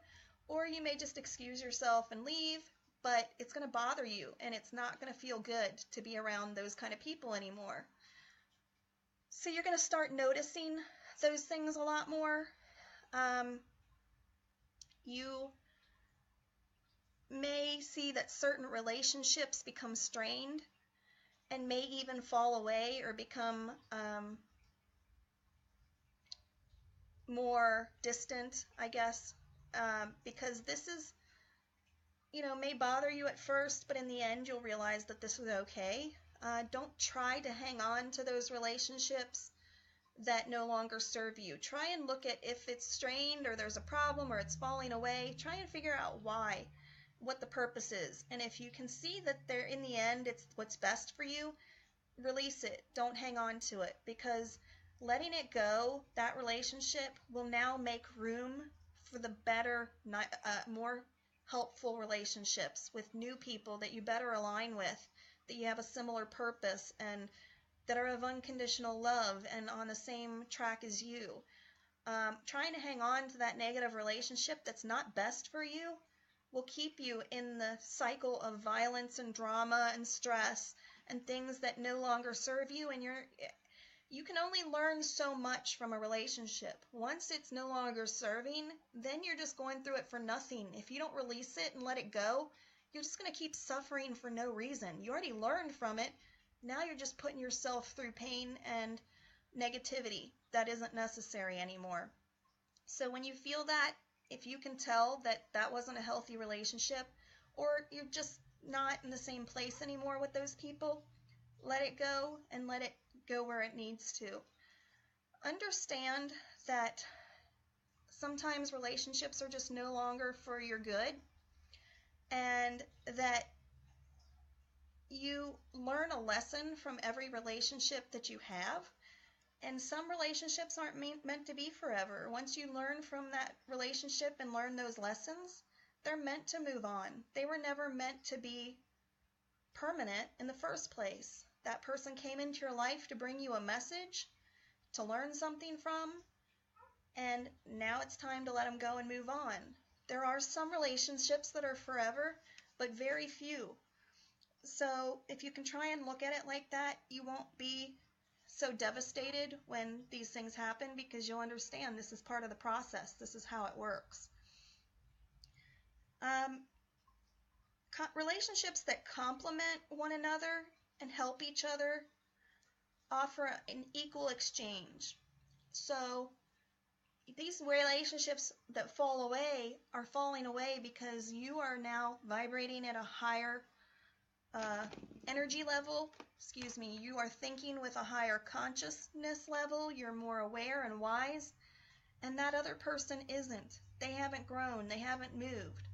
or you may just excuse yourself and leave, but it's going to bother you, and it's not going to feel good to be around those kind of people anymore. So you're going to start noticing those things a lot more. You may see that certain relationships become strained and may even fall away or become more distant, I guess, because this is, may bother you at first, but in the end, you'll realize that this is okay. Don't try to hang on to those relationships that no longer serve you. Try and look at if it's strained or there's a problem or it's falling away. Try and figure out why, what the purpose is. And if you can see that they're in the end, it's what's best for you, release it. Don't hang on to it, because letting it go, that relationship will now make room for the better, more helpful relationships with new people that you better align with, that you have a similar purpose and that are of unconditional love and on the same track as you. Trying to hang on to that negative relationship that's not best for you will keep you in the cycle of violence and drama and stress and things that no longer serve you, and you can only learn so much from a relationship. Once it's no longer serving, then you're just going through it for nothing. If you don't release it and let it go, you're just going to keep suffering for no reason. You already learned from it. Now you're just putting yourself through pain and negativity that isn't necessary anymore. So when you feel that, if you can tell that that wasn't a healthy relationship, or you're just not in the same place anymore with those people, let it go and let it go where it needs to. Understand that sometimes relationships are just no longer for your good, and that you learn a lesson from every relationship that you have. And some relationships aren't meant to be forever. Once you learn from that relationship and learn those lessons, they're meant to move on. They were never meant to be permanent in the first place. That person came into your life to bring you a message, to learn something from, and now it's time to let them go and move on. There are some relationships that are forever, but very few. So if you can try and look at it like that, you won't be so devastated when these things happen, because you'll understand this is part of the process. This is how it works. Relationships that complement one another and help each other offer an equal exchange. So these relationships that fall away are falling away because you are now vibrating at a higher energy level. You are thinking with a higher consciousness level. You're more aware and wise, and that other person isn't. They haven't grown. They haven't moved.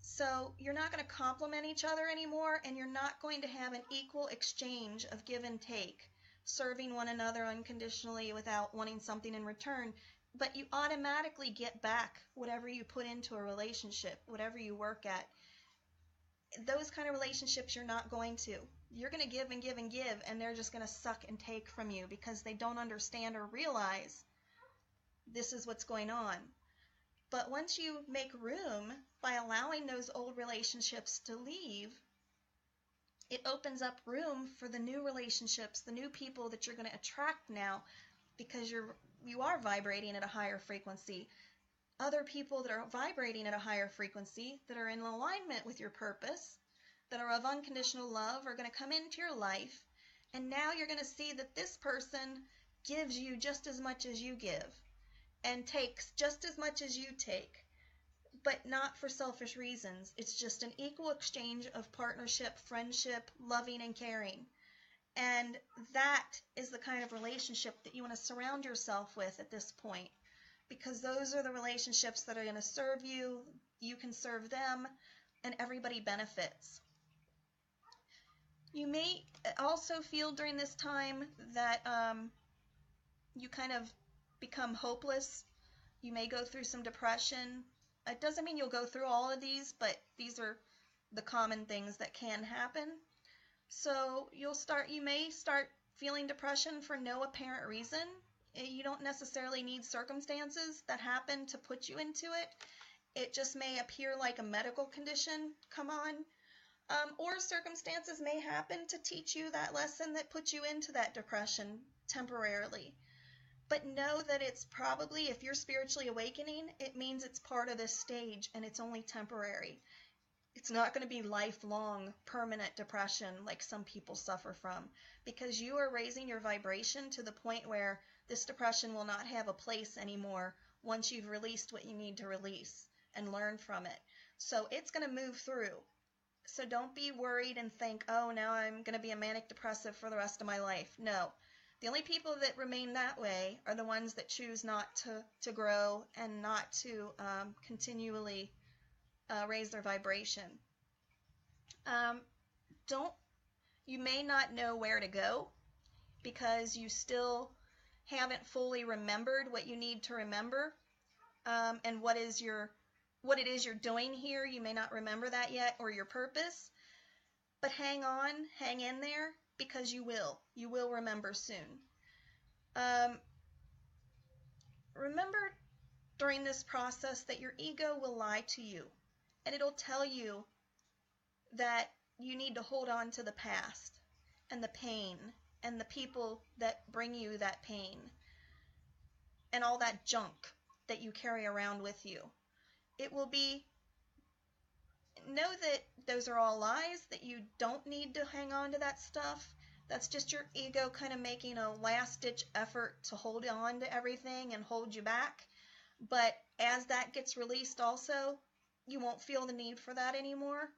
So you're not going to complement each other anymore, and you're not going to have an equal exchange of give and take, serving one another unconditionally without wanting something in return. But you automatically get back whatever you put into a relationship, whatever you work at. Those kind of relationships you're not going to. You're going to give and give and give, and they're just going to suck and take from you because they don't understand or realize this is what's going on. But once you make room by allowing those old relationships to leave, it opens up room for the new relationships, the new people that you're going to attract now, because you are vibrating at a higher frequency. Other people that are vibrating at a higher frequency, that are in alignment with your purpose, that are of unconditional love, are going to come into your life, and now you're going to see that this person gives you just as much as you give, and takes just as much as you take, but not for selfish reasons. It's just an equal exchange of partnership, friendship, loving, and caring. And that is the kind of relationship that you want to surround yourself with at this point, because those are the relationships that are going to serve you, you can serve them, and everybody benefits. You may also feel during this time that you kind of become hopeless. You may go through some depression. It doesn't mean you'll go through all of these, but these are the common things that can happen. So you may start feeling depression for no apparent reason. You don't necessarily need circumstances that happen to put you into it. It just may appear like a medical condition come on. Or circumstances may happen to teach you that lesson that puts you into that depression temporarily. But know that it's probably, if you're spiritually awakening, it means it's part of this stage and it's only temporary. It's not going to be lifelong, permanent depression like some people suffer from, because you are raising your vibration to the point where this depression will not have a place anymore once you've released what you need to release and learn from it. So it's going to move through. So don't be worried and think, oh, now I'm going to be a manic depressive for the rest of my life. No. The only people that remain that way are the ones that choose not to grow and not to continually raise their vibration. You may not know where to go because you still haven't fully remembered what you need to remember, and what it is you're doing here. You may not remember that yet, or your purpose. But hang on, hang in there, because you will remember soon. Remember during this process that your ego will lie to you, and it'll tell you that you need to hold on to the past and the pain and the people that bring you that pain and all that junk that you carry around with you. It will be, know that those are all lies, that you don't need to hang on to that stuff. That's just your ego kind of making a last-ditch effort to hold on to everything and hold you back. But as that gets released also, you won't feel the need for that anymore.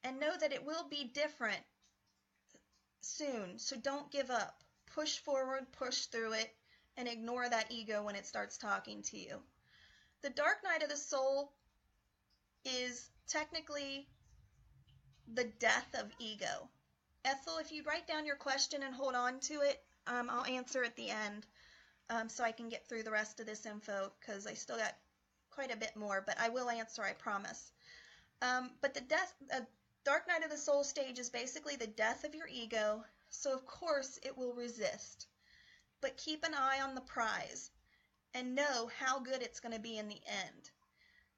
And know that it will be different soon, so don't give up. Push forward, push through it, and ignore that ego when it starts talking to you. The dark night of the soul is technically the death of ego. Ethel, if you write down your question and hold on to it, I'll answer at the end, so I can get through the rest of this info, because I still got quite a bit more, but I will answer, I promise. But the dark night of the soul stage is basically the death of your ego, so of course it will resist. But keep an eye on the prize and know how good it's going to be in the end.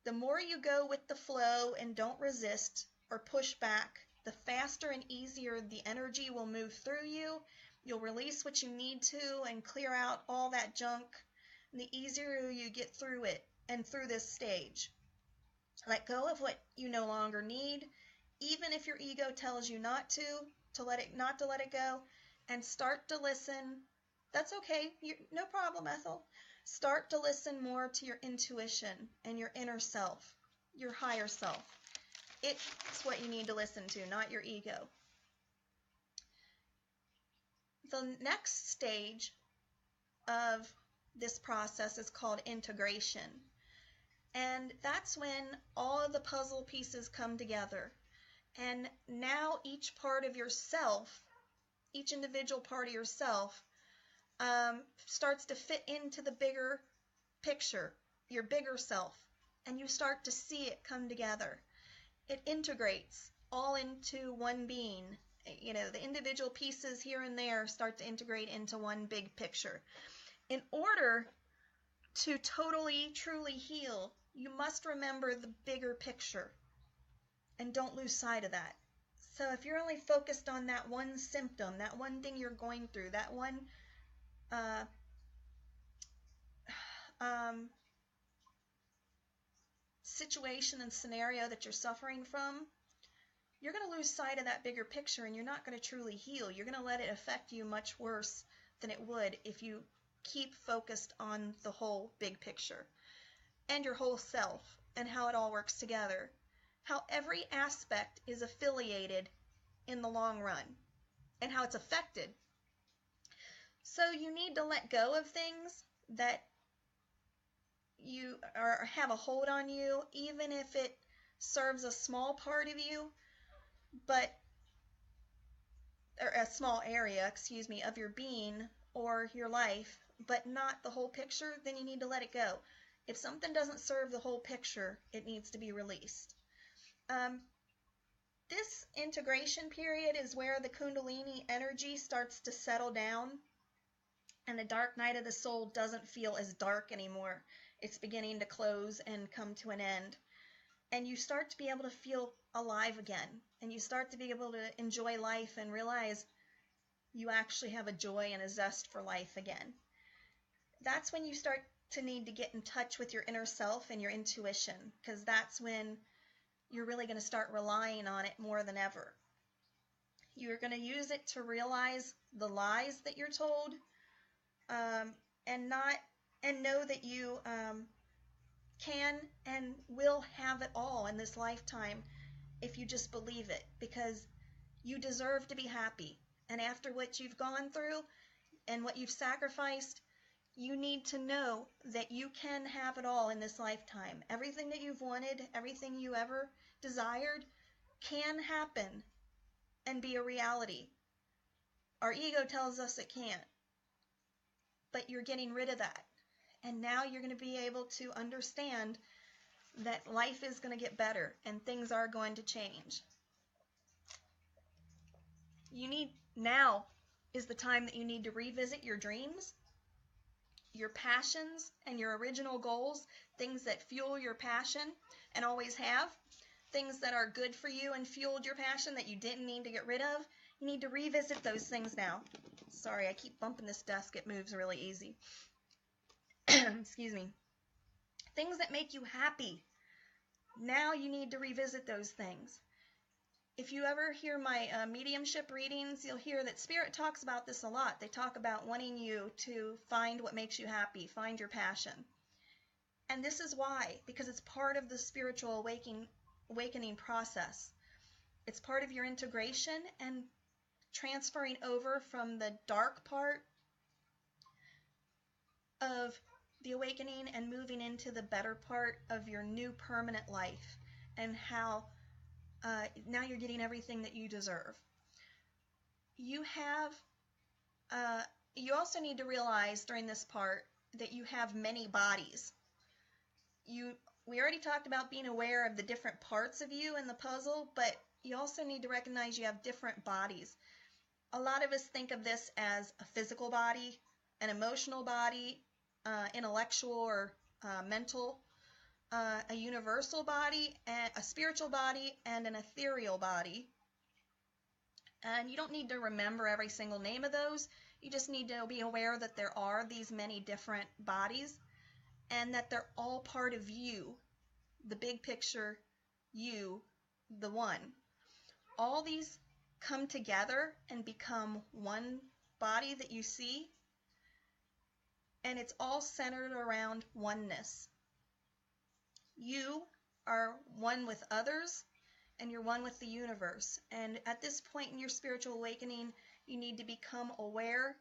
The more you go with the flow and don't resist or push back, the faster and easier the energy will move through you. You'll release what you need to and clear out all that junk, and the easier you get through it and through this stage. Let go of what you no longer need, even if your ego tells you not to let it go, and start to listen. That's okay. No problem, Ethel. Start to listen more to your intuition and your inner self, your higher self. It's what you need to listen to, not your ego. The next stage of this process is called integration. And that's when all of the puzzle pieces come together. And now each part of yourself, each individual part of yourself, starts to fit into the bigger picture, your bigger self, and you start to see it come together. It integrates all into one being. You know, the individual pieces here and there start to integrate into one big picture. In order to totally, truly heal, you must remember the bigger picture, and don't lose sight of that. So if you're only focused on that one symptom, that one thing you're going through, that one situation and scenario that you're suffering from, you're going to lose sight of that bigger picture, and you're not going to truly heal. You're going to let it affect you much worse than it would if you keep focused on the whole big picture and your whole self and how it all works together, how every aspect is affiliated in the long run, and how it's affected. So you need to let go of things that you have a hold on you, even if it serves a small part of you, or a small area, of your being or your life, but not the whole picture. Then you need to let it go. If something doesn't serve the whole picture, it needs to be released. This integration period is where the Kundalini energy starts to settle down, and the dark night of the soul doesn't feel as dark anymore. It's beginning to close and come to an end. And you start to be able to feel alive again, and you start to be able to enjoy life and realize you actually have a joy and a zest for life again. That's when you start to need to get in touch with your inner self and your intuition, because that's when you're really going to start relying on it more than ever. You're going to use it to realize the lies that you're told, and know that you can and will have it all in this lifetime if you just believe it, because you deserve to be happy. And after what you've gone through and what you've sacrificed, you need to know that you can have it all in this lifetime. Everything that you've wanted, everything you ever desired can happen and be a reality. Our ego tells us it can't, but you're getting rid of that. And now you're going to be able to understand that life is going to get better and things are going to change. Now is the time that you need to revisit your dreams, your passions, and your original goals, things that fuel your passion and always have, things that are good for you and fueled your passion that you didn't need to get rid of. You need to revisit those things now. Sorry, I keep bumping this desk. It moves really easy. Excuse me. Things that make you happy. Now you need to revisit those things. If you ever hear my mediumship readings, you'll hear that Spirit talks about this a lot. They talk about wanting you to find what makes you happy, find your passion. And this is why, because it's part of the spiritual awakening process. It's part of your integration and transferring over from the dark part of the awakening and moving into the better part of your new permanent life, and how now you're getting everything that you deserve. You also need to realize during this part that you have many bodies. We already talked about being aware of the different parts of you in the puzzle, but you also need to recognize you have different bodies. A lot of us think of this as a physical body, an emotional body, intellectual or mental, a universal body, a spiritual body, and an ethereal body. And you don't need to remember every single name of those. You just need to be aware that there are these many different bodies and that they're all part of you, the big picture, you, the one. All these come together and become one body that you see, and it's all centered around oneness. You are one with others, and you're one with the universe. And at this point in your spiritual awakening, you need to become aware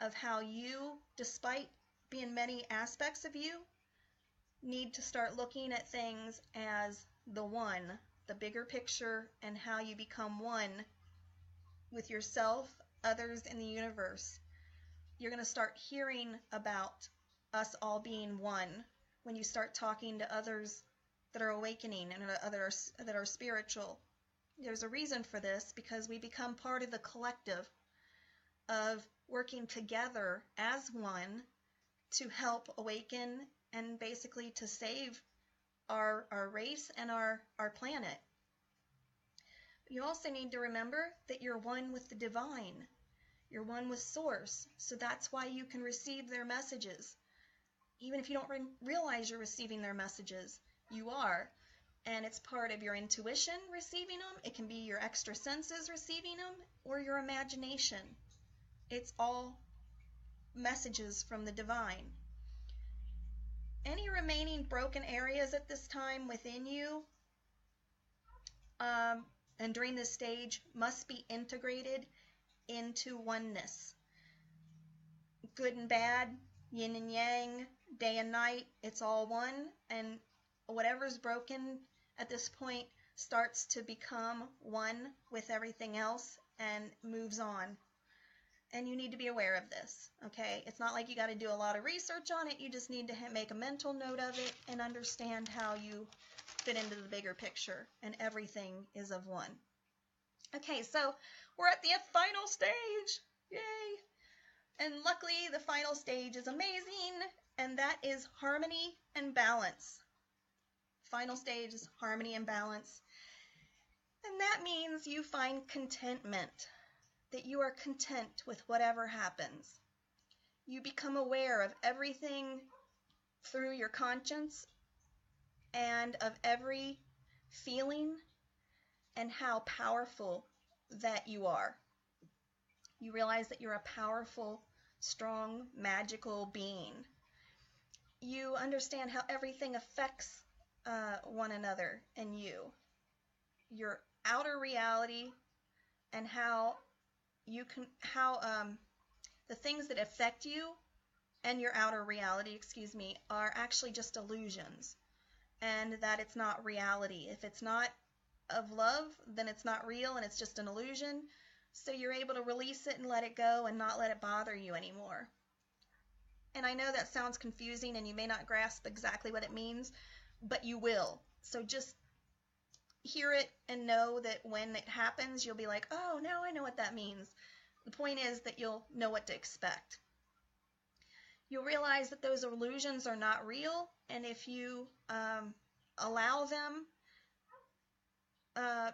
of how you, despite being many aspects of you, need to start looking at things as the one, the bigger picture, and how you become one with yourself, others, and the universe. You're going to start hearing about us all being one when you start talking to others that are awakening and others that are spiritual. There's a reason for this, because we become part of the collective of working together as one to help awaken and basically to save our race and our planet. You also need to remember that you're one with the divine. You're one with Source, so that's why you can receive their messages. Even if you don't realize you're receiving their messages, you are. And it's part of your intuition receiving them. It can be your extra senses receiving them, or your imagination. It's all messages from the divine. Any remaining broken areas at this time within you and during this stage must be integrated into oneness. Good and bad, yin and yang, day and night, it's all one, and whatever's broken at this point starts to become one with everything else and moves on. And you need to be aware of this, okay? It's not like you got to do a lot of research on it. You just need to make a mental note of it and understand how you fit into the bigger picture, and everything is of one. Okay, so we're at the final stage. Yay! And luckily, the final stage is amazing, and that is harmony and balance. Final stage is harmony and balance. And that means you find contentment, that you are content with whatever happens. You become aware of everything through your conscience and of every feeling, and how powerful that you are. You realize that you're a powerful, strong, magical being. You understand how everything affects one another and you. Your outer reality and how the things that affect you and your outer reality, are actually just illusions, and that it's not reality. If it's not of love, then it's not real and it's just an illusion. So you're able to release it and let it go and not let it bother you anymore. And I know that sounds confusing and you may not grasp exactly what it means, but you will. So just hear it and know that when it happens, you'll be like, oh, now I know what that means. The point is that you'll know what to expect. You'll realize that those illusions are not real, and if you allow them, they're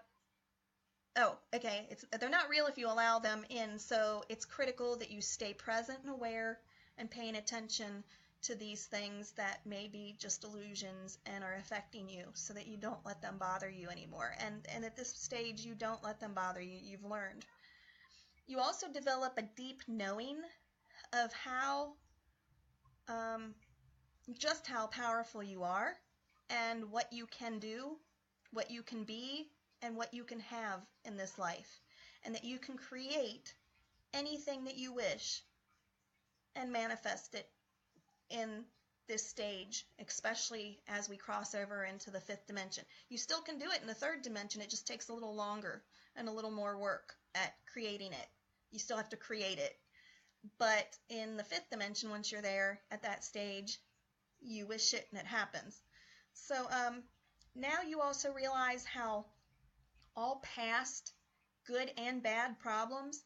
not real if you allow them in, so it's critical that you stay present and aware and paying attention to these things that may be just illusions and are affecting you, so that you don't let them bother you anymore. And at this stage, you don't let them bother you. You've learned. You also develop a deep knowing of just how powerful you are and what you can do, what you can be, and what you can have in this life, and that you can create anything that you wish and manifest it in this stage, especially as we cross over into the fifth dimension. You still can do it in the third dimension. It just takes a little longer and a little more work at creating it. You still have to create it. But in the fifth dimension, once you're there at that stage, you wish it and it happens. So now you also realize how all past good and bad problems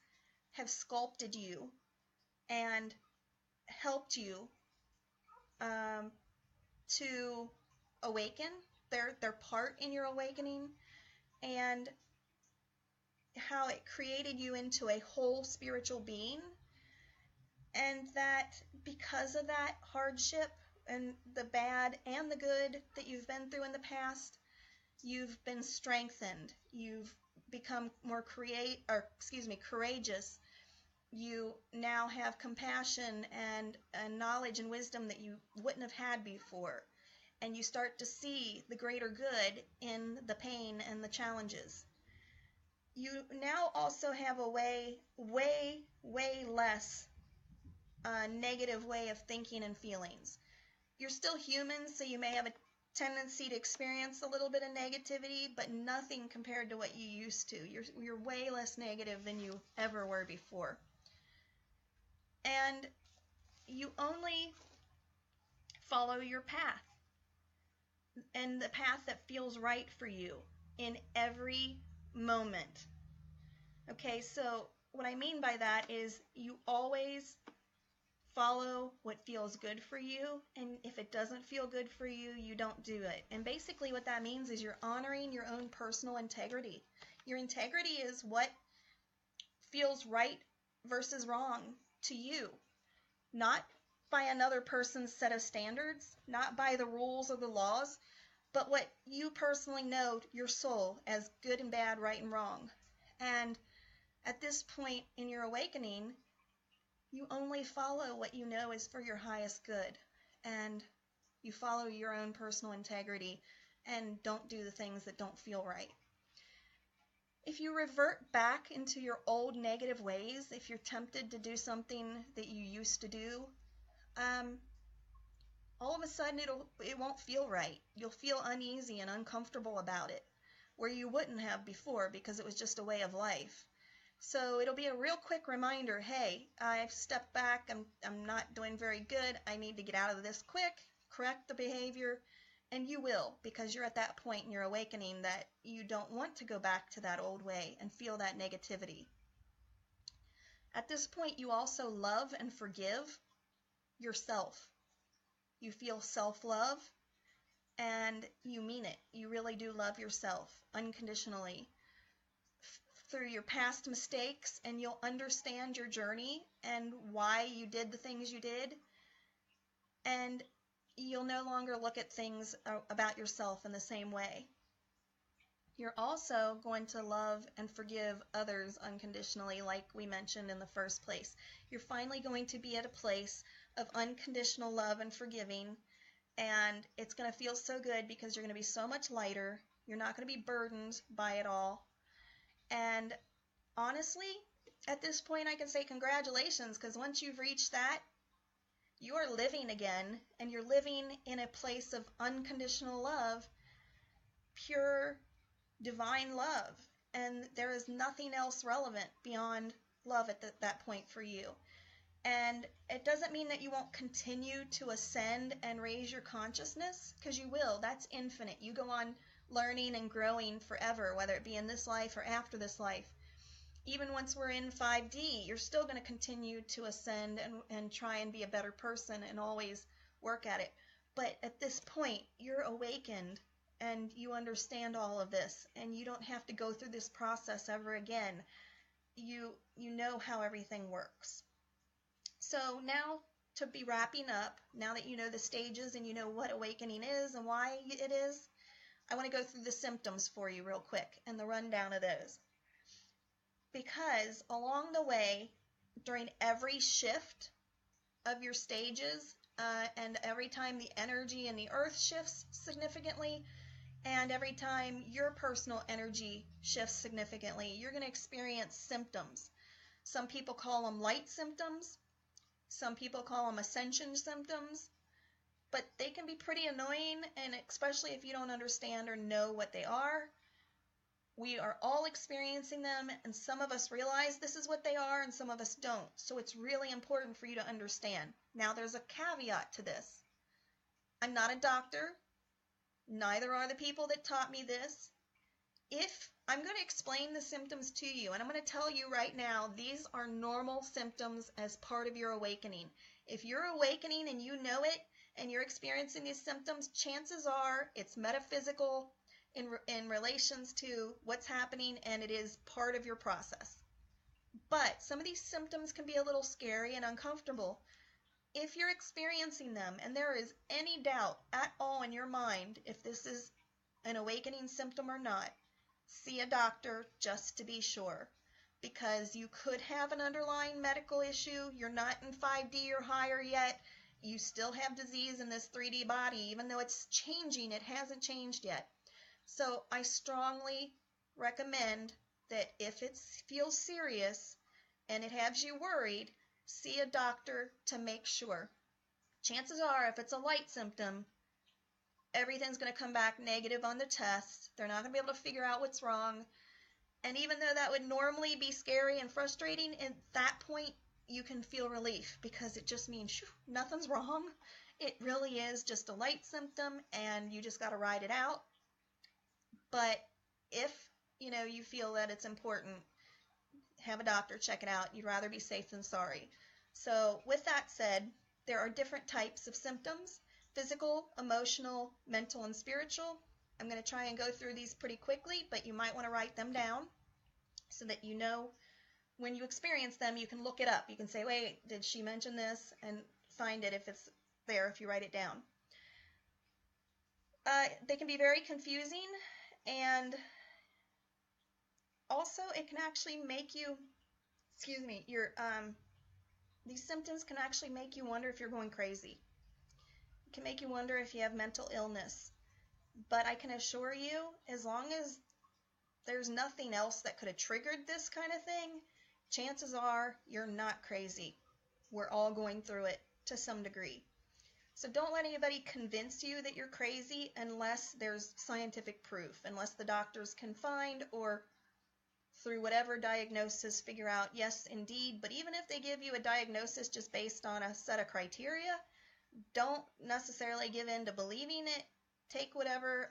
have sculpted you and helped you to awaken. They're part in your awakening, and how it created you into a whole spiritual being, and that because of that hardship and the bad and the good that you've been through in the past, you've been strengthened. You've become more courageous. You now have compassion and knowledge and wisdom that you wouldn't have had before. And you start to see the greater good in the pain and the challenges. You now also have a way less negative way of thinking and feelings. You're still human, so you may have a tendency to experience a little bit of negativity, but nothing compared to what you used to. You're way less negative than you ever were before. And you only follow your path, and the path that feels right for you in every moment. Okay, so what I mean by that is you always follow what feels good for you, and if it doesn't feel good for you, you don't do it. And basically what that means is you're honoring your own personal integrity. Your integrity is what feels right versus wrong to you, not by another person's set of standards, not by the rules or the laws, but what you personally know, your soul, as good and bad, right and wrong. And at this point in your awakening, you only follow what you know is for your highest good, and you follow your own personal integrity and don't do the things that don't feel right. If you revert back into your old negative ways, if you're tempted to do something that you used to do, all of a sudden it won't feel right. You'll feel uneasy and uncomfortable about it, where you wouldn't have before because it was just a way of life. So it'll be a real quick reminder, hey, I've stepped back, I'm not doing very good, I need to get out of this quick, correct the behavior, and you will, because you're at that point in your awakening that you don't want to go back to that old way and feel that negativity. At this point, you also love and forgive yourself. You feel self-love, and you mean it. You really do love yourself unconditionally through your past mistakes, and you'll understand your journey and why you did the things you did, and you'll no longer look at things about yourself in the same way. You're also going to love and forgive others unconditionally, like we mentioned in the first place. You're finally going to be at a place of unconditional love and forgiving, and it's going to feel so good because you're going to be so much lighter. You're not going to be burdened by it all. And honestly, at this point, I can say congratulations, because once you've reached that, you are living again, and you're living in a place of unconditional love, pure divine love, and there is nothing else relevant beyond love at that point for you. And it doesn't mean that you won't continue to ascend and raise your consciousness, because you will. That's infinite. You go on learning and growing forever, whether it be in this life or after this life. Even once we're in 5D, you're still going to continue to ascend and try and be a better person and always work at it. But at this point, you're awakened and you understand all of this, and you don't have to go through this process ever again. You know how everything works. So now, to be wrapping up, now that you know the stages and you know what awakening is and why it is, I want to go through the symptoms for you real quick and the rundown of those. Because along the way, during every shift of your stages, and every time the energy in the earth shifts significantly, and every time your personal energy shifts significantly, you're going to experience symptoms. Some people call them light symptoms. Some people call them ascension symptoms. But they can be pretty annoying, and especially if you don't understand or know what they are. We are all experiencing them, and some of us realize this is what they are, and some of us don't. So it's really important for you to understand. Now, there's a caveat to this. I'm not a doctor. Neither are the people that taught me this. If I'm going to explain the symptoms to you, and I'm going to tell you right now, these are normal symptoms as part of your awakening. If you're awakening and you know it, and you're experiencing these symptoms, chances are it's metaphysical in relations to what's happening, and it is part of your process. But some of these symptoms can be a little scary and uncomfortable. If you're experiencing them and there is any doubt at all in your mind if this is an awakening symptom or not, see a doctor just to be sure, because you could have an underlying medical issue. You're not in 5D or higher yet. You still have disease in this 3D body. Even though it's changing, it hasn't changed yet. So I strongly recommend that if it feels serious and it has you worried, see a doctor to make sure. Chances are, if it's a light symptom, everything's going to come back negative on the test. They're not going to be able to figure out what's wrong. And even though that would normally be scary and frustrating, at that point, you can feel relief, because it just means, shoo, nothing's wrong. It really is just a light symptom, and you just got to ride it out. But if, you feel that it's important, have a doctor check it out. You'd rather be safe than sorry. So with that said, there are different types of symptoms: physical, emotional, mental, and spiritual. I'm going to try and go through these pretty quickly, but you might want to write them down so that you know when you experience them, you can look it up. You can say, wait, did she mention this? And find it if it's there, if you write it down. They can be very confusing, and also it can actually make you, these symptoms can actually make you wonder if you're going crazy. It can make you wonder if you have mental illness. But I can assure you, as long as there's nothing else that could have triggered this kind of thing, chances are you're not crazy. We're all going through it to some degree. So don't let anybody convince you that you're crazy unless there's scientific proof, unless the doctors can find, or through whatever diagnosis, figure out, yes, indeed. But even if they give you a diagnosis just based on a set of criteria, don't necessarily give in to believing it. Take whatever,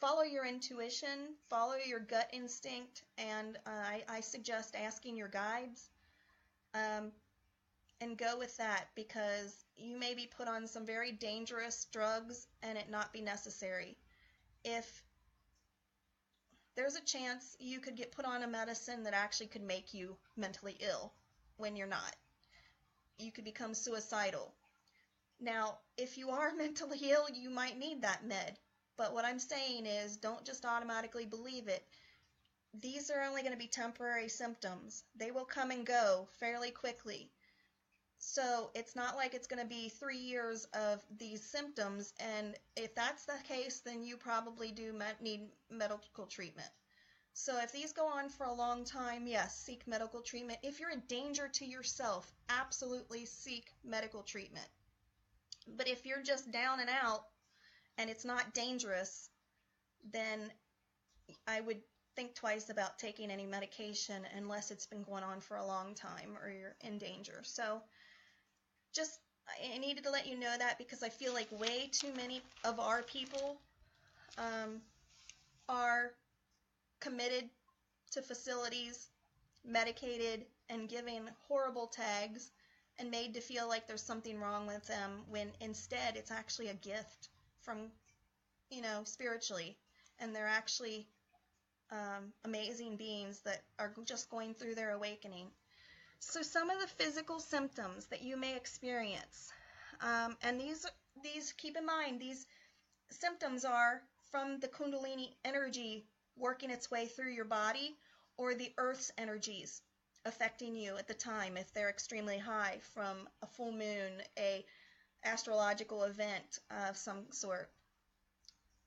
follow your intuition, follow your gut instinct, and I suggest asking your guides, and go with that, because you may be put on some very dangerous drugs and it not be necessary. If there's a chance you could get put on a medicine that actually could make you mentally ill when you're not. You could become suicidal. Now, if you are mentally ill, you might need that med. But what I'm saying is, don't just automatically believe it. These are only going to be temporary symptoms. They will come and go fairly quickly. So it's not like it's going to be 3 years of these symptoms, and if that's the case, then you probably do need medical treatment. So if these go on for a long time, yes, seek medical treatment. If you're a danger to yourself, absolutely seek medical treatment. But if you're just down and out and it's not dangerous, then I would think twice about taking any medication unless it's been going on for a long time or you're in danger. So just, I needed to let you know that because I feel like way too many of our people are committed to facilities, medicated, and given horrible tags and made to feel like there's something wrong with them when instead it's actually a gift from, spiritually. And they're actually amazing beings that are just going through their awakening. So some of the physical symptoms that you may experience, and these keep in mind, these symptoms are from the Kundalini energy working its way through your body or the Earth's energies affecting you at the time if they're extremely high from a full moon, a astrological event of some sort.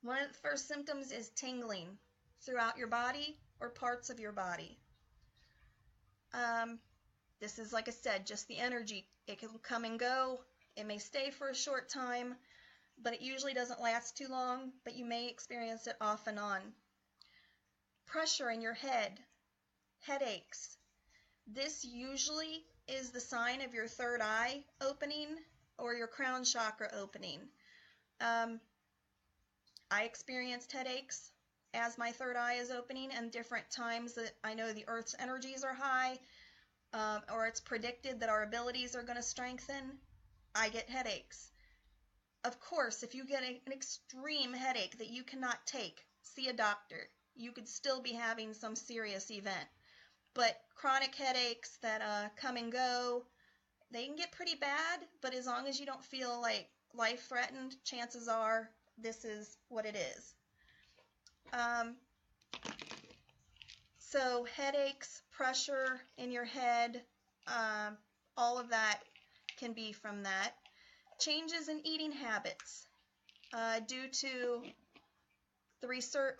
One of the first symptoms is tingling throughout your body or parts of your body. This is, like I said, just the energy. It can come and go. It may stay for a short time, but it usually doesn't last too long, but you may experience it off and on. Pressure in your head, headaches. This usually is the sign of your third eye opening or your crown chakra opening. I experienced headaches as my third eye is opening, and different times that I know the Earth's energies are high, or it's predicted that our abilities are going to strengthen, I get headaches. Of course, if you get an extreme headache that you cannot take, see a doctor. You could still be having some serious event. But chronic headaches that come and go, they can get pretty bad, but as long as you don't feel like life-threatened, chances are this is what it is. So headaches, pressure in your head, all of that can be from that. Changes in eating habits due to the research,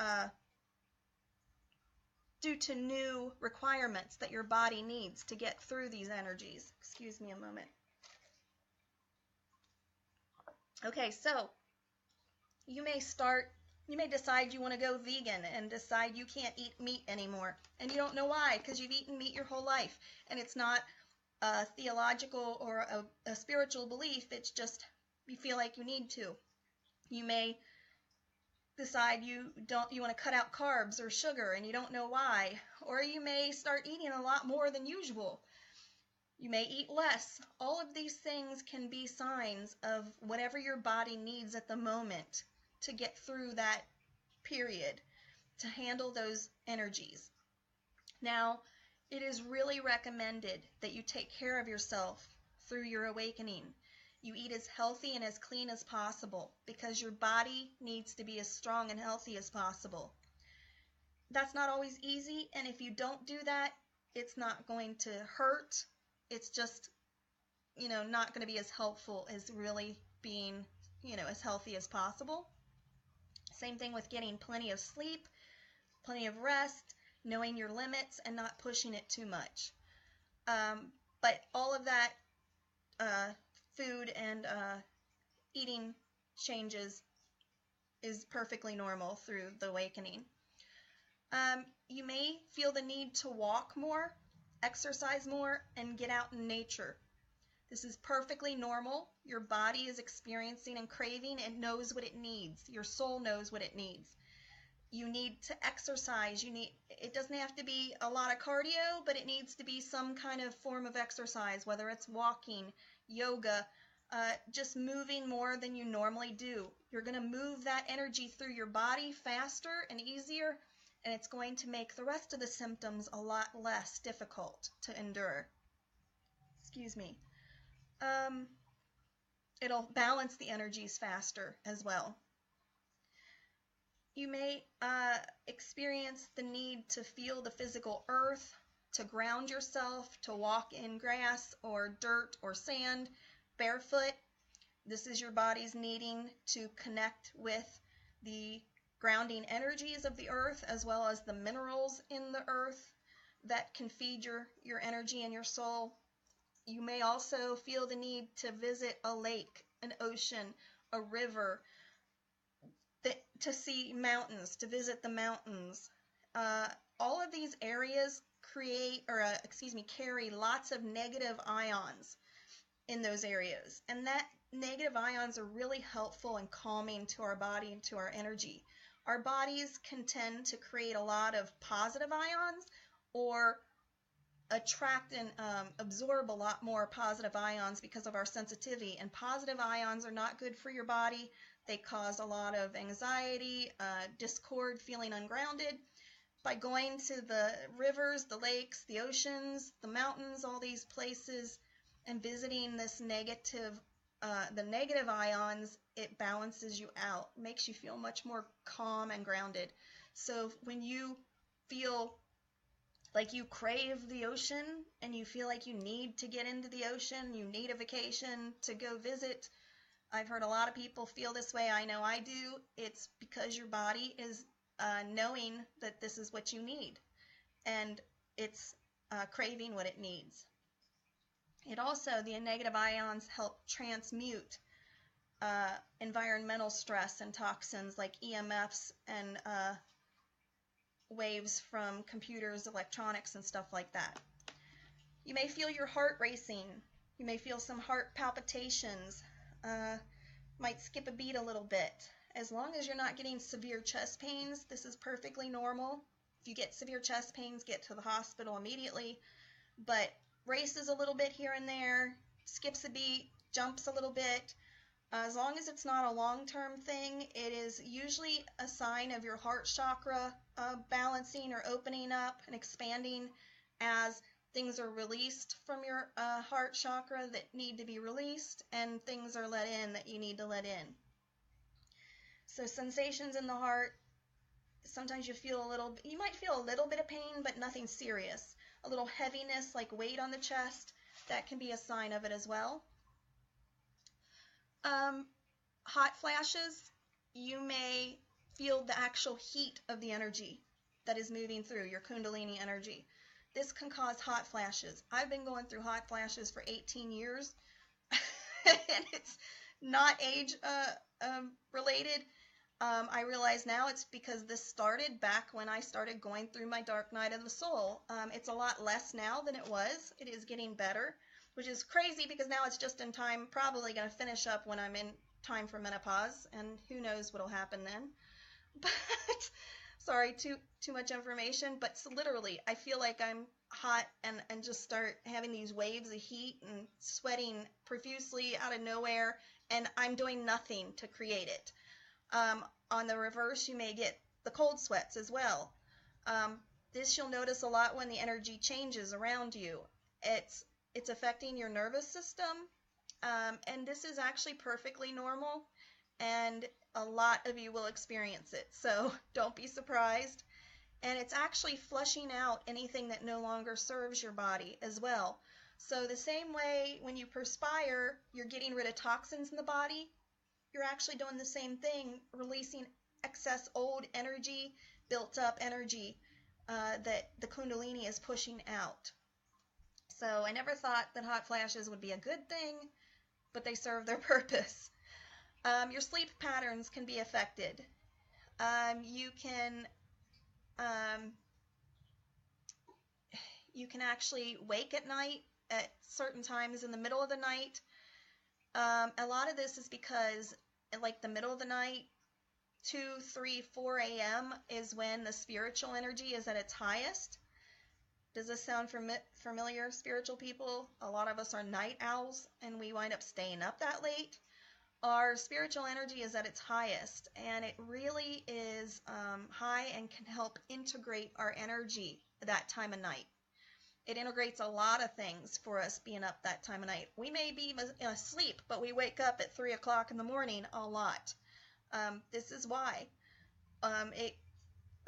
due to new requirements that your body needs to get through these energies. Excuse me a moment. Okay, so you may decide you want to go vegan and decide you can't eat meat anymore. And you don't know why, because you've eaten meat your whole life. And it's not a theological or a spiritual belief. It's just you feel like you need to. You may decide you want to cut out carbs or sugar and you don't know why. Or you may start eating a lot more than usual. You may eat less. All of these things can be signs of whatever your body needs at the moment to get through that period, to handle those energies. Now, it is really recommended that you take care of yourself through your awakening. You eat as healthy and as clean as possible because your body needs to be as strong and healthy as possible. That's not always easy, and if you don't do that, it's not going to hurt. It's just, not going to be as helpful as really being, as healthy as possible. Same thing with getting plenty of sleep, plenty of rest, knowing your limits, and not pushing it too much. But all of that food and eating changes is perfectly normal through the awakening. You may feel the need to walk more, exercise more, and get out in nature. This is perfectly normal. Your body is experiencing and craving and knows what it needs. Your soul knows what it needs. You need to exercise. It doesn't have to be a lot of cardio, but it needs to be some kind of form of exercise, whether it's walking, yoga, just moving more than you normally do. You're going to move that energy through your body faster and easier, and it's going to make the rest of the symptoms a lot less difficult to endure. Excuse me. It'll balance the energies faster as well. You may experience the need to feel the physical earth, to ground yourself, to walk in grass or dirt or sand barefoot. This is your body's needing to connect with the grounding energies of the earth, as well as the minerals in the earth that can feed your energy and your soul. You may also feel the need to visit a lake, an ocean, a river, to see mountains, to visit the mountains. All of these areas carry lots of negative ions in those areas. And that negative ions are really helpful and calming to our body and to our energy. Our bodies can tend to create a lot of positive ions or attract and absorb a lot more positive ions because of our sensitivity. And positive ions are not good for your body. They cause a lot of anxiety, discord, feeling ungrounded. By going to the rivers, the lakes, the oceans, the mountains, all these places, and visiting this the negative ions, it balances you out, makes you feel much more calm and grounded. So when you feel like you crave the ocean and you feel like you need to get into the ocean, you need a vacation to go visit, I've heard a lot of people feel this way. I know I do. It's because your body is knowing that this is what you need, and it's craving what it needs. It also, the negative ions help transmute environmental stress and toxins like EMFs and waves from computers, electronics, and stuff like that. You may feel your heart racing. You may feel some heart palpitations. Might skip a beat a little bit. As long as you're not getting severe chest pains, this is perfectly normal. If you get severe chest pains, get to the hospital immediately. But races a little bit here and there, skips a beat, jumps a little bit. As long as it's not a long-term thing, it is usually a sign of your heart chakra balancing or opening up and expanding as things are released from your heart chakra that need to be released, and things are let in that you need to let in. So sensations in the heart, sometimes you might feel a little bit of pain, but nothing serious. A little heaviness, like weight on the chest, that can be a sign of it as well. Hot flashes, you may feel the actual heat of the energy that is moving through, your Kundalini energy. This can cause hot flashes. I've been going through hot flashes for 18 years, and it's not age related. I realize now it's because this started back when I started going through my dark night of the soul. It's a lot less now than it was. It is getting better, which is crazy because now it's just in time, probably going to finish up when I'm in time for menopause, and who knows what'll happen then. But sorry, too much information, but literally I feel like I'm hot and just start having these waves of heat and sweating profusely out of nowhere, and I'm doing nothing to create it. On the reverse, you may get the cold sweats as well. This you'll notice a lot when the energy changes around you. It's affecting your nervous system, and this is actually perfectly normal, and a lot of you will experience it, so don't be surprised. And it's actually flushing out anything that no longer serves your body as well. So the same way when you perspire, you're getting rid of toxins in the body, you're actually doing the same thing, releasing excess old energy, built up energy that the Kundalini is pushing out. So I never thought that hot flashes would be a good thing, but they serve their purpose. Your sleep patterns can be affected. You can actually wake at night at certain times in the middle of the night. A lot of this is because like the middle of the night, 2, 3, 4 a.m. is when the spiritual energy is at its highest. Does this sound familiar, spiritual people? A lot of us are night owls, and we wind up staying up that late. Our spiritual energy is at its highest, and it really is high and can help integrate our energy that time of night. It integrates a lot of things for us being up that time of night. We may be asleep, but we wake up at 3 o'clock in the morning a lot. This is why.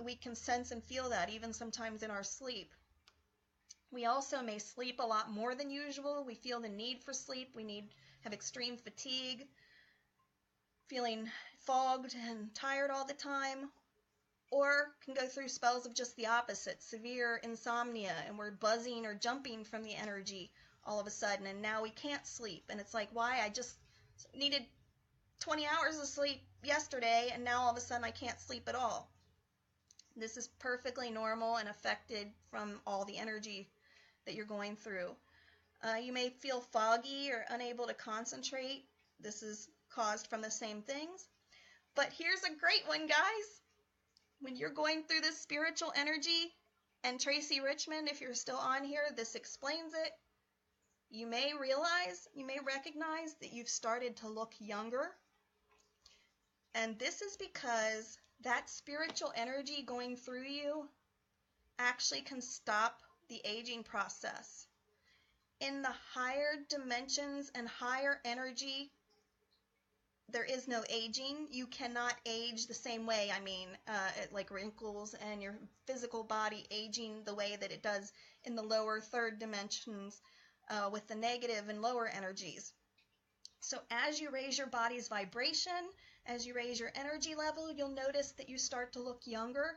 We can sense and feel that even sometimes in our sleep. We also may sleep a lot more than usual. We feel the need for sleep. Have extreme fatigue, feeling fogged and tired all the time, or can go through spells of just the opposite, severe insomnia, and we're buzzing or jumping from the energy all of a sudden, and now we can't sleep. And it's like, why? I just needed 20 hours of sleep yesterday, and now all of a sudden I can't sleep at all. This is perfectly normal and affected from all the energy that you're going through. You may feel foggy or unable to concentrate. This is caused from the same things. But here's a great one, guys. When you're going through this spiritual energy, and Tracy Richmond, if you're still on here, this explains it. You may recognize that you've started to look younger. And this is because that spiritual energy going through you actually can stop the aging process. In the higher dimensions and higher energy, there is no aging. You cannot age the same way. Like wrinkles and your physical body aging the way that it does in the lower third dimensions with the negative and lower energies. So as you raise your body's vibration, as you raise your energy level, you'll notice that you start to look younger.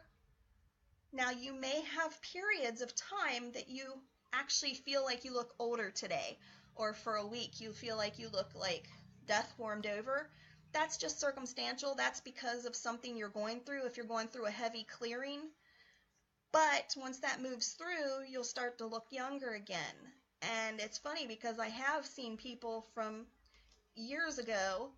Now, you may have periods of time that you actually feel like you look older today, or for a week you feel like you look like death warmed over. That's just circumstantial. That's because of something you're going through, if you're going through a heavy clearing. But once that moves through, you'll start to look younger again. And it's funny because I have seen people from years ago,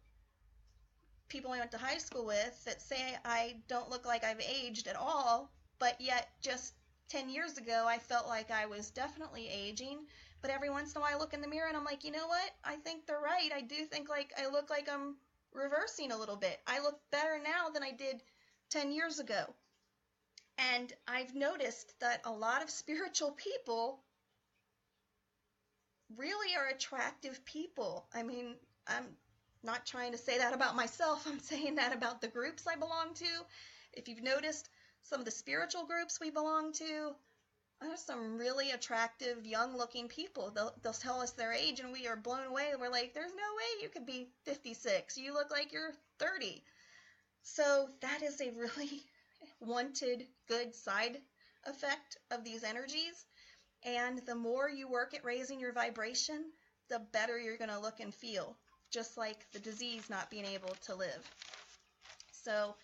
people I went to high school with, that say I don't look like I've aged at all, but yet just 10 years ago I felt like I was definitely aging. But every once in a while I look in the mirror and I'm like, you know what? I think they're right. I do think like I look like I'm reversing a little bit. I look better now than I did 10 years ago. And I've noticed that a lot of spiritual people really are attractive people. I mean, I'm not trying to say that about myself. I'm saying that about the groups I belong to. If you've noticed, some of the spiritual groups we belong to, there's some really attractive, young-looking people. They'll tell us their age, and we are blown away. We're like, there's no way you could be 56. You look like you're 30. So that is a really wanted, good side effect of these energies. And the more you work at raising your vibration, the better you're going to look and feel, just like the disease not being able to live. So,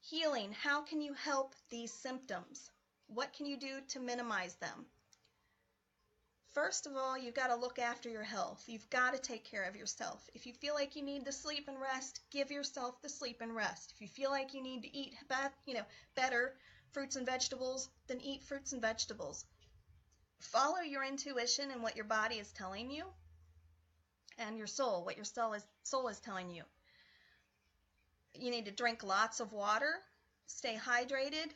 healing, how can you help these symptoms? What can you do to minimize them? First of all, you've got to look after your health. You've got to take care of yourself. If you feel like you need the sleep and rest, give yourself the sleep and rest. If you feel like you need to eat better fruits and vegetables, then eat fruits and vegetables. Follow your intuition and what your body is telling you, and your soul, what your soul is telling you. You need to drink lots of water, stay hydrated.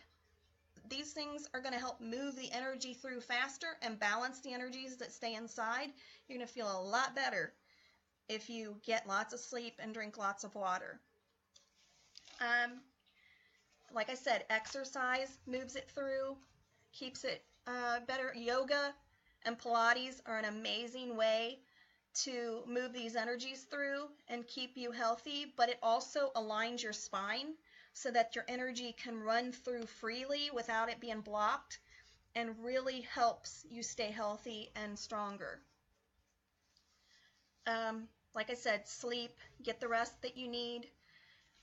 These things are going to help move the energy through faster and balance the energies that stay inside. You're going to feel a lot better if you get lots of sleep and drink lots of water. Like I said, exercise moves it through, keeps it better. Yoga and Pilates are an amazing way to move these energies through and keep you healthy, but it also aligns your spine so that your energy can run through freely without it being blocked, and really helps you stay healthy and stronger. Like I said, sleep, get the rest that you need.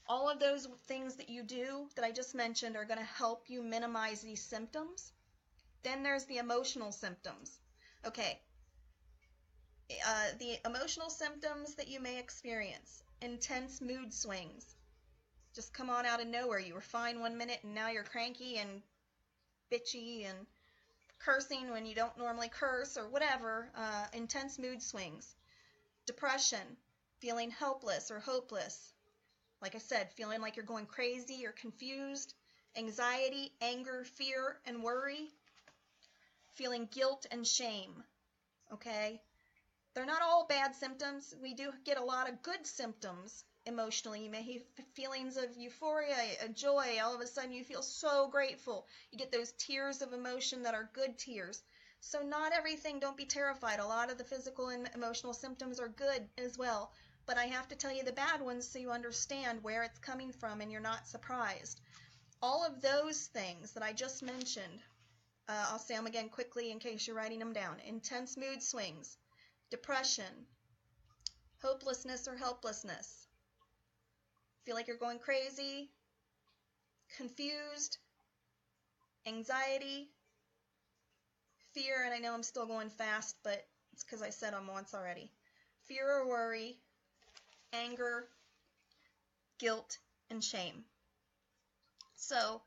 All of those things that you do that I just mentioned are going to help you minimize these symptoms. Then there's the emotional symptoms. Okay, the emotional symptoms that you may experience: intense mood swings. Just come on out of nowhere. You were fine one minute and now you're cranky and bitchy and cursing when you don't normally curse, or whatever. Intense mood swings. Depression, feeling helpless or hopeless. Like I said, feeling like you're going crazy or confused. Anxiety, anger, fear, and worry. Feeling guilt and shame. Okay? They're not all bad symptoms. We do get a lot of good symptoms emotionally. You may have feelings of euphoria, joy. All of a sudden you feel so grateful. You get those tears of emotion that are good tears. So not everything, don't be terrified. A lot of the physical and emotional symptoms are good as well. But I have to tell you the bad ones so you understand where it's coming from and you're not surprised. All of those things that I just mentioned, I'll say them again quickly in case you're writing them down. Intense mood swings, depression, hopelessness or helplessness, feel like you're going crazy, confused, anxiety, fear, and I know I'm still going fast, but it's because I said them once already. Fear or worry, anger, guilt, and shame. So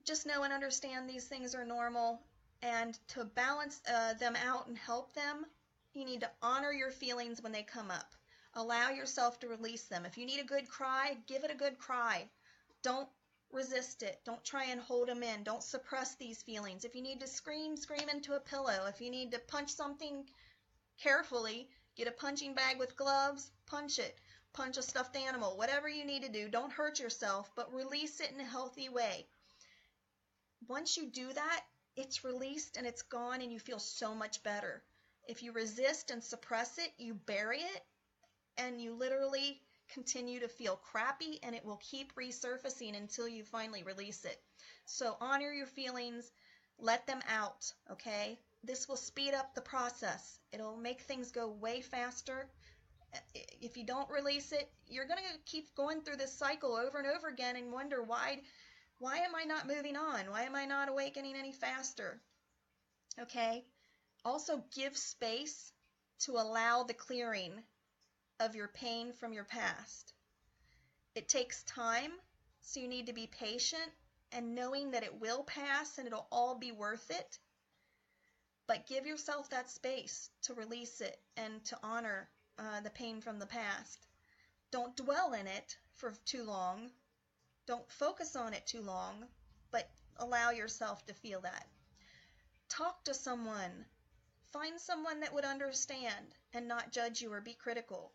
just know and understand these things are normal, and to balance them out and help them, you need to honor your feelings when they come up. Allow yourself to release them. If you need a good cry, give it a good cry. Don't resist it. Don't try and hold them in. Don't suppress these feelings. If you need to scream, scream into a pillow. If you need to punch something carefully, get a punching bag with gloves, punch it. Punch a stuffed animal. Whatever you need to do, don't hurt yourself, but release it in a healthy way. Once you do that, it's released and it's gone and you feel so much better. If you resist and suppress it, you bury it and you literally continue to feel crappy and it will keep resurfacing until you finally release it. So honor your feelings, let them out, okay? This will speed up the process. It'll make things go way faster. If you don't release it, you're going to keep going through this cycle over and over again and wonder why am I not moving on? Why am I not awakening any faster? Okay? Also give space to allow the clearing of your pain from your past. It takes time, so you need to be patient and knowing that it will pass and it'll all be worth it. But give yourself that space to release it and to honor the pain from the past. Don't dwell in it for too long. Don't focus on it too long, but allow yourself to feel that. Talk to someone. Find someone that would understand and not judge you or be critical.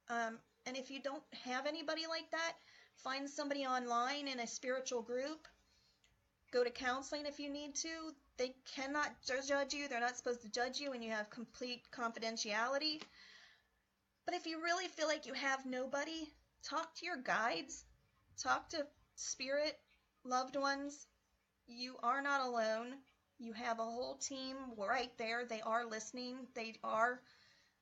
And if you don't have anybody like that, find somebody online in a spiritual group. Go to counseling if you need to. They cannot judge you. They're not supposed to judge you, and you have complete confidentiality. But if you really feel like you have nobody, talk to your guides. Talk to spirit, loved ones. You are not alone. You have a whole team right there. They are listening.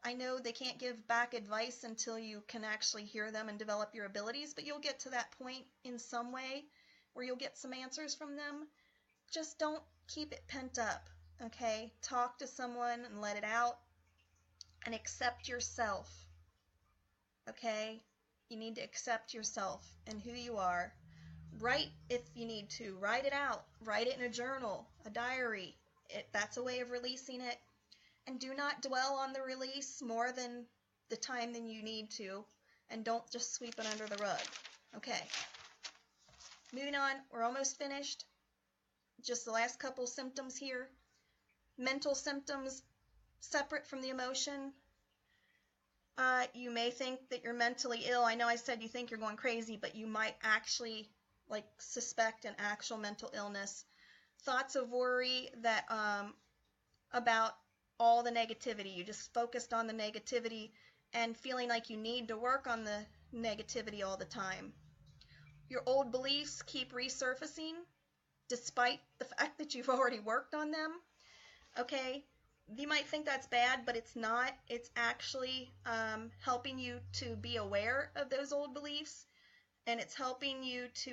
I know they can't give back advice until you can actually hear them and develop your abilities, but you'll get to that point in some way where you'll get some answers from them. Just don't keep it pent up, okay? Talk to someone and let it out and accept yourself, okay? You need to accept yourself and who you are. Write if you need to. Write it out. Write it in a journal, a diary. That's a way of releasing it. And do not dwell on the release more than the time than you need to. And don't just sweep it under the rug. Okay. Moving on. We're almost finished. Just the last couple symptoms here. Mental symptoms separate from the emotion. You may think that you're mentally ill. I know I said you think you're going crazy, but you might actually suspect an actual mental illness. Thoughts of worry that about all the negativity. You just focused on the negativity and feeling like you need to work on the negativity all the time. Your old beliefs keep resurfacing despite the fact that you've already worked on them. Okay, you might think that's bad, but it's not. It's actually helping you to be aware of those old beliefs, and it's helping you to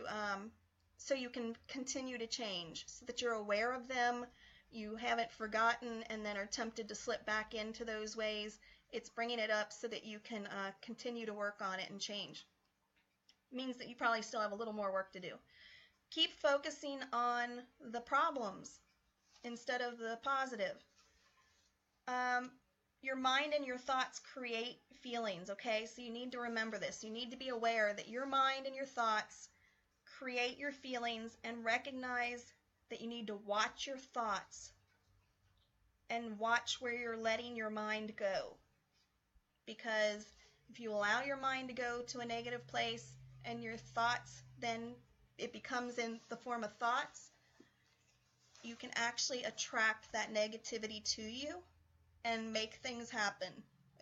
so you can continue to change, so that you're aware of them, you haven't forgotten and then are tempted to slip back into those ways. It's bringing it up so that you can continue to work on it and change. It means that you probably still have a little more work to do. Keep focusing on the problems instead of the positive. Your mind and your thoughts create feelings, okay? So you need to remember this. You need to be aware that your mind and your thoughts create your feelings, and recognize that you need to watch your thoughts and watch where you're letting your mind go, because If you allow your mind to go to a negative place and your thoughts, then it becomes in the form of thoughts, you can actually attract that negativity to you and make things happen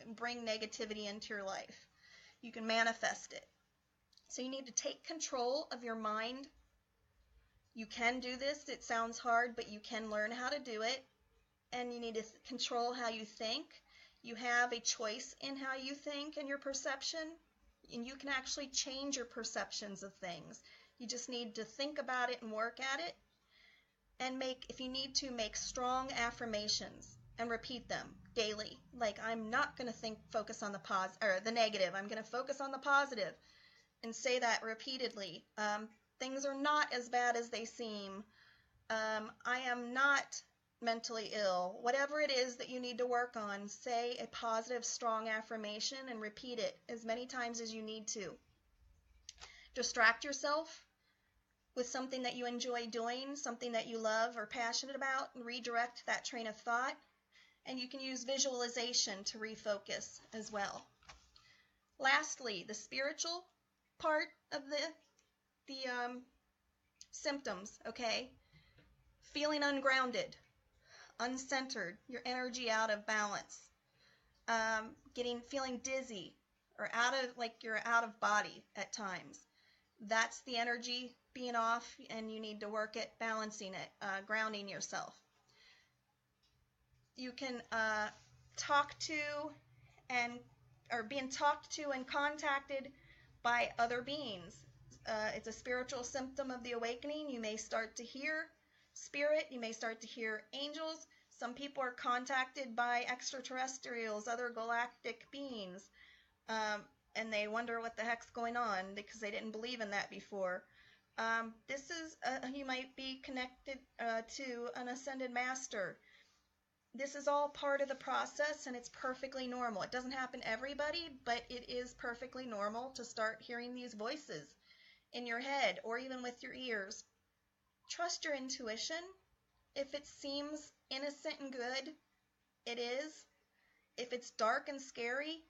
and bring negativity into your life. You can manifest it. So you need to take control of your mind. You can do this. It sounds hard, but you can learn how to do it. And you need to control how you think. You have a choice in how you think and your perception, and you can actually change your perceptions of things. You just need to think about it and work at it, and if you need to, make strong affirmations and repeat them daily. Like, I'm not going to focus on the negative. I'm going to focus on the positive, and say that repeatedly. Things are not as bad as they seem. I am not mentally ill. Whatever it is that you need to work on, say a positive, strong affirmation and repeat it as many times as you need to. Distract yourself with something that you enjoy doing, something that you love or passionate about, and redirect that train of thought. And you can use visualization to refocus as well. Lastly, the spiritual part of the symptoms, okay? Feeling ungrounded, uncentered, your energy out of balance, feeling dizzy, or you're out of body at times. That's the energy being off, and you need to work at balancing it, grounding yourself. You can being talked to and contacted by other beings. It's a spiritual symptom of the awakening. You may start to hear spirit. You may start to hear angels. Some people are contacted by extraterrestrials, other galactic beings, and they wonder what the heck's going on because they didn't believe in that before. You might be connected to an ascended master. This is all part of the process, and it's perfectly normal. It doesn't happen to everybody, but it is perfectly normal to start hearing these voices in your head or even with your ears. Trust your intuition. If it seems innocent and good, it is. If it's dark and scary,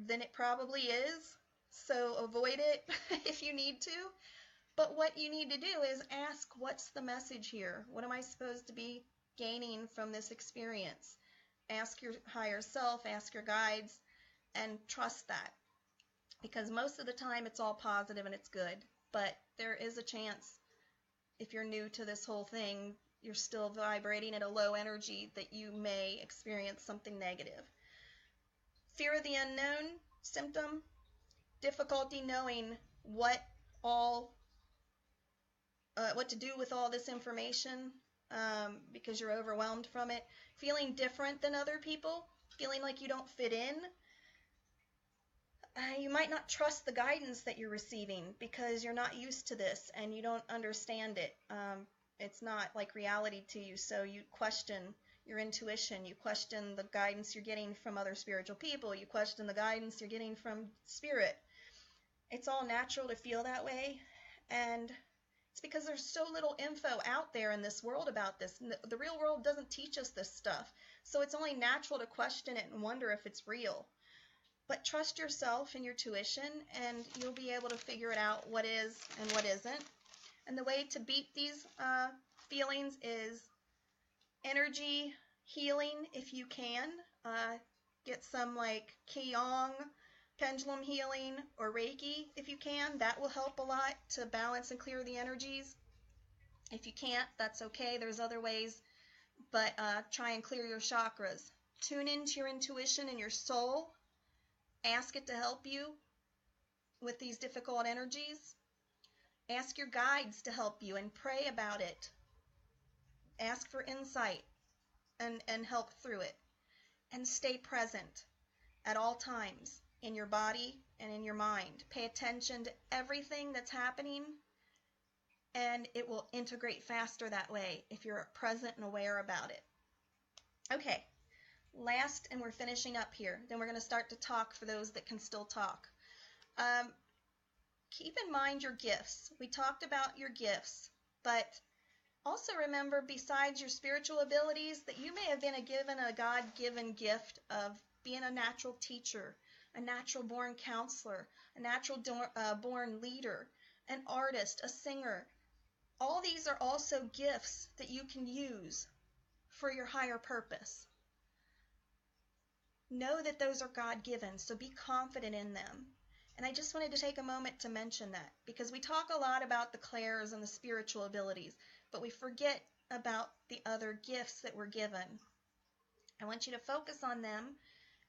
then it probably is. So avoid it if you need to. But what you need to do is ask, what's the message here? What am I supposed to be gaining from this experience? Ask your higher self, ask your guides, and trust that. Because most of the time it's all positive and it's good. But there is a chance, if you're new to this whole thing, you're still vibrating at a low energy, that you may experience something negative. Fear of the unknown symptom, difficulty knowing what to do with all this information because you're overwhelmed from it. Feeling different than other people, feeling like you don't fit in. You might not trust the guidance that you're receiving because you're not used to this and you don't understand it. It's not like reality to you, so you question your intuition. You question the guidance you're getting from other spiritual people. You question the guidance you're getting from spirit. It's all natural to feel that way, and it's because there's so little info out there in this world about this. The real world doesn't teach us this stuff, so it's only natural to question it and wonder if it's real. But trust yourself and your tuition, and you'll be able to figure it out what is and what isn't. And the way to beat these feelings is energy healing if you can. Get some like Qigong, pendulum healing, or Reiki if you can. That will help a lot to balance and clear the energies. If you can't, that's okay. There's other ways, but try and clear your chakras. Tune into your intuition and your soul. Ask it to help you with these difficult energies. Ask your guides to help you and pray about it. Ask for insight and help through it. And stay present at all times in your body and in your mind. Pay attention to everything that's happening, and it will integrate faster that way if you're present and aware about it. Okay, last, and we're finishing up here. Then we're going to start to talk for those that can still talk. Keep in mind your gifts. We talked about your gifts, but also remember, besides your spiritual abilities, that you may have been given a God-given gift of being a natural teacher, a natural-born counselor, a natural-born leader, an artist, a singer. All these are also gifts that you can use for your higher purpose. Know that those are God-given, so be confident in them. And I just wanted to take a moment to mention that, because we talk a lot about the clairs and the spiritual abilities, but we forget about the other gifts that we're given. I want you to focus on them,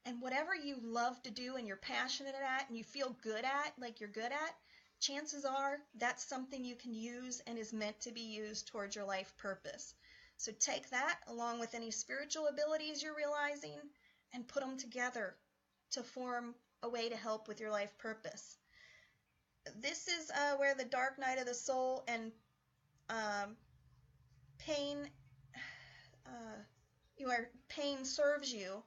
and whatever you love to do and you're passionate at and you feel good at, like you're good at, chances are that's something you can use and is meant to be used towards your life purpose. So take that along with any spiritual abilities you're realizing and put them together to form a way to help with your life purpose. This is where the dark night of the soul and pain, pain serves you.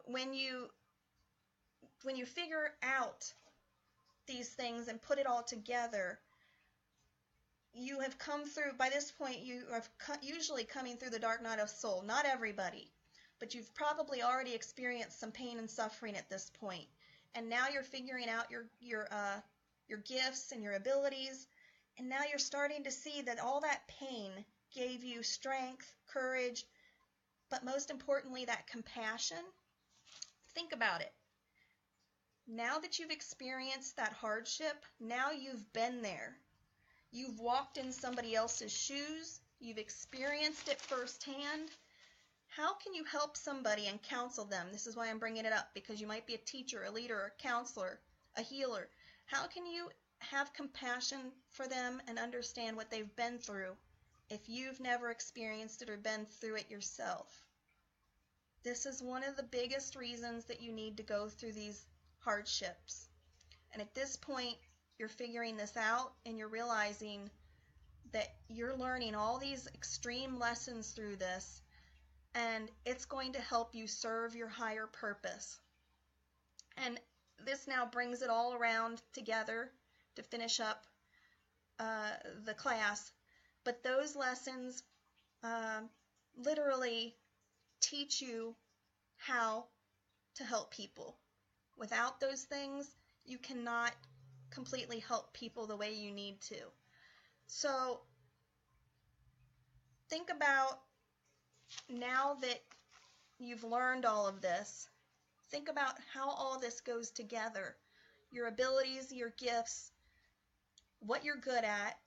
When you figure out these things and put it all together, you have come through, by this point, you are usually coming through the dark night of soul. Not everybody, but you've probably already experienced some pain and suffering at this point. And now you're figuring out your gifts and your abilities, and now you're starting to see that all that pain gave you strength, courage, but most importantly, that compassion. Think about it. Now that you've experienced that hardship, now you've been there. You've walked in somebody else's shoes. You've experienced it firsthand. How can you help somebody and counsel them? This is why I'm bringing it up, because you might be a teacher, a leader, a counselor, a healer. How can you have compassion for them and understand what they've been through if you've never experienced it or been through it yourself? This is one of the biggest reasons that you need to go through these hardships. And at this point, you're figuring this out and you're realizing that you're learning all these extreme lessons through this, and it's going to help you serve your higher purpose. And this now brings it all around together to finish up the class. But those lessons literally teach you how to help people. Without those things, you cannot completely help people the way you need to. So think about, now that you've learned all of this, think about how all this goes together. Your abilities, your gifts, what you're good at.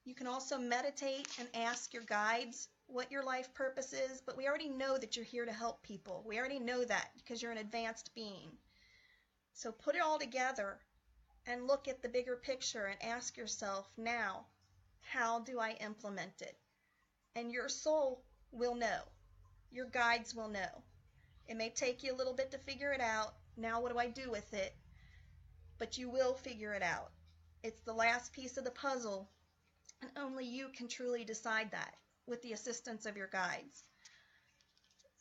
You can also meditate and ask your guides what your life purpose is, but we already know that you're here to help people. We already know that because you're an advanced being. So put it all together and look at the bigger picture and ask yourself, now, how do I implement it? And your soul will know. Your guides will know. It may take you a little bit to figure it out. Now what do I do with it? But you will figure it out. It's the last piece of the puzzle, and only you can truly decide that with the assistance of your guides.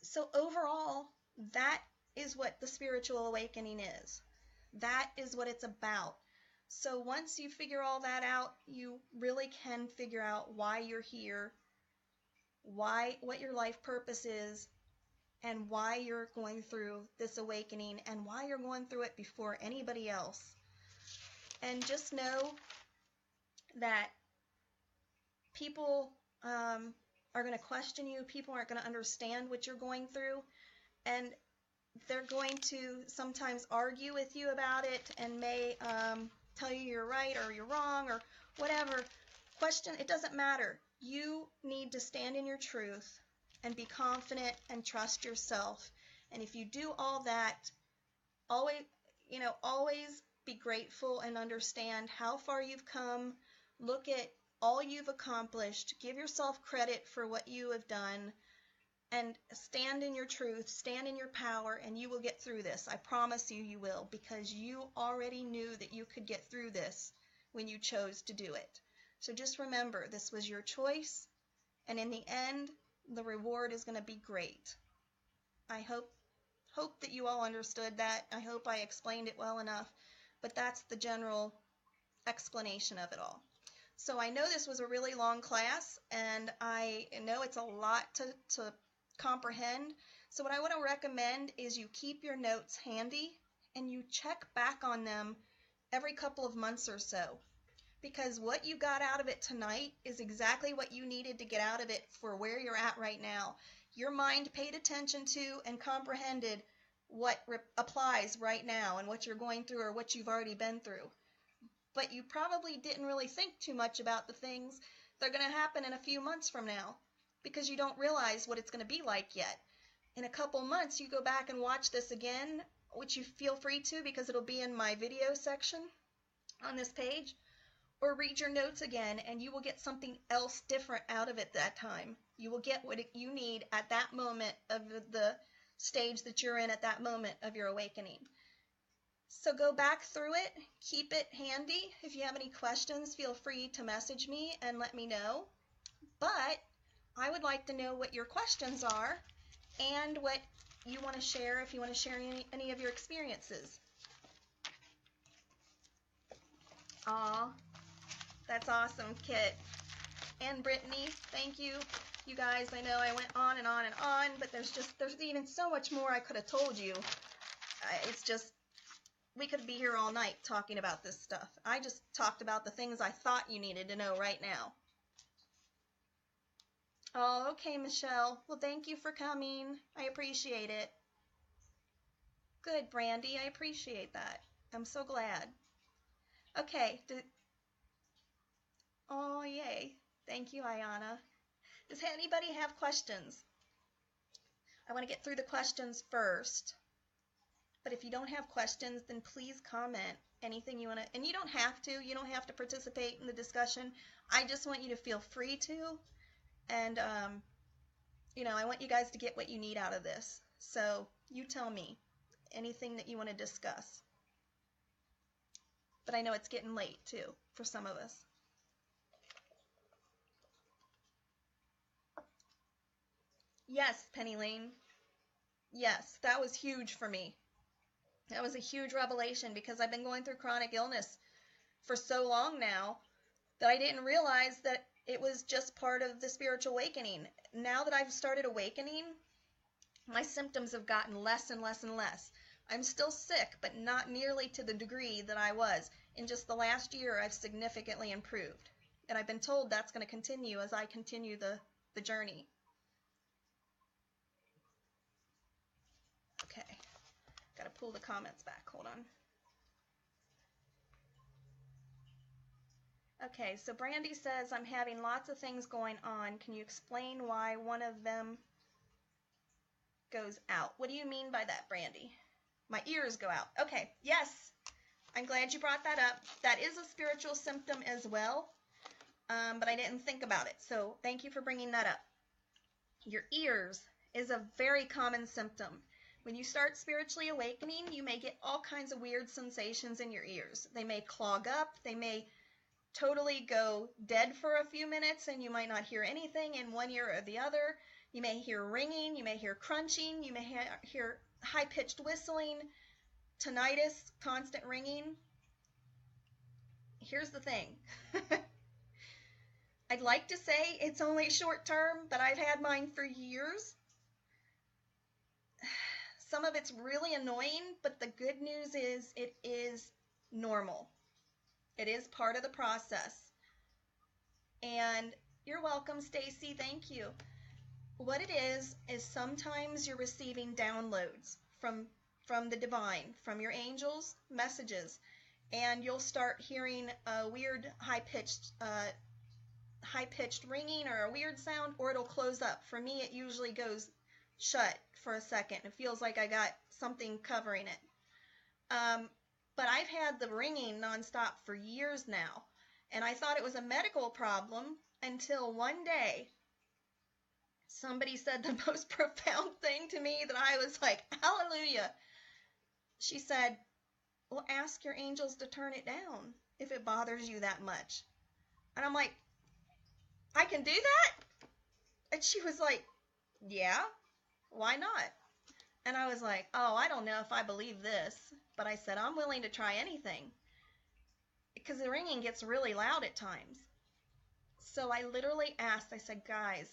So overall, that is what the spiritual awakening is. That is what it's about. So once you figure all that out, you really can figure out why you're here, what your life purpose is, and why you're going through this awakening, and why you're going through it before anybody else. And just know that people are going to question you. People aren't going to understand what you're going through, and they're going to sometimes argue with you about it and may tell you you're right or you're wrong or whatever. It doesn't matter. You need to stand in your truth and be confident and trust yourself. And if you do all that, always be grateful and understand how far you've come. Look at all you've accomplished. Give yourself credit for what you have done. And stand in your truth, stand in your power, and you will get through this. I promise you, you will, because you already knew that you could get through this when you chose to do it. So just remember, this was your choice, and in the end, the reward is going to be great. I hope that you all understood that. I hope I explained it well enough, but that's the general explanation of it all. So I know this was a really long class, and I know it's a lot to comprehend. So what I want to recommend is you keep your notes handy and you check back on them every couple of months or so, because what you got out of it tonight is exactly what you needed to get out of it for where you're at right now. Your mind paid attention to and comprehended what applies right now and what you're going through or what you've already been through. But you probably didn't really think too much about the things that are going to happen in a few months from now because you don't realize what it's going to be like yet. In a couple months, you go back and watch this again, which you feel free to because it'll be in my video section on this page, or read your notes again and you will get something else different out of it that time. You will get what you need at that moment of the stage that you're in at that moment of your awakening. So go back through it, keep it handy. If you have any questions, feel free to message me and let me know. But I would like to know what your questions are and what you want to share, if you want to share any of your experiences. Aw, that's awesome, Kit. And Brittany, thank you. You guys, I know I went on and on and on, but there's even so much more I could have told you. It's just, we could be here all night talking about this stuff. I just talked about the things I thought you needed to know right now. Oh, okay, Michelle. Well, thank you for coming. I appreciate it. Good, Brandy. I appreciate that. I'm so glad. Okay. Oh, yay. Thank you, Ayana. Does anybody have questions? I want to get through the questions first. But if you don't have questions, then please comment anything you want to. And you don't have to. You don't have to participate in the discussion. I just want you to feel free to. And, I want you guys to get what you need out of this. So you tell me anything that you want to discuss. But I know it's getting late, too, for some of us. Yes, Penny Lane. Yes, that was huge for me. That was a huge revelation because I've been going through chronic illness for so long now that I didn't realize that it was just part of the spiritual awakening. Now that I've started awakening, my symptoms have gotten less and less and less. I'm still sick, but not nearly to the degree that I was. In just the last year, I've significantly improved. And I've been told that's going to continue as I continue the journey. Okay. Got to pull the comments back. Hold on. Okay, so Brandy says, I'm having lots of things going on. Can you explain why one of them goes out? What do you mean by that, Brandy? My ears go out. Okay, yes. I'm glad you brought that up. That is a spiritual symptom as well, but I didn't think about it. So thank you for bringing that up. Your ears is a very common symptom. When you start spiritually awakening, you may get all kinds of weird sensations in your ears. They may clog up. They may totally go dead for a few minutes and you might not hear anything in one ear or the other. You may hear ringing. You may hear crunching. You may hear high-pitched whistling, tinnitus, constant ringing. Here's the thing. I'd like to say it's only short term, but I've had mine for years. Some of it's really annoying, but the good news is it is normal. It is part of the process. And you're welcome, Stacy. Thank you. What it is sometimes you're receiving downloads from the divine, from your angels, messages, and you'll start hearing a weird high-pitched ringing or a weird sound, or it'll close up. For me, it usually goes shut for a second. It feels like I got something covering it. But I've had the ringing nonstop for years now, and I thought it was a medical problem until one day somebody said the most profound thing to me that I was like, hallelujah. She said, well, ask your angels to turn it down if it bothers you that much. And I'm like, I can do that? And she was like, yeah, why not? And I was like, oh, I don't know if I believe this. But I said, I'm willing to try anything. Because the ringing gets really loud at times. So I literally asked, I said, guys,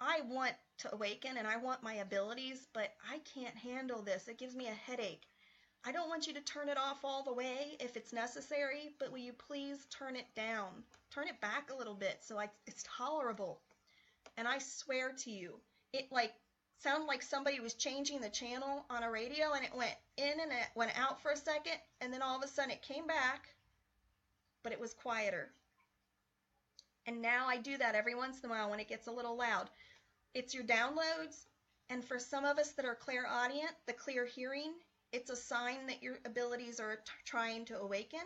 I want to awaken and I want my abilities, but I can't handle this. It gives me a headache. I don't want you to turn it off all the way if it's necessary, but will you please turn it down? Turn it back a little bit so it's tolerable. And I swear to you, it sounded like somebody was changing the channel on a radio, and it went in and it went out for a second, and then all of a sudden it came back, but it was quieter. And now I do that every once in a while when it gets a little loud. It's your downloads, and for some of us that are clairaudient, the clear hearing, it's a sign that your abilities are trying to awaken.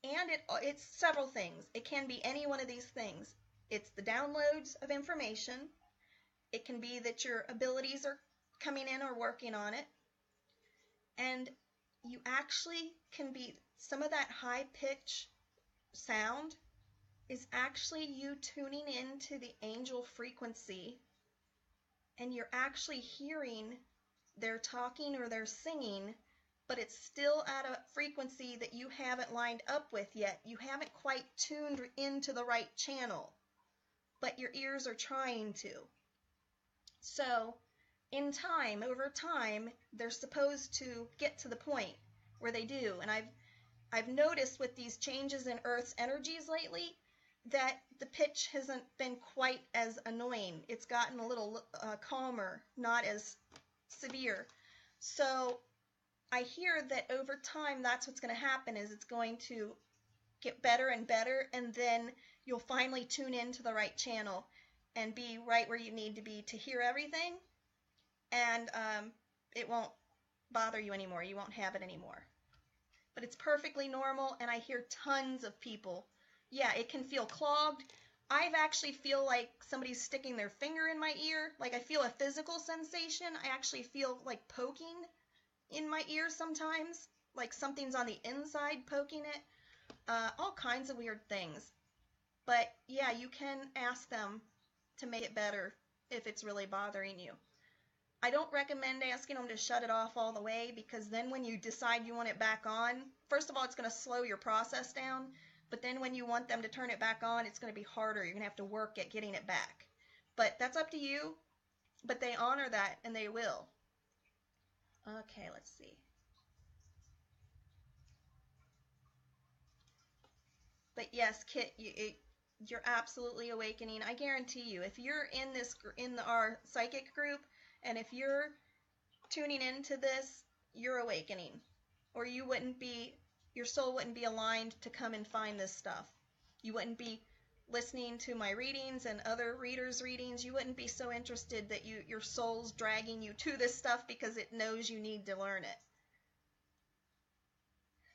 And it's several things. It can be any one of these things. It's the downloads of information. It can be that your abilities are coming in or working on it. And you actually can be, some of that high pitch sound is actually you tuning into the angel frequency, and you're actually hearing they're talking or they're singing, but it's still at a frequency that you haven't lined up with yet. You haven't quite tuned into the right channel, but your ears are trying to. So in time, over time, they're supposed to get to the point where they do. And I've noticed with these changes in Earth's energies lately that the pitch hasn't been quite as annoying. It's gotten a little calmer, not as severe. So I hear that over time that's what's going to happen, is it's going to get better and better, and then you'll finally tune into the right channel and be right where you need to be to hear everything, and it won't bother you anymore. You won't have it anymore. But it's perfectly normal, and I hear tons of people. Yeah, it can feel clogged. I've actually feel like somebody's sticking their finger in my ear. Like I feel a physical sensation. I actually feel like poking in my ear sometimes. Like something's on the inside poking it. All kinds of weird things. But yeah, you can ask them to make it better if it's really bothering you. I don't recommend asking them to shut it off all the way, because then when you decide you want it back on, first of all, it's going to slow your process down. But then when you want them to turn it back on, it's going to be harder. You're going to have to work at getting it back. But that's up to you. But they honor that, and they will. Okay, let's see. But yes, Kit, you're absolutely awakening. I guarantee you, if you're in our psychic group, and if you're tuning into this, you're awakening. Or your soul wouldn't be aligned to come and find this stuff. You wouldn't be listening to my readings and other readers' readings. You wouldn't be so interested that your soul's dragging you to this stuff because it knows you need to learn it.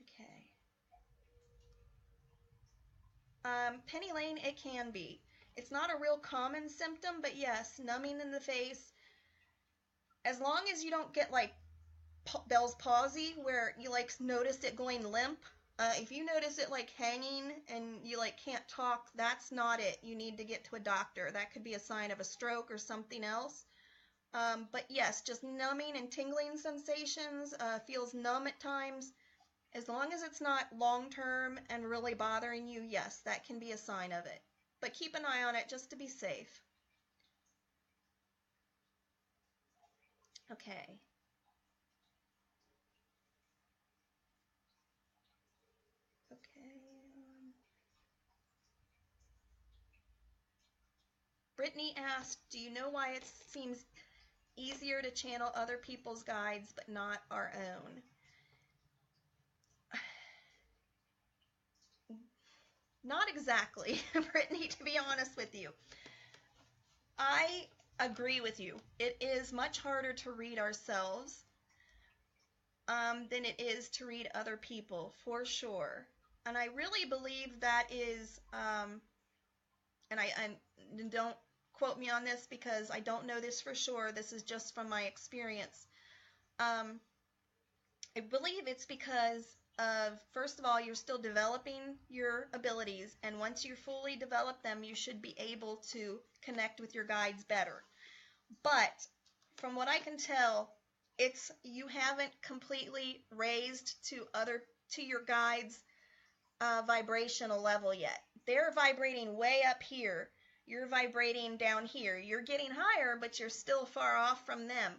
Okay. Penny Lane, it can be. It's not a real common symptom, but yes, numbing in the face. As long as you don't get like Bell's palsy, where you like notice it going limp. If you notice it like hanging and you like can't talk, that's not it. You need to get to a doctor. That could be a sign of a stroke or something else. But yes, just numbing and tingling sensations, feels numb at times. As long as it's not long-term and really bothering you, yes, that can be a sign of it. But keep an eye on it just to be safe. Okay. Brittany asked, do you know why it seems easier to channel other people's guides but not our own? Not exactly, Brittany, to be honest with you. I agree with you. It is much harder to read ourselves than it is to read other people, for sure. And I really believe that is, and don't quote me on this because I don't know this for sure. This is just from my experience. I believe it's because of, first of all, you're still developing your abilities, and once you fully develop them, you should be able to connect with your guides better. But from what I can tell, you haven't completely raised to your guides' vibrational level yet. They're vibrating way up here. you're vibrating down here. You're getting higher, but you're still far off from them.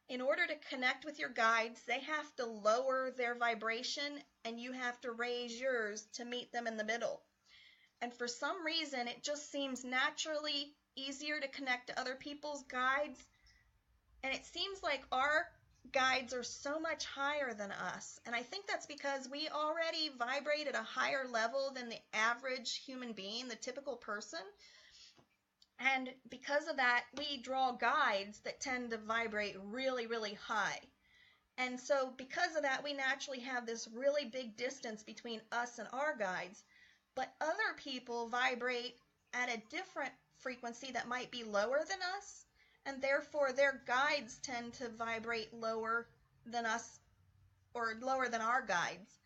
In order to connect with your guides, they have to lower their vibration, and you have to raise yours to meet them in the middle. And for some reason, it just seems naturally easier to connect to other people's guides. And it seems like our guides are so much higher than us. And I think that's because we already vibrate at a higher level than the average human being, the typical person. And because of that, we draw guides that tend to vibrate really, really high. And so because of that, we naturally have this really big distance between us and our guides. But other people vibrate at a different frequency that might be lower than us, and therefore their guides tend to vibrate lower than us, or lower than our guides.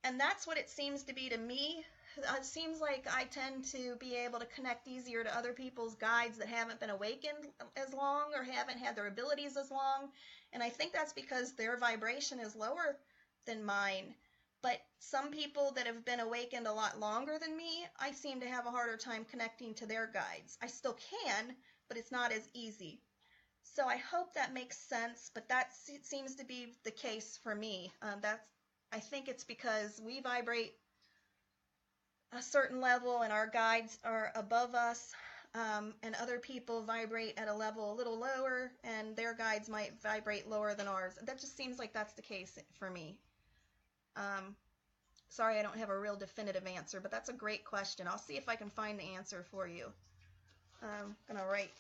And that's what it seems to be to me. It seems like I tend to be able to connect easier to other people's guides that haven't been awakened as long or haven't had their abilities as long. And I think that's because their vibration is lower than mine. But some people that have been awakened a lot longer than me, I seem to have a harder time connecting to their guides. I still can, but it's not as easy. So I hope that makes sense, but that seems to be the case for me. I think it's because we vibrate a certain level and our guides are above us, and other people vibrate at a level a little lower and their guides might vibrate lower than ours. That just seems like that's the case for me. Sorry, I don't have a real definitive answer, but that's a great question. I'll see if I can find the answer for you. I'm going to write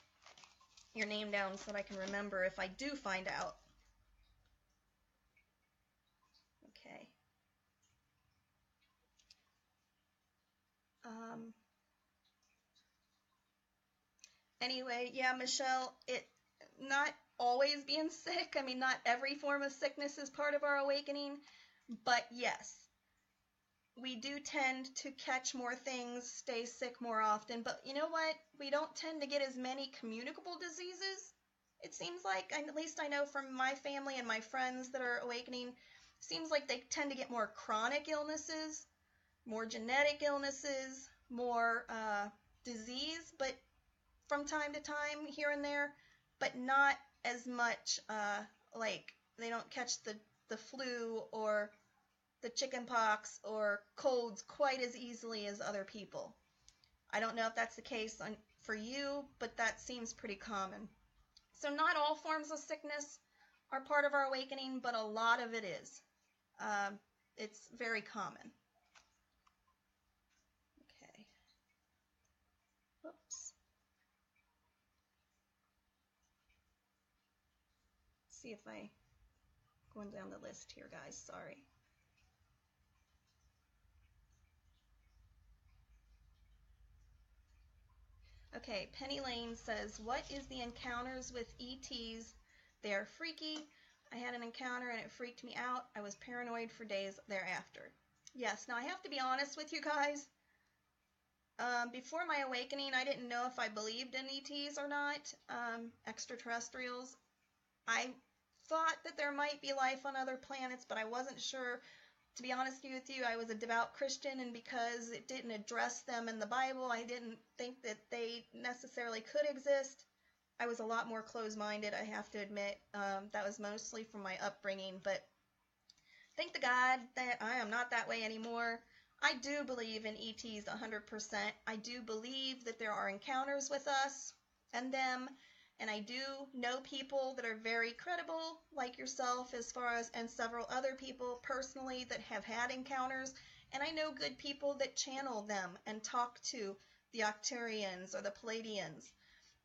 your name down so that I can remember if I do find out. Okay. Anyway, yeah, Michelle, it not always being sick. I mean, not every form of sickness is part of our awakening, but yes, we do tend to catch more things, stay sick more often. But you know what? We don't tend to get as many communicable diseases. It seems like, at least I know from my family and my friends that are awakening, seems like they tend to get more chronic illnesses, more genetic illnesses, more disease, but from time to time here and there, but not as much like they don't catch the flu or the chicken pox or colds quite as easily as other people. I don't know if that's the case for you, but that seems pretty common. So not all forms of sickness are part of our awakening, but a lot of it is. It's very common. Okay. Whoops. See if I going down the list here, guys. Sorry. Okay, Penny Lane says, what is the encounters with ETs? They are freaky. I had an encounter and it freaked me out. I was paranoid for days thereafter. Yes, now I have to be honest with you guys. Before my awakening, I didn't know if I believed in ETs or not, extraterrestrials. I thought that there might be life on other planets, but I wasn't sure. To be honest with you, I was a devout Christian, and because it didn't address them in the Bible, I didn't think that they necessarily could exist. I was a lot more closed-minded, I have to admit. That was mostly from my upbringing, but thank the God that I am not that way anymore. I do believe in ETs 100%. I do believe that there are encounters with us and them, and I do know people that are very credible, like yourself, as far as, and several other people personally that have had encounters. And I know good people that channel them and talk to the Arcturians or the Pleiadians.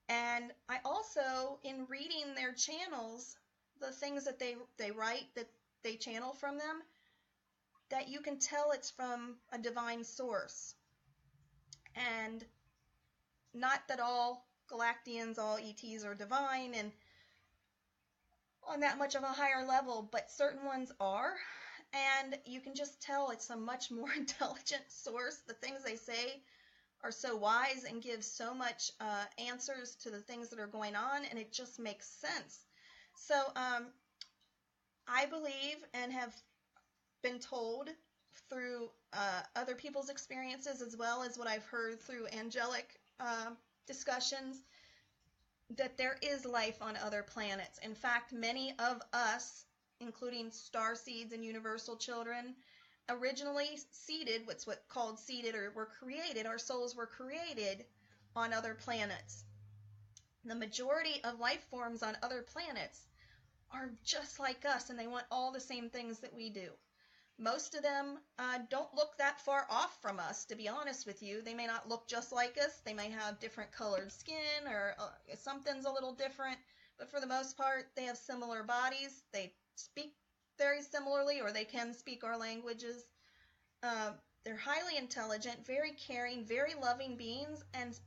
And I also, in reading their channels, the things that they write, that they channel from them, that you can tell it's from a divine source. And not that all Galactians, all ETs are divine and on that much of a higher level, but certain ones are, and you can just tell it's a much more intelligent source. The things they say are so wise and give so much answers to the things that are going on, and it just makes sense. So I believe and have been told through other people's experiences, as well as what I've heard through angelic discussions that there is life on other planets. In fact, many of us, including star seeds and universal children, originally seeded, what's called seeded, or were created, our souls were created on other planets. The majority of life forms on other planets are just like us, and they want all the same things that we do. Most of them don't look that far off from us, to be honest with you. They may not look just like us. They may have different colored skin, or something's a little different. But for the most part, they have similar bodies. They speak very similarly, or they can speak our languages. They're highly intelligent, very caring, very loving beings, and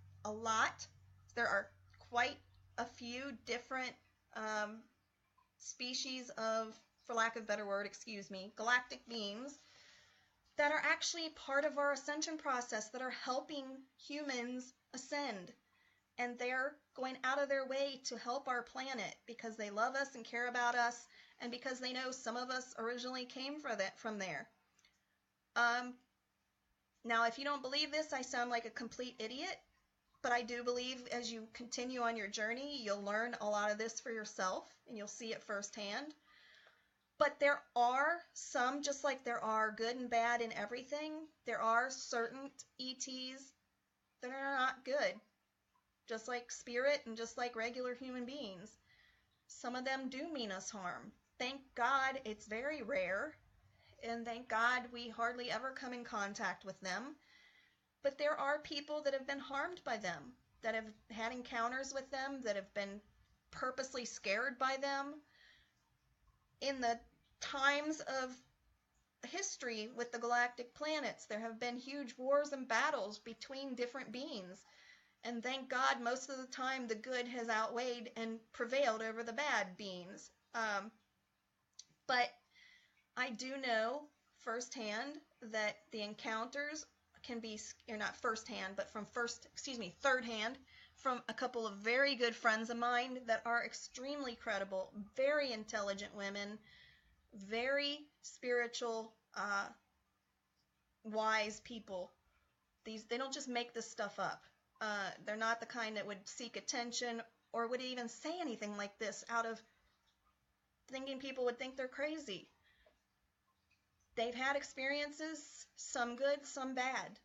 there are quite a few different species of, for lack of a better word, galactic beings that are actually part of our ascension process, that are helping humans ascend. And they're going out of their way to help our planet because they love us and care about us, and because they know some of us originally came from there. Now, if you don't believe this, I sound like a complete idiot, but I do believe as you continue on your journey, you'll learn a lot of this for yourself, and you'll see it firsthand. But there are some, just like there are good and bad in everything, there are certain ETs that are not good, just like spirit and just like regular human beings. Some of them do mean us harm. Thank God it's very rare, and thank God we hardly ever come in contact with them. But there are people that have been harmed by them, that have had encounters with them, that have been purposely scared by them. In the times of history with the galactic planets, there have been huge wars and battles between different beings. And thank God most of the time the good has outweighed and prevailed over the bad beings. But I do know firsthand that the encounters can be, or not firsthand, but third hand, from a couple of very good friends of mine that are extremely credible, very intelligent women, very spiritual, wise people. They don't just make this stuff up. They're not the kind that would seek attention or would even say anything like this out of thinking people would think they're crazy. They've had experiences, some good, some bad.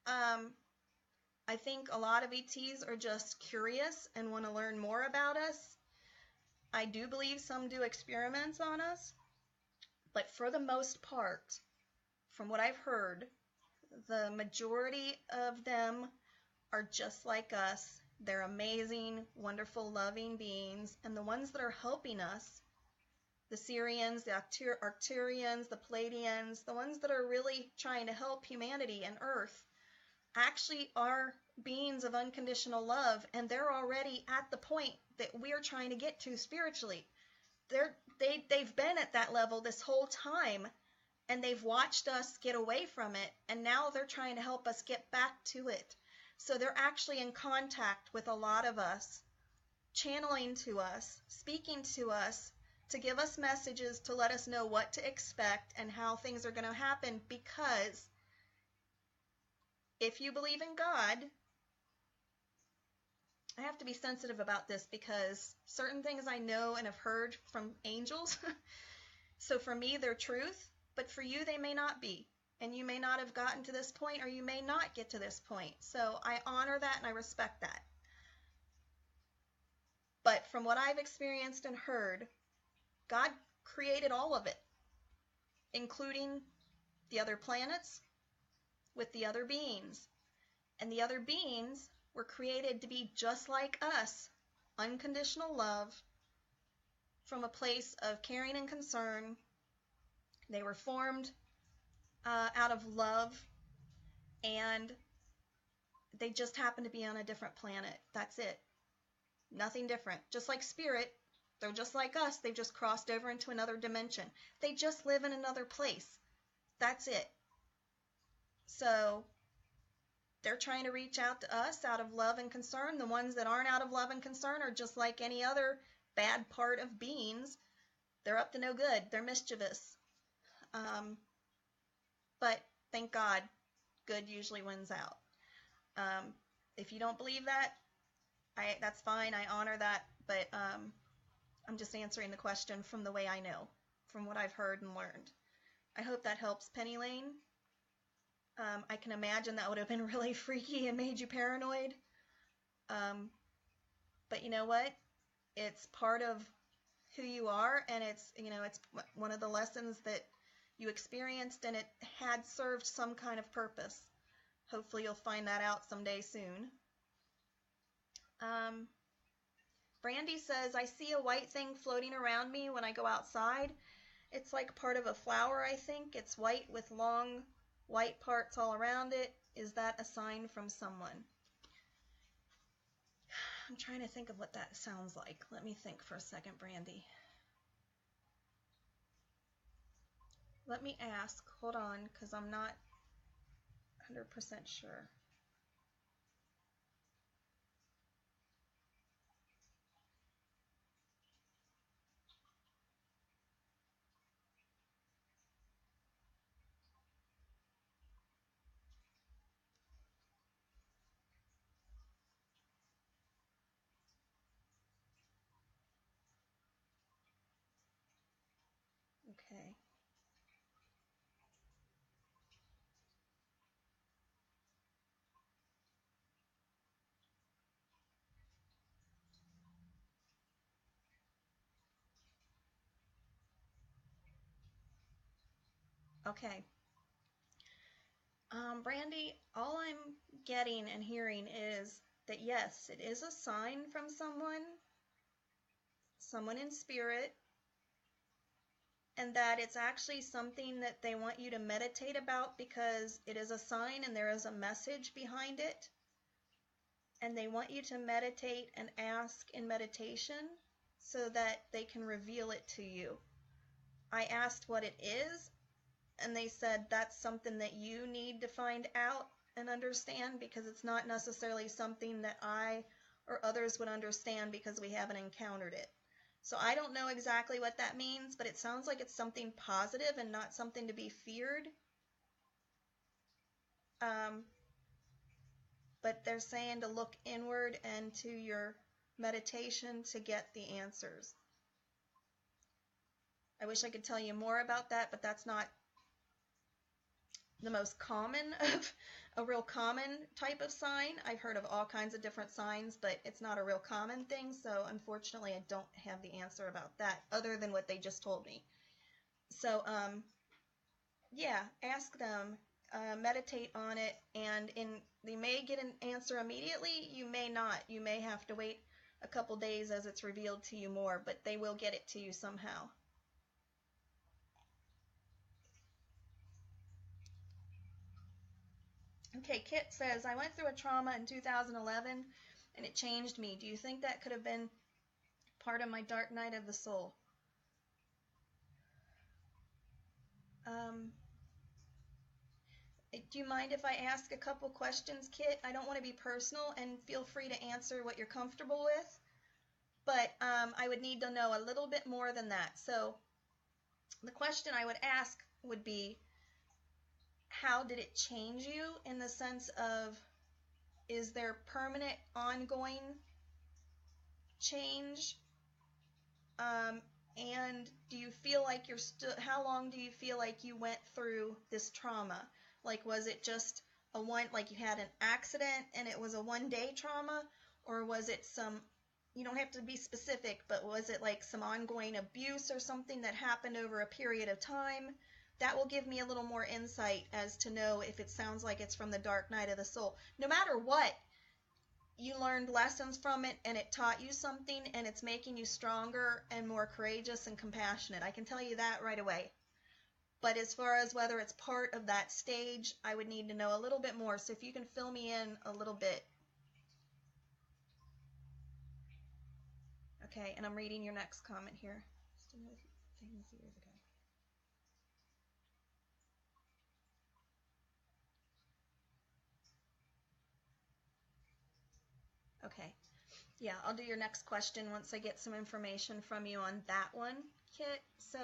I think a lot of ETs are just curious and want to learn more about us. I do believe some do experiments on us, but for the most part, from what I've heard, the majority of them are just like us. They're amazing, wonderful, loving beings, and the ones that are helping us, the Sirians, the Arcturians, the Pleiadians, the ones that are really trying to help humanity and Earth, actually are beings of unconditional love, and they're already at the point that we're trying to get to spiritually. They've been at that level this whole time, and they've watched us get away from it, and now they're trying to help us get back to it. So they're actually in contact with a lot of us, channeling to us, speaking to us, to give us messages to let us know what to expect and how things are going to happen, because if you believe in God, I have to be sensitive about this because certain things I know and have heard from angels, so for me they're truth, but for you they may not be. And you may not have gotten to this point, or you may not get to this point. So I honor that and I respect that. But from what I've experienced and heard, God created all of it, including the other planets with the other beings. And the other beings were created to be just like us, unconditional love, from a place of caring and concern. They were formed out of love, and they just happen to be on a different planet. That's it. Nothing different. Just like spirit, they're just like us. They've just crossed over into another dimension. They just live in another place. That's it. So they're trying to reach out to us out of love and concern. The ones that aren't out of love and concern are just like any other bad part of beings. They're up to no good. They're mischievous. But thank God, good usually wins out. If you don't believe that, that's fine. I honor that, but I'm just answering the question from the way I know, from what I've heard and learned. I hope that helps, Penny Lane. I can imagine that would have been really freaky and made you paranoid. But you know what? It's part of who you are, and it's one of the lessons that you experienced, and it had served some kind of purpose. Hopefully you'll find that out someday soon. Brandy says, I see a white thing floating around me when I go outside. It's like part of a flower, I think. It's white with long white parts all around it. Is that a sign from someone? I'm trying to think of what that sounds like. Let me think for a second, Brandy. Let me ask. Hold on, because I'm not 100% sure. Okay. Okay. Brandy, all I'm getting and hearing is that yes, it is a sign from someone in spirit, and that it's actually something that they want you to meditate about because it is a sign and there is a message behind it. And they want you to meditate and ask in meditation so that they can reveal it to you. I asked what it is, and they said that's something that you need to find out and understand because it's not necessarily something that I or others would understand because we haven't encountered it. So I don't know exactly what that means, but it sounds like it's something positive and not something to be feared. But they're saying to look inward and to your meditation to get the answers. I wish I could tell you more about that, but that's not the most common of a real common type of sign. I've heard of all kinds of different signs, but it's not a real common thing, so unfortunately I don't have the answer about that other than what they just told me. So yeah, ask them, meditate on it, and they may get an answer immediately, you may not. You may have to wait a couple days as it's revealed to you more, but they will get it to you somehow. Okay, Kit says, I went through a trauma in 2011 and it changed me. Do you think that could have been part of my dark night of the soul? Do you mind if I ask a couple questions, Kit? I don't want to be personal, and feel free to answer what you're comfortable with, but I would need to know a little bit more than that. So the question I would ask would be, how did it change you in the sense of, is there permanent, ongoing change? And do you feel like you're still, how long do you feel like you went through this trauma? Like, was it just like you had an accident and it was a one-day trauma? Or was it you don't have to be specific, but was it like some ongoing abuse or something that happened over a period of time? That will give me a little more insight as to know if it sounds like it's from the dark night of the soul. No matter what, you learned lessons from it and it taught you something and it's making you stronger and more courageous and compassionate. I can tell you that right away. But as far as whether it's part of that stage, I would need to know a little bit more. So if you can fill me in a little bit. Okay, and I'm reading your next comment here. Things years ago. Okay. Yeah, I'll do your next question once I get some information from you on that one, Kit. So,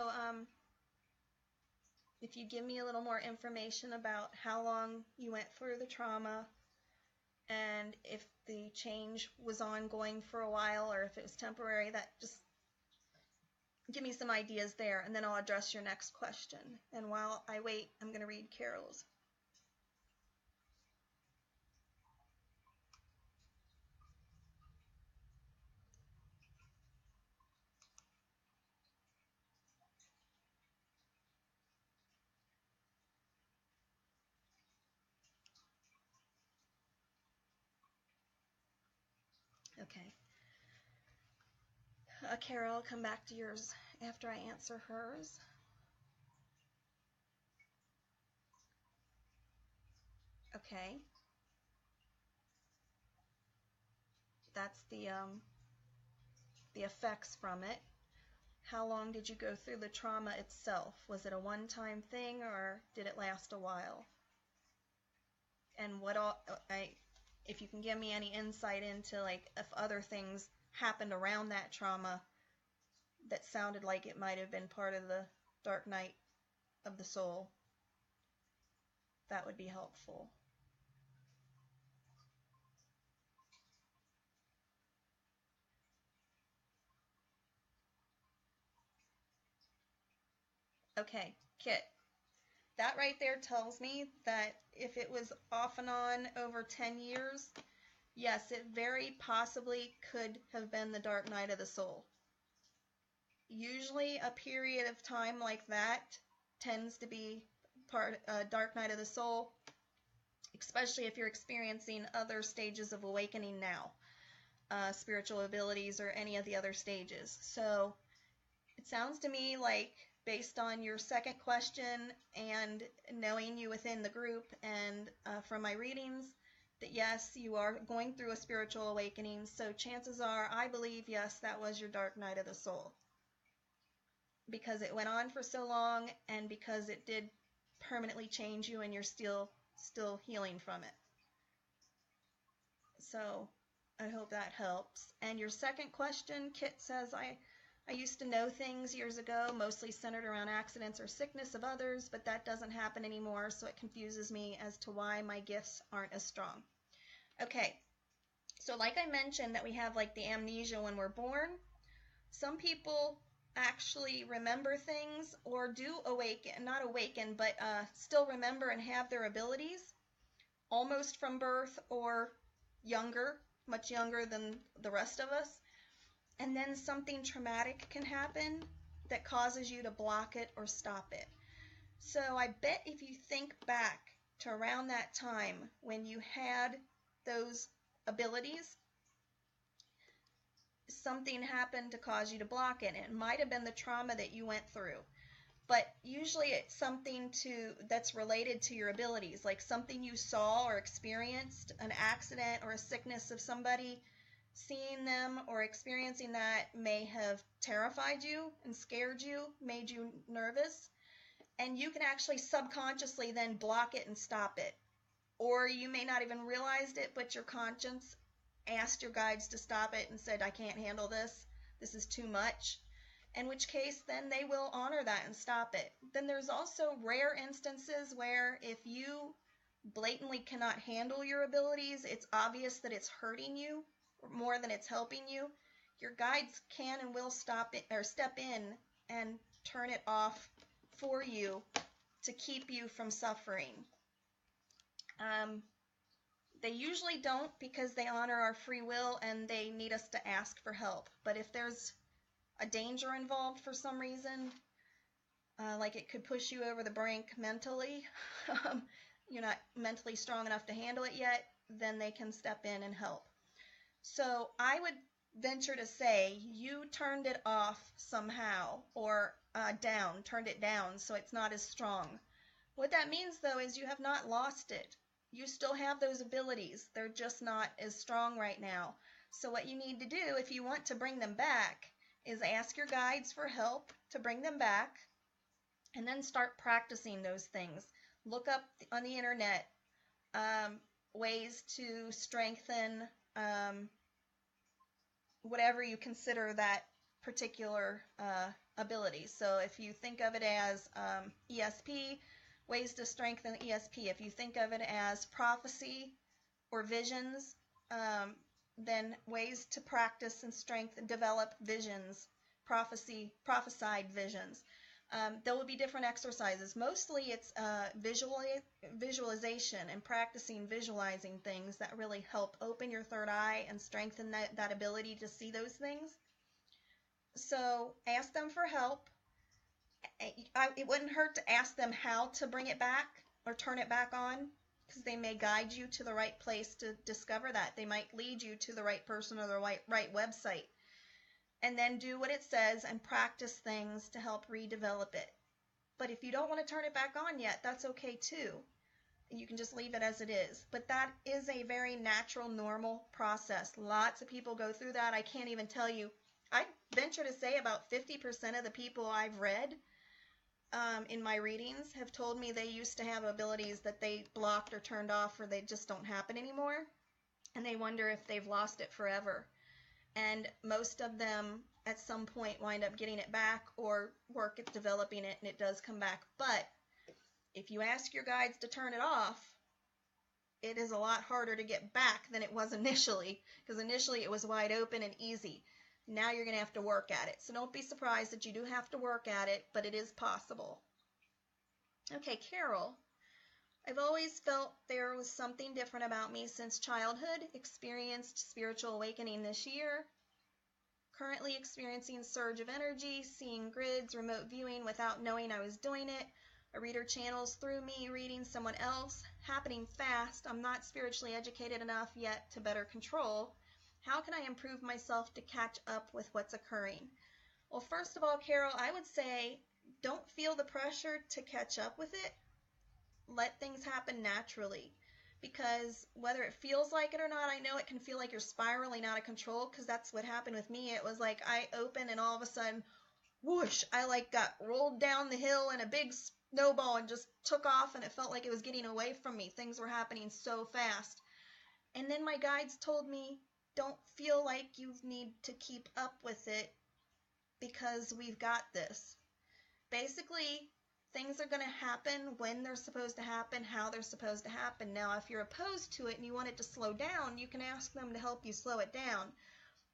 if you give me a little more information about how long you went through the trauma and if the change was ongoing for a while or if it was temporary, that just give me some ideas there, and then I'll address your next question. And while I wait, I'm going to read Carol's. Okay. Carol, I'll come back to yours after I answer hers. Okay. That's the effects from it. How long did you go through the trauma itself? Was it a one-time thing or did it last a while? And what all, if you can give me any insight into like if other things happened around that trauma that sounded like it might have been part of the dark night of the soul, that would be helpful. Okay, Kit, that right there tells me that if it was off and on over 10 years, yes, it very possibly could have been the dark night of the soul. Usually a period of time like that tends to be dark night of the soul, especially if you're experiencing other stages of awakening now, spiritual abilities or any of the other stages. So it sounds to me like, based on your second question and knowing you within the group and from my readings, that yes, you are going through a spiritual awakening. So chances are, I believe, yes, that was your dark night of the soul. Because it went on for so long and because it did permanently change you and you're still healing from it. So I hope that helps. And your second question, Kit says, I used to know things years ago, mostly centered around accidents or sickness of others, but that doesn't happen anymore, so it confuses me as to why my gifts aren't as strong. Okay, so like I mentioned that we have like the amnesia when we're born, some people actually remember things or do awaken, not awaken, but still remember and have their abilities almost from birth or younger, much younger than the rest of us. And then something traumatic can happen that causes you to block it or stop it. So I bet if you think back to around that time when you had those abilities, something happened to cause you to block it. It might have been the trauma that you went through, but usually it's something that's related to your abilities, like something you saw or experienced, an accident or a sickness of somebody. Seeing them or experiencing that may have terrified you and scared you, made you nervous, and you can actually subconsciously then block it and stop it. Or you may not even realize it, but your conscience asked your guides to stop it and said, I can't handle this. This is too much. In which case, then they will honor that and stop it. Then there's also rare instances where if you blatantly cannot handle your abilities, it's obvious that it's hurting you more than it's helping you. Your guides can and will stop it or step in and turn it off for you to keep you from suffering. They usually don't because they honor our free will and they need us to ask for help. But if there's a danger involved for some reason, like it could push you over the brink mentally, you're not mentally strong enough to handle it yet, then they can step in and help. So I would venture to say you turned it off somehow or turned it down so it's not as strong. What that means, though, is you have not lost it. You still have those abilities. They're just not as strong right now. So what you need to do if you want to bring them back is ask your guides for help to bring them back and then start practicing those things. Look up on the internet ways to strengthen whatever you consider that particular ability. So if you think of it as ESP, ways to strengthen ESP. If you think of it as prophecy, or visions, then ways to practice and strengthen, develop visions, prophesied visions. There will be different exercises. Mostly it's visualization and practicing visualizing things that really help open your third eye and strengthen that ability to see those things. So ask them for help. It wouldn't hurt to ask them how to bring it back or turn it back on, because they may guide you to the right place to discover that. They might lead you to the right person or the right website. And then do what it says and practice things to help redevelop it. But if you don't want to turn it back on yet, that's okay too. You can just leave it as it is. But that is a very natural, normal process. Lots of people go through that. I can't even tell you. I venture to say about 50% of the people I've read in my readings have told me they used to have abilities that they blocked or turned off, or they just don't happen anymore. And they wonder if they've lost it forever. And most of them at some point wind up getting it back or work at developing it, and it does come back. But if you ask your guides to turn it off, it is a lot harder to get back than it was initially, because initially it was wide open and easy. Now you're going to have to work at it. So don't be surprised that you do have to work at it, but it is possible. Okay, Carol. I've always felt there was something different about me since childhood. Experienced spiritual awakening this year. Currently experiencing surge of energy, seeing grids, remote viewing without knowing I was doing it. A reader channels through me, reading someone else. Happening fast. I'm not spiritually educated enough yet to better control. How can I improve myself to catch up with what's occurring? Well, first of all, Carol, I would say don't feel the pressure to catch up with it. Let things happen naturally, because whether it feels like it or not, I know it can feel like you're spiraling out of control, because that's what happened with me. It was like I opened and all of a sudden, whoosh, I like got rolled down the hill in a big snowball and just took off, and it felt like it was getting away from me. Things were happening so fast. And then my guides told me, don't feel like you need to keep up with it, because we've got this. Basically, things are going to happen when they're supposed to happen, how they're supposed to happen. Now, if you're opposed to it and you want it to slow down, you can ask them to help you slow it down.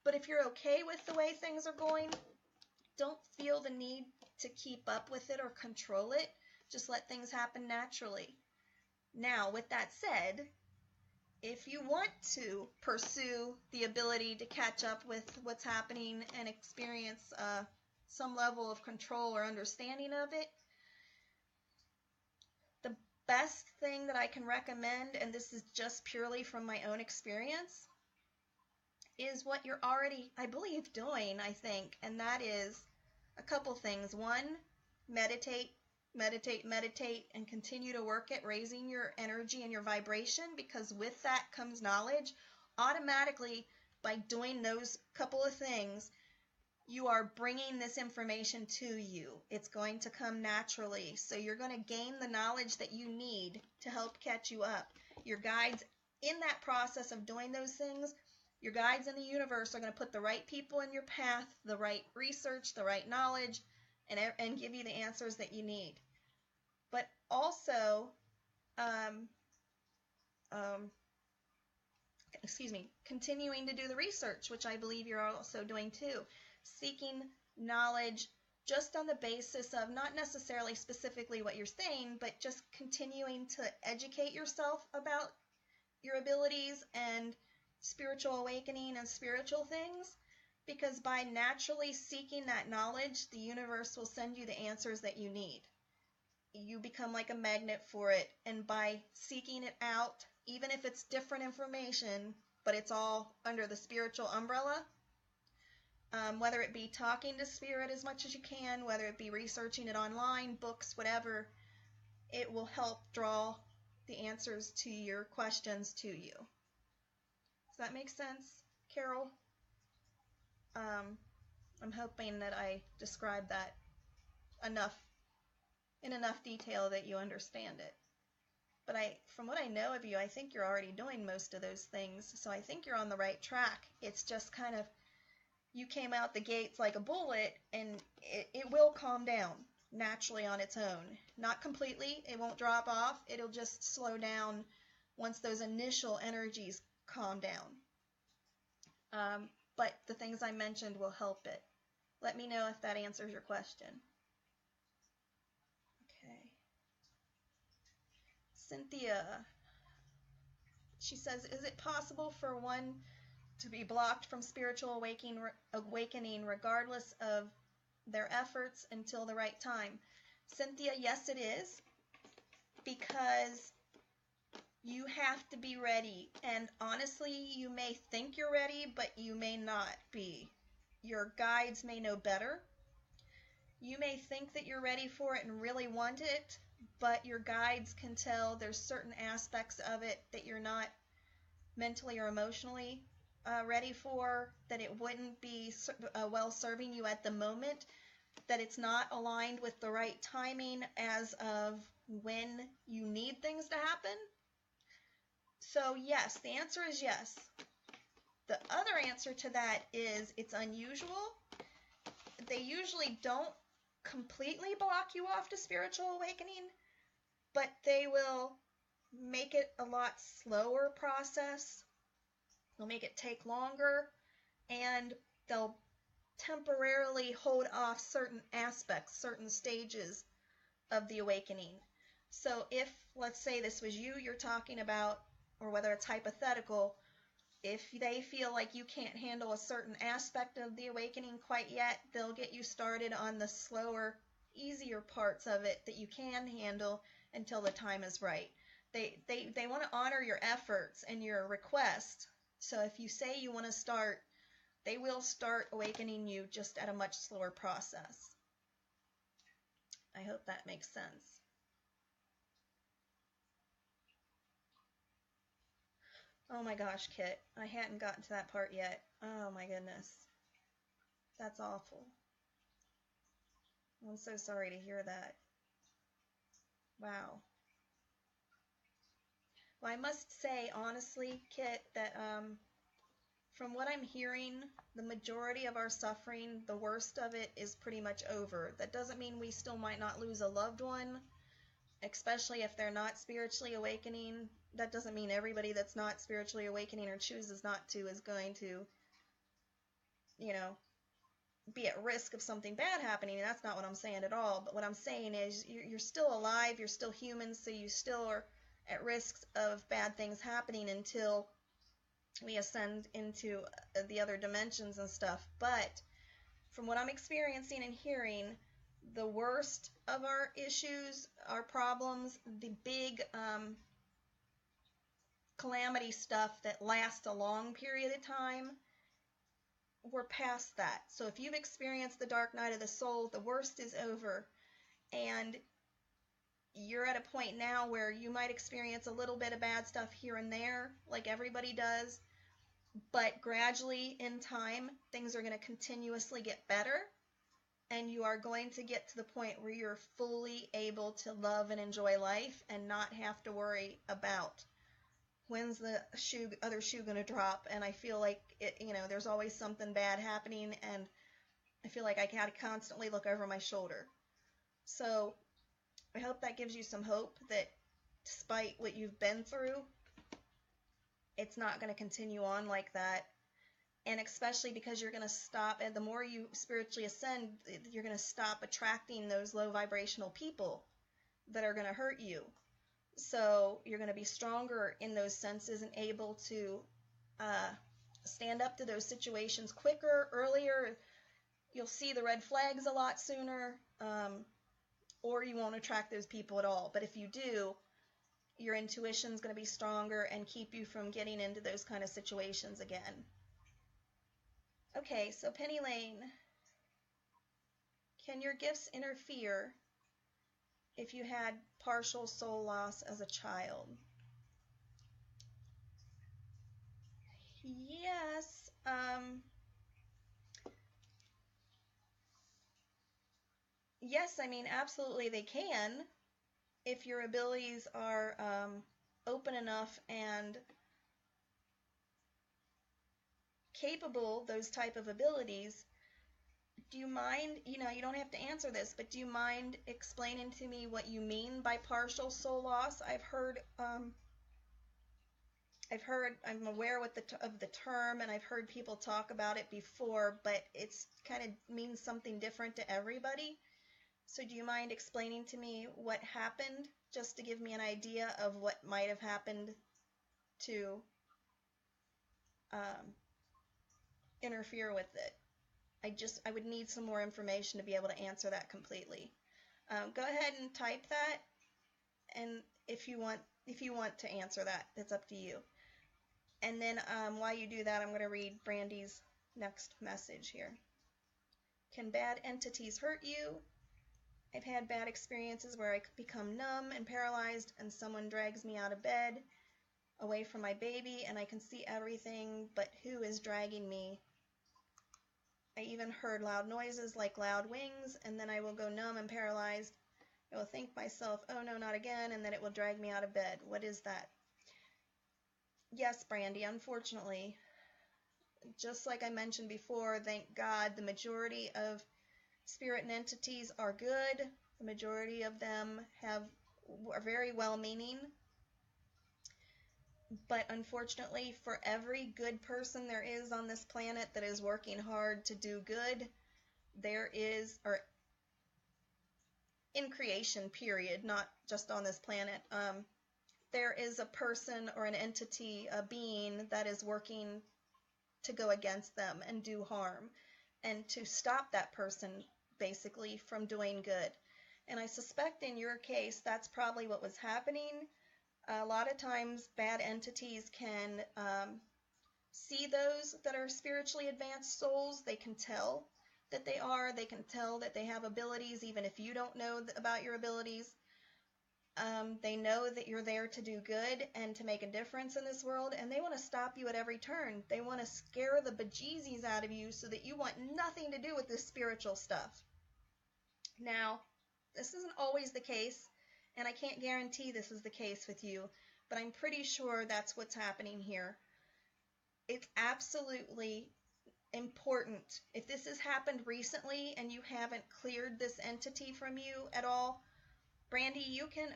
But if you're okay with the way things are going, don't feel the need to keep up with it or control it. Just let things happen naturally. Now, with that said, if you want to pursue the ability to catch up with what's happening and experience some level of control or understanding of it, the best thing that I can recommend, and this is just purely from my own experience, is what you're already, I believe, doing, I think, and that is a couple things. One, meditate, and continue to work at raising your energy and your vibration, because with that comes knowledge. Automatically, by doing those couple of things, you are bringing this information to you. It's going to come naturally. So you're going to gain the knowledge that you need to help catch you up. Your guides, in that process of doing those things, your guides in the universe are going to put the right people in your path, the right research, the right knowledge, and give you the answers that you need. But also, continuing to do the research, which I believe you're also doing too. Seeking knowledge just on the basis of not necessarily specifically what you're saying, but just continuing to educate yourself about your abilities and spiritual awakening and spiritual things, because by naturally seeking that knowledge, the universe will send you the answers that you need. You become like a magnet for it, and by seeking it out, even if it's different information, but it's all under the spiritual umbrella, whether it be talking to spirit as much as you can, whether it be researching it online, books, whatever, it will help draw the answers to your questions to you. Does that make sense, Carol? I'm hoping that I described that in enough detail that you understand it. But from what I know of you, I think you're already doing most of those things, so I think you're on the right track. It's just kind of, you came out the gates like a bullet, and it will calm down naturally on its own. Not completely, it won't drop off, it'll just slow down once those initial energies calm down. But the things I mentioned will help it. Let me know if that answers your question. Okay. Cynthia, she says, is it possible for one to be blocked from spiritual awakening regardless of their efforts until the right time? Cynthia, yes it is, because you have to be ready. And honestly, you may think you're ready, but you may not be. Your guides may know better. You may think that you're ready for it and really want it, but your guides can tell there's certain aspects of it that you're not mentally or emotionally ready for, that it wouldn't be well serving you at the moment, that it's not aligned with the right timing as of when you need things to happen. So yes, the answer is yes. The other answer to that is it's unusual. They usually don't completely block you off to spiritual awakening, but they will make it a lot slower process. They'll make it take longer, and they'll temporarily hold off certain aspects, certain stages of the awakening. So if, let's say this was you're talking about, or whether it's hypothetical, if they feel like you can't handle a certain aspect of the awakening quite yet, they'll get you started on the slower, easier parts of it that you can handle until the time is right. They want to honor your efforts and your request. So if you say you want to start, they will start awakening you just at a much slower process. I hope that makes sense. Oh my gosh, Kit, I hadn't gotten to that part yet. Oh my goodness. That's awful. I'm so sorry to hear that. Wow. Well, I must say, honestly, Kit, that from what I'm hearing, the majority of our suffering, the worst of it, is pretty much over. That doesn't mean we still might not lose a loved one, especially if they're not spiritually awakening. That doesn't mean everybody that's not spiritually awakening or chooses not to is going to, be at risk of something bad happening. And that's not what I'm saying at all. But what I'm saying is you're still alive, you're still human, so you still are at risk of bad things happening until we ascend into the other dimensions and stuff. But from what I'm experiencing and hearing, the worst of our issues, our problems, the big calamity stuff that lasts a long period of time, we're past that. So if you've experienced the dark night of the soul, the worst is over. And you're at a point now where you might experience a little bit of bad stuff here and there, like everybody does. But gradually, in time, things are going to continuously get better. And you are going to get to the point where you're fully able to love and enjoy life and not have to worry about when's the other shoe going to drop. And I feel like, there's always something bad happening, and I feel like I got to constantly look over my shoulder. So I hope that gives you some hope that despite what you've been through, it's not going to continue on like that. And especially because you're going to stop, and the more you spiritually ascend, you're going to stop attracting those low vibrational people that are going to hurt you. So you're going to be stronger in those senses and able to stand up to those situations quicker, earlier. You'll see the red flags a lot sooner, or you won't attract those people at all. But if you do, your intuition's going to be stronger and keep you from getting into those kind of situations again. Okay, so Penny Lane, can your gifts interfere if you had partial soul loss as a child? Yes. Yes, I mean, absolutely they can. If your abilities are open enough and capable, those type of abilities, do you mind, you don't have to answer this, but do you mind explaining to me what you mean by partial soul loss? I've heard I'm aware of the term, and I've heard people talk about it before, but it's kind of means something different to everybody. So do you mind explaining to me what happened, just to give me an idea of what might have happened to um, interfere with it? I would need some more information to be able to answer that completely. Go ahead and type that, and if you want to answer that, it's up to you. And then while you do that, I'm going to read Brandy's next message here. Can bad entities hurt you? I've had bad experiences where I become numb and paralyzed, and someone drags me out of bed away from my baby, and I can see everything, but who is dragging me? I even heard loud noises like loud wings, and then I will go numb and paralyzed. I will think myself, oh no, not again, and then it will drag me out of bed. What is that? Yes, Brandy, unfortunately, just like I mentioned before, thank God the majority of spirit and entities are good. The majority of them are very well-meaning. But unfortunately, for every good person there is on this planet that is working hard to do good, there is, or in creation, period, not just on this planet, there is a person or an entity, a being that is working to go against them and do harm, and to stop that person basically from doing good. And I suspect in your case that's probably what was happening. A lot of times bad entities can see those that are spiritually advanced souls. They can tell that they are. They can tell that they have abilities even if you don't know about your abilities. They know that you're there to do good and to make a difference in this world, and they want to stop you at every turn. They want to scare the bejesus out of you so that you want nothing to do with this spiritual stuff. Now, this isn't always the case, and I can't guarantee this is the case with you, but I'm pretty sure that's what's happening here. It's absolutely important. If this has happened recently and you haven't cleared this entity from you at all, Brandy, you can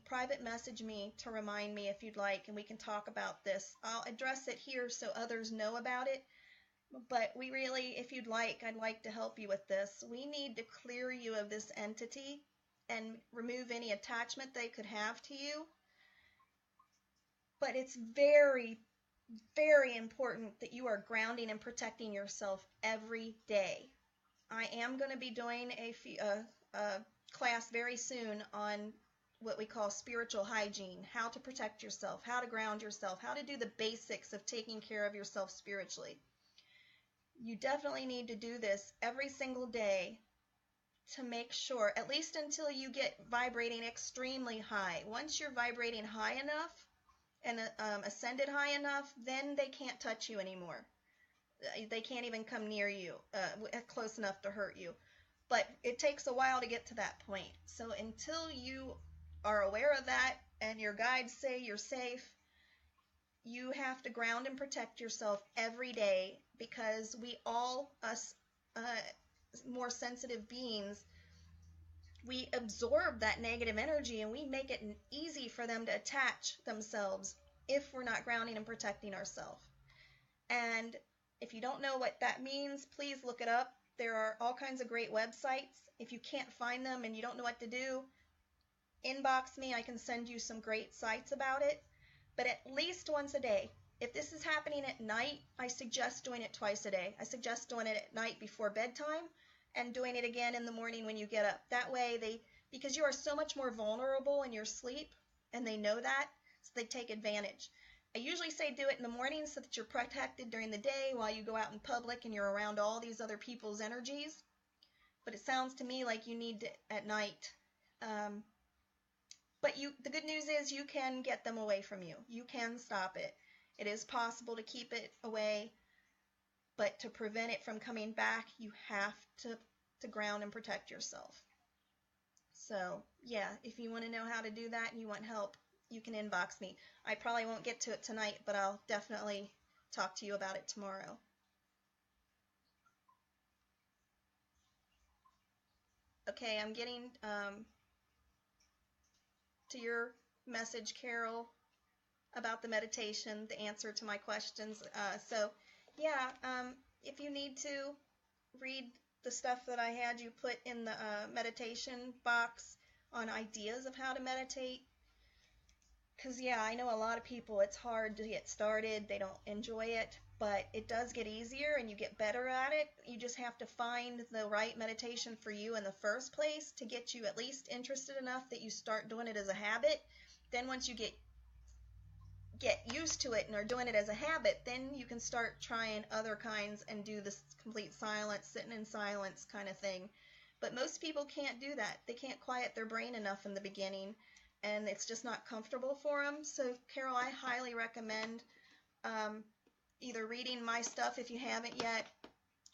private message me to remind me if you'd like, and we can talk about this. I'll address it here so others know about it, but we really, if you'd like, I'd like to help you with this. We need to clear you of this entity and remove any attachment they could have to you. But it's very, very important that you are grounding and protecting yourself every day. I am going to be doing a class very soon on what we call spiritual hygiene, how to protect yourself, how to ground yourself, how to do the basics of taking care of yourself spiritually. You definitely need to do this every single day to make sure, at least until you get vibrating extremely high. Once you're vibrating high enough and ascended high enough, then they can't touch you anymore. They can't even come near you, close enough to hurt you. But it takes a while to get to that point. So until you are aware of that and your guides say you're safe, you have to ground and protect yourself every day, because we all, us more sensitive beings, we absorb that negative energy and we make it easy for them to attach themselves if we're not grounding and protecting ourselves. And if you don't know what that means, please look it up. There are all kinds of great websites. If you can't find them and you don't know what to do, inbox me. I can send you some great sites about it. But at least once a day. If this is happening at night, I suggest doing it twice a day. I suggest doing it at night before bedtime and doing it again in the morning when you get up. That way, because you are so much more vulnerable in your sleep, and they know that, so they take advantage. I usually say do it in the morning so that you're protected during the day while you go out in public and you're around all these other people's energies. But it sounds to me like you need it at night. But the good news is you can get them away from you. You can stop it. It is possible to keep it away, but to prevent it from coming back, you have to ground and protect yourself. So, yeah, if you want to know how to do that and you want help, you can inbox me. I probably won't get to it tonight, but I'll definitely talk to you about it tomorrow. Okay, I'm getting to your message, Carol. about the meditation, the answer to my questions. So, yeah, if you need to read the stuff that I had you put in the meditation box on ideas of how to meditate, because, yeah, I know a lot of people, it's hard to get started. They don't enjoy it, but it does get easier and you get better at it. You just have to find the right meditation for you in the first place to get you at least interested enough that you start doing it as a habit. Then once you get used to it and are doing it as a habit, then you can start trying other kinds and do this complete silence, sitting in silence kind of thing. But most people can't do that. They can't quiet their brain enough in the beginning, and it's just not comfortable for them. So, Carol, I highly recommend either reading my stuff if you haven't yet.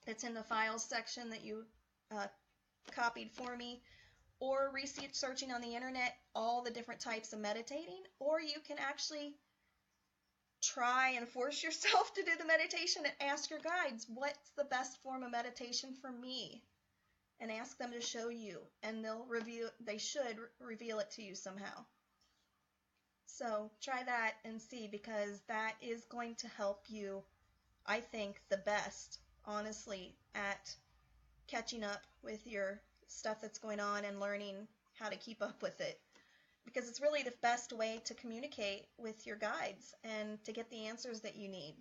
It's in the files section that you copied for me, or researching on the internet all the different types of meditating, or you can actually try and force yourself to do the meditation and ask your guides, what's the best form of meditation for me? And ask them to show you, and they should reveal it to you somehow. So try that and see, because that is going to help you, I think, the best, honestly, at catching up with your stuff that's going on and learning how to keep up with it. Because it's really the best way to communicate with your guides and to get the answers that you need.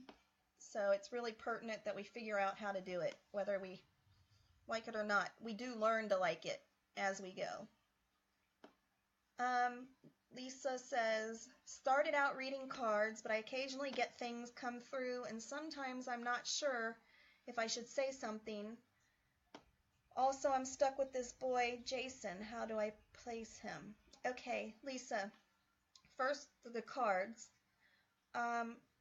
So it's really pertinent that we figure out how to do it, whether we like it or not. We do learn to like it as we go. Lisa says, started out reading cards, but I occasionally get things come through, and sometimes I'm not sure if I should say something. Also, I'm stuck with this boy, Jason. How do I place him? Okay, Lisa, first, the cards.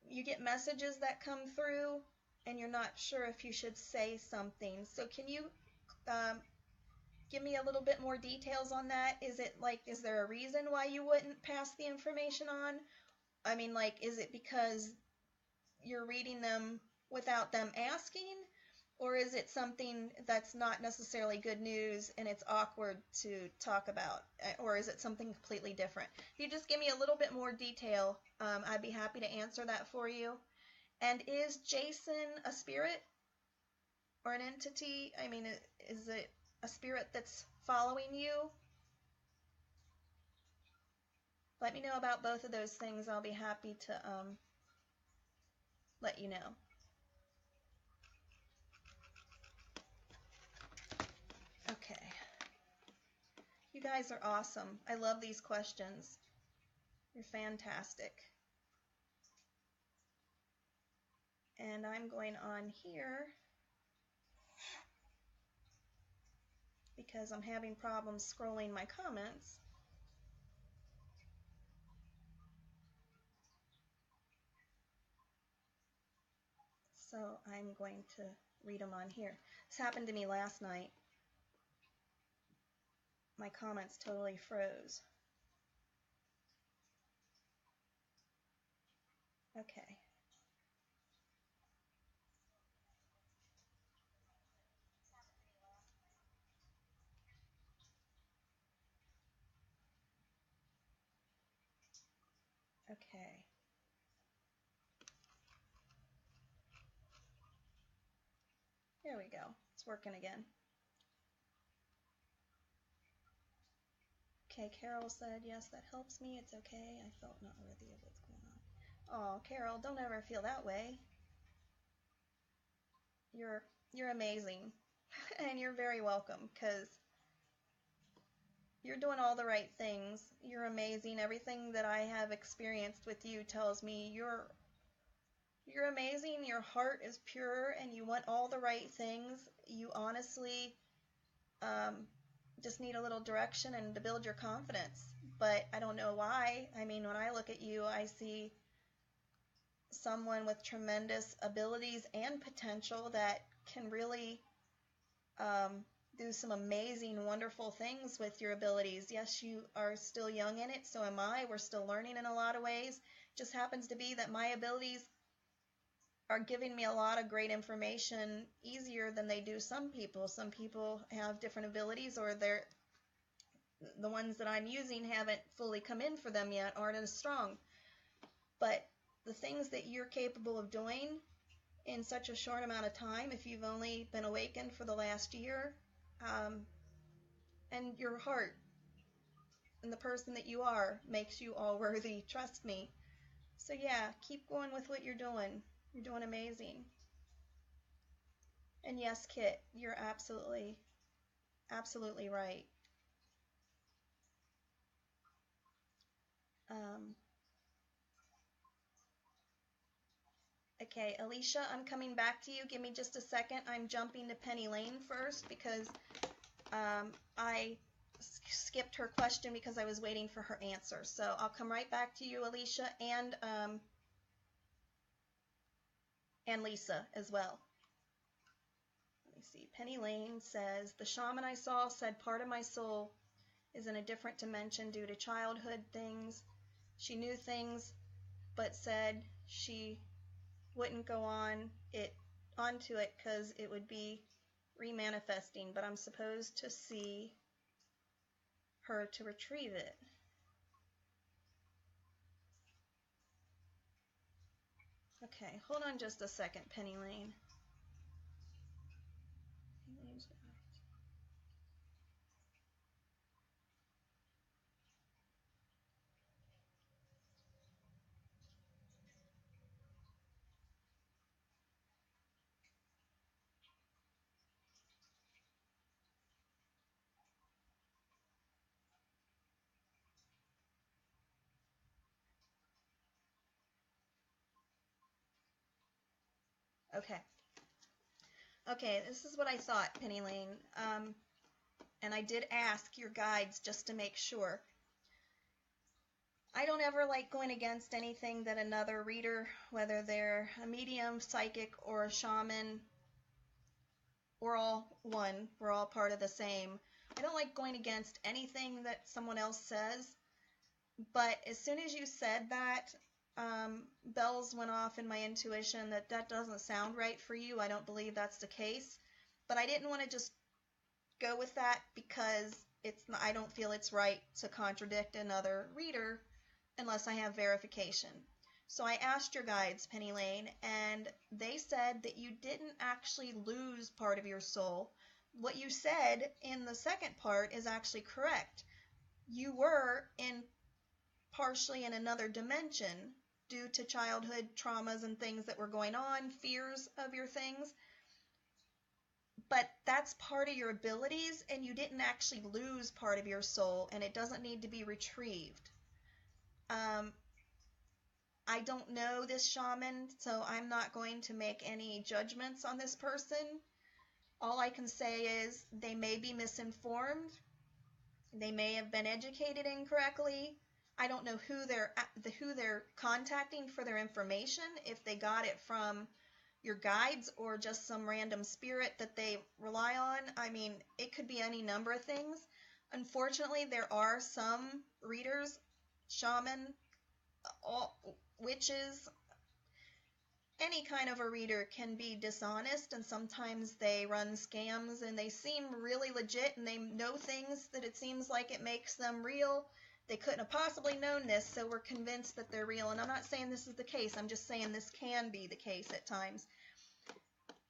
You get messages that come through, and you're not sure if you should say something. So can you give me a little bit more details on that? Is there a reason why you wouldn't pass the information on? I mean, is it because you're reading them without them asking? Or is it something that's not necessarily good news and it's awkward to talk about? Or is it something completely different? If you just give me a little bit more detail, I'd be happy to answer that for you. And is Jason a spirit or an entity? I mean, is it a spirit that's following you? Let me know about both of those things. I'll be happy to let you know. Okay. You guys are awesome. I love these questions. You're fantastic. And I'm going on here because I'm having problems scrolling my comments. So I'm going to read them on here. This happened to me last night. My comments totally froze. Okay. Okay. There we go. It's working again. Okay, Carol said, yes, that helps me. It's okay. I felt not worthy of what's going on. Oh, Carol, don't ever feel that way. You're amazing. And you're very welcome, because you're doing all the right things. You're amazing. Everything that I have experienced with you tells me you're amazing. Your heart is pure and you want all the right things. You honestly just need a little direction and to build your confidence. But I don't know why. I mean, when I look at you, I see someone with tremendous abilities and potential that can really do some amazing, wonderful things with your abilities. Yes, you are still young in it, so am I. We're still learning in a lot of ways. It just happens to be that my abilities are giving me a lot of great information easier than they do some people. Some people have different abilities, or the ones that I'm using haven't fully come in for them yet, aren't as strong. But the things that you're capable of doing in such a short amount of time, if you've only been awakened for the last year, and your heart and the person that you are makes you all worthy, trust me. So yeah, keep going with what you're doing. You're doing amazing. And yes, Kit, you're absolutely, absolutely right. Um, okay, Alicia, I'm coming back to you. Give me just a second. I'm jumping to Penny Lane first because I skipped her question because I was waiting for her answer. So I'll come right back to you, Alicia, and Lisa as well. Let me see. Penny Lane says, the shaman I saw said part of my soul is in a different dimension due to childhood things. She knew things, but said she wouldn't go onto it because it would be remanifesting, but I'm supposed to see her to retrieve it. Okay, hold on just a second, Penny Lane. Okay. Okay, this is what I thought, Penny Lane. And I did ask your guides just to make sure. I don't ever like going against anything that another reader, whether they're a medium, psychic, or a shaman, we're all one. We're all part of the same. I don't like going against anything that someone else says. But as soon as you said that, bells went off in my intuition that that doesn't sound right for you. I don't believe that's the case. But I didn't want to just go with that because I don't feel it's right to contradict another reader unless I have verification. So I asked your guides, Penny Lane, and they said that you didn't actually lose part of your soul. What you said in the second part is actually correct. You were partially in another dimension due to childhood traumas and things that were going on, fears of your things. But that's part of your abilities, and you didn't actually lose part of your soul, and it doesn't need to be retrieved. I don't know this shaman, so I'm not going to make any judgments on this person. All I can say is they may be misinformed. They may have been educated incorrectly. I don't know who they're contacting for their information, if they got it from your guides or just some random spirit that they rely on. I mean, it could be any number of things. Unfortunately, there are some readers, shaman, witches, any kind of a reader can be dishonest, and sometimes they run scams and they seem really legit and they know things that it seems like it makes them real. They couldn't have possibly known this, so we're convinced that they're real. And I'm not saying this is the case. I'm just saying this can be the case at times.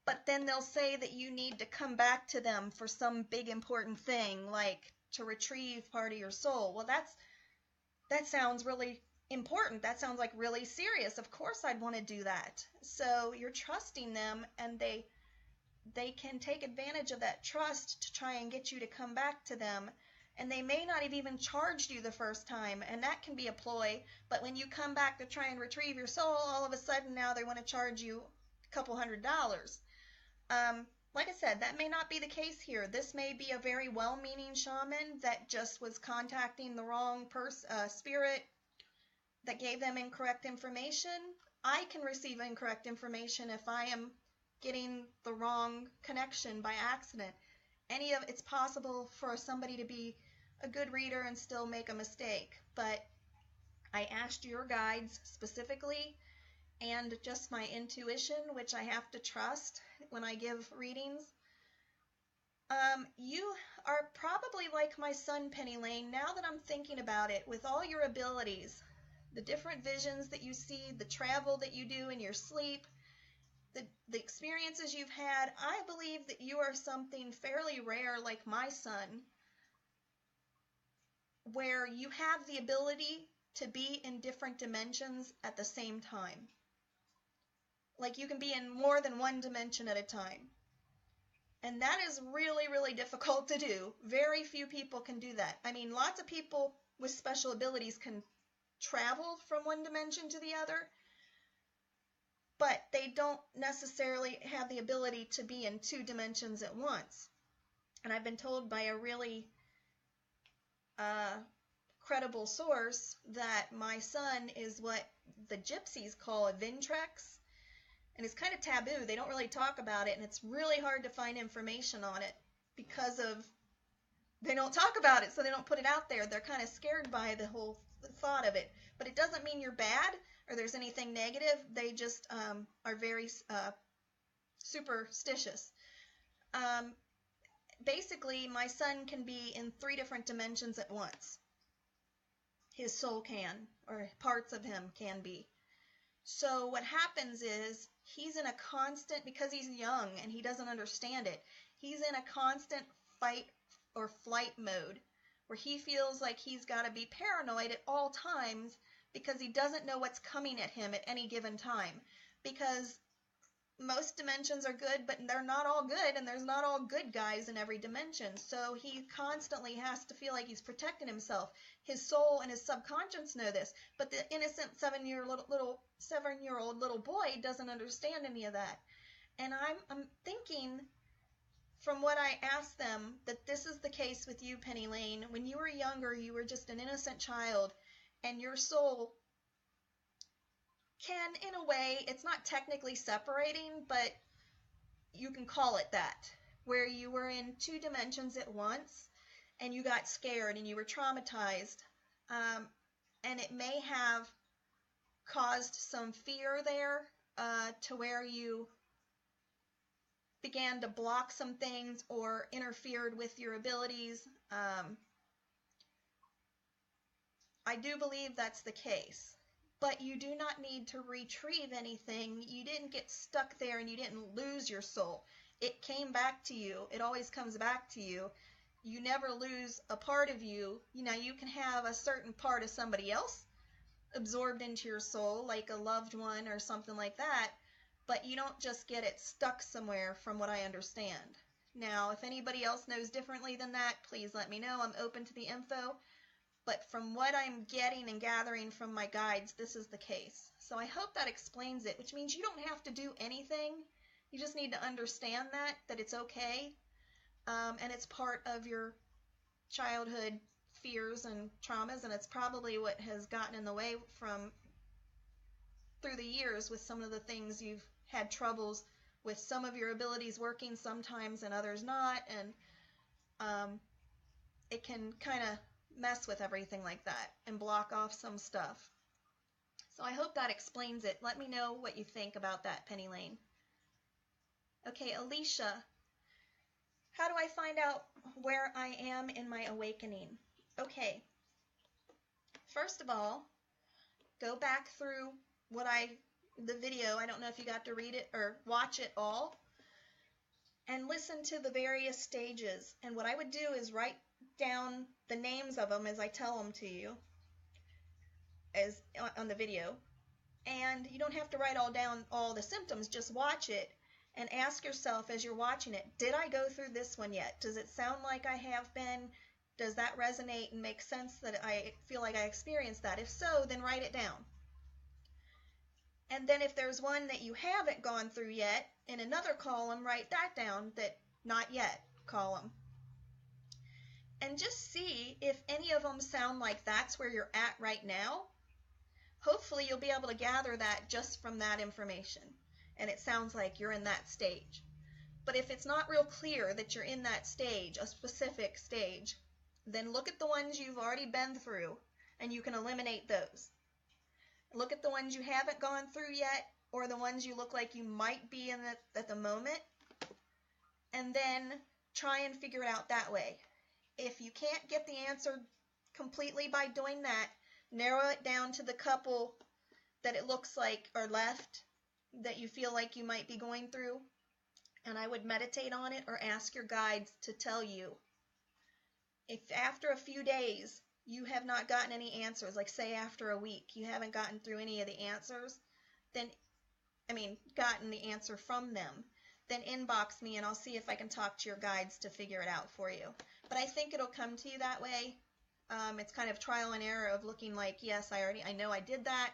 But then they'll say that you need to come back to them for some big important thing, like to retrieve part of your soul. Well, that sounds really important. That sounds like really serious. Of course I'd want to do that. So you're trusting them, and they can take advantage of that trust to try and get you to come back to them. And they may not have even charged you the first time, and that can be a ploy. But when you come back to try and retrieve your soul, all of a sudden now they want to charge you a couple $100. Like I said, that may not be the case here. This may be a very well-meaning shaman that just was contacting the wrong spirit that gave them incorrect information. I can receive incorrect information if I am getting the wrong connection by accident. It's possible for somebody to be a good reader and still make a mistake. But I asked your guides specifically, and just my intuition, which I have to trust when I give readings. You are probably like my son, Penny Lane, now that I'm thinking about it, with all your abilities. the different visions that you see, the travel that you do in your sleep, the experiences you've had, I believe that you are something fairly rare like my son, where you have the ability to be in different dimensions at the same time. Like you can be in more than one dimension at a time. And that is really, really difficult to do. Very few people can do that. I mean, lots of people with special abilities can travel from one dimension to the other, but they don't necessarily have the ability to be in two dimensions at once. And I've been told by a really credible source that my son is what the gypsies call a Vintrex. And it's kind of taboo. They don't really talk about it, and it's really hard to find information on it because of they don't talk about it, so they don't put it out there. They're kind of scared by the whole thought of it. But it doesn't mean you're bad or there's anything negative. They just are very superstitious. Basically, my son can be in 3 different dimensions at once. His soul can, or parts of him can be. So what happens is he's in a constant, because he's young and he doesn't understand it, he's in a constant fight or flight mode where he feels like he's got to be paranoid at all times because he doesn't know what's coming at him at any given time. Because most dimensions are good, but they're not all good, and there's not all good guys in every dimension. So he constantly has to feel like he's protecting himself. His soul and his subconscious know this, but the innocent 7-year-old little boy doesn't understand any of that. And I'm thinking, from what I asked them, that this is the case with you, Penny Lane. When you were younger, you were just an innocent child, and your soul can, in a way, it's not technically separating, but you can call it that, where you were in 2 dimensions at once, and you got scared, and you were traumatized, and it may have caused some fear there to where you began to block some things or interfered with your abilities. I do believe that's the case. But you do not need to retrieve anything. You didn't get stuck there and you didn't lose your soul. It came back to you. It always comes back to you. You never lose a part of you. You know, you can have a certain part of somebody else absorbed into your soul, like a loved one or something like that, but you don't just get it stuck somewhere, from what I understand. Now, if anybody else knows differently than that, please let me know. I'm open to the info. But from what I'm getting and gathering from my guides, this is the case. So I hope that explains it, which means you don't have to do anything. You just need to understand that it's okay. And it's part of your childhood fears and traumas, and it's probably what has gotten in the way from through the years with some of the things you've had troubles with, some of your abilities working sometimes and others not, and it can kind of mess with everything like that and block off some stuff. So I hope that explains it. Let me know what you think about that, Penny Lane. Okay, Alicia, how do I find out where I am in my awakening? Okay, first of all, go back through the video. I don't know if you got to read it or watch it all, and listen to the various stages. And what I would do is write down the names of them as I tell them to you as on the video. And you don't have to write all the symptoms, just watch it and ask yourself as you're watching it, did I go through this one yet? Does it sound like I have been? Does that resonate and make sense that I feel like I experienced that? If so, then write it down. And then if there's one that you haven't gone through yet, in another column, write that down, that not yet column. And just see if any of them sound like that's where you're at right now. Hopefully you'll be able to gather that just from that information, and it sounds like you're in that stage. But if it's not real clear that you're in that stage, a specific stage, then look at the ones you've already been through, and you can eliminate those. Look at the ones you haven't gone through yet, or the ones you look like you might be in at the moment, and then try and figure it out that way. If you can't get the answer completely by doing that, Narrow it down to the couple that it looks like are left that you feel like you might be going through. And I would meditate on it or ask your guides to tell you. If after a few days you have not gotten any answers, like say after a week, you haven't gotten through any of the answers, then, gotten the answer from them, then inbox me and I'll see if I can talk to your guides to figure it out for you. But I think it'll come to you that way. It's kind of trial and error of looking like, yes, I know I did that.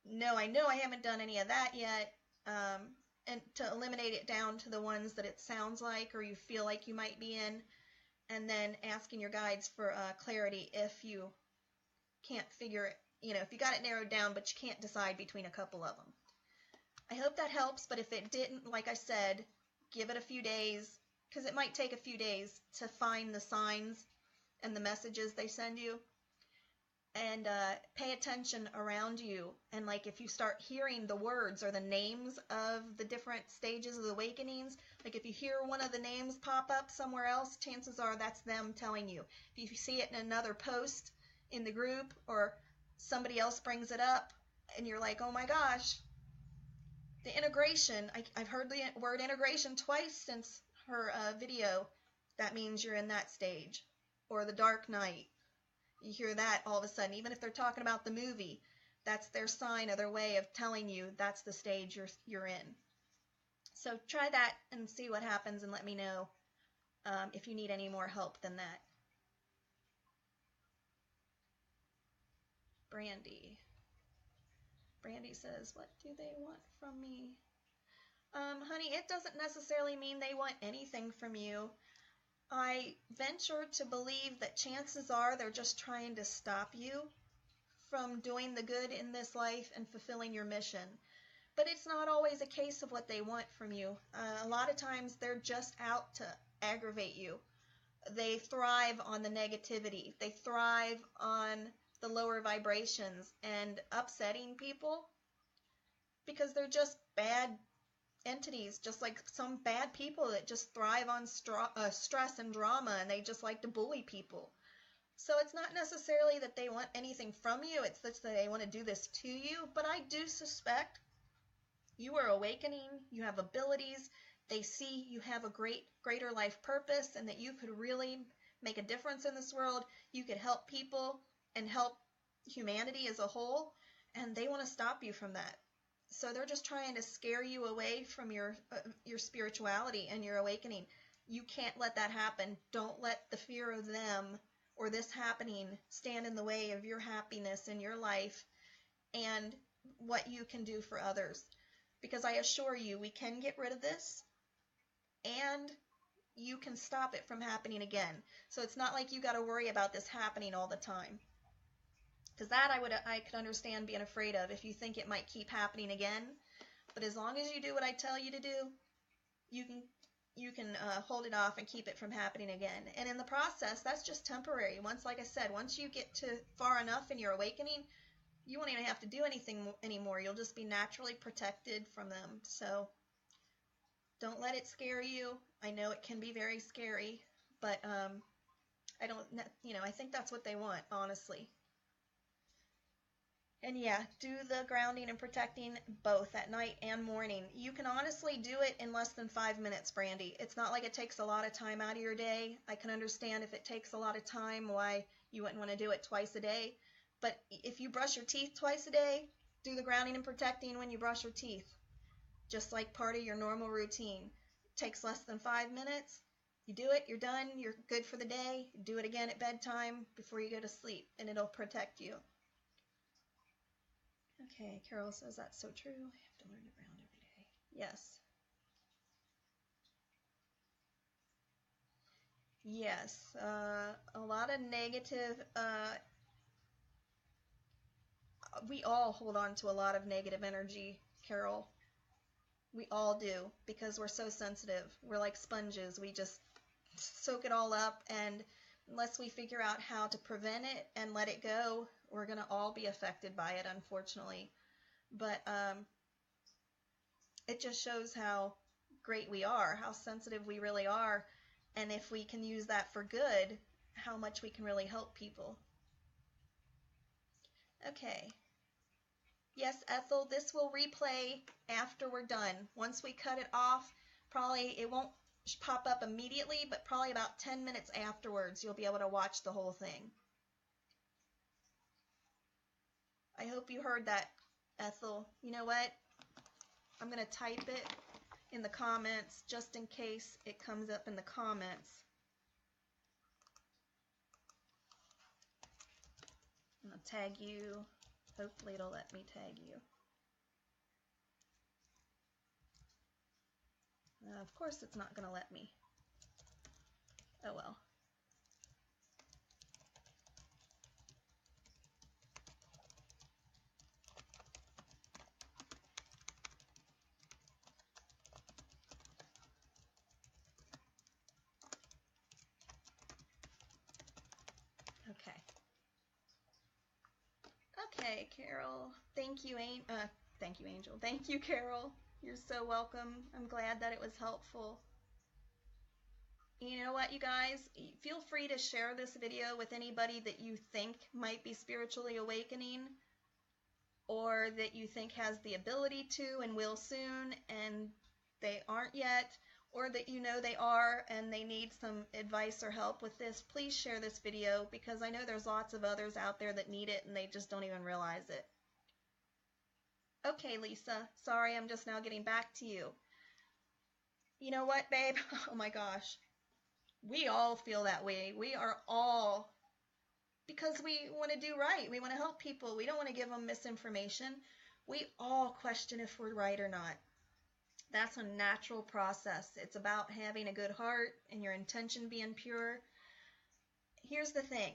No, I know I haven't done any of that yet. And to eliminate it down to the ones that it sounds like or you feel like you might be in, and then asking your guides for clarity if you can't figure it, if you got it narrowed down but you can't decide between a couple of them. I hope that helps, but if it didn't, like I said, give it a few days, because it might take a few days to find the signs and the messages they send you. And pay attention around you. And like if you start hearing the words or the names of the different stages of the awakenings, like if you hear one of the names pop up somewhere else, chances are that's them telling you. If you see it in another post in the group or somebody else brings it up and you're like, oh my gosh, the integration, I've heard the word integration twice since her video, that means you're in that stage. Or the Dark Night. You hear that all of a sudden, even if they're talking about the movie, that's their sign or their way of telling you that's the stage you're in. So try that and see what happens and let me know if you need any more help than that. Brandy says, what do they want from me? Honey, it doesn't necessarily mean they want anything from you. I venture to believe that chances are they're just trying to stop you from doing the good in this life and fulfilling your mission. But it's not always a case of what they want from you. A lot of times they're just out to aggravate you. They thrive on the negativity. They thrive on the lower vibrations and upsetting people because they're just bad entities, just like some bad people that just thrive on stress and drama, and they just like to bully people. So it's not necessarily that they want anything from you, it's just that they want to do this to you. But I do suspect you are awakening, you have abilities, they see you have a greater life purpose, and that you could really make a difference in this world. You could help people and help humanity as a whole, and they want to stop you from that. So they're just trying to scare you away from your spirituality and your awakening. You can't let that happen. Don't let the fear of them or this happening stand in the way of your happiness in your life and what you can do for others. Because I assure you, we can get rid of this and you can stop it from happening again. So it's not like you got to worry about this happening all the time. Because that I could understand being afraid of if you think it might keep happening again. But as long as you do what I tell you to do, you can hold it off and keep it from happening again. And in the process, that's just temporary. Like I said, once you get to far enough in your awakening, you won't even have to do anything anymore. You'll just be naturally protected from them. So don't let it scare you. I know it can be very scary, but I think that's what they want, honestly. And yeah, do the grounding and protecting both at night and morning. You can honestly do it in less than 5 minutes, Brandy. It's not like it takes a lot of time out of your day. I can understand if it takes a lot of time why you wouldn't want to do it twice a day. But if you brush your teeth twice a day, do the grounding and protecting when you brush your teeth. Just like part of your normal routine. It takes less than 5 minutes. You do it, you're done, you're good for the day. Do it again at bedtime before you go to sleep, and it'll protect you. Okay, Carol says that's so true. I have to learn to ground every day. Yes. Yes. A lot of negative. We all hold on to a lot of negative energy, Carol. We all do because we're so sensitive. We're like sponges. We just soak it all up, and unless we figure out how to prevent it and let it go, we're going to all be affected by it, unfortunately. But it just shows how great we are, how sensitive we really are, and if we can use that for good, how much we can really help people. Okay. Yes, Ethel, this will replay after we're done. Once we cut it off, probably it won't pop up immediately, but probably about 10 minutes afterwards, you'll be able to watch the whole thing. I hope you heard that, Ethel. You know what? I'm going to type it in the comments just in case it comes up in the comments. I'm going to tag you. Hopefully it'll let me tag you. Of course it's not going to let me. Oh well. Okay. Okay, Carol. Thank you, Angel. Thank you, Carol. You're so welcome. I'm glad that it was helpful. You know what, you guys? Feel free to share this video with anybody that you think might be spiritually awakening, or that you think has the ability to and will soon, and they aren't yet, or that you know they are and they need some advice or help with this. Please share this video, because I know there's lots of others out there that need it and they just don't even realize it. Okay, Lisa, sorry, I'm just now getting back to you. You know what, babe? Oh my gosh. We all feel that way. We are all, because we want to do right. We want to help people. We don't want to give them misinformation. We all question if we're right or not. That's a natural process. It's about having a good heart and your intention being pure. Here's the thing.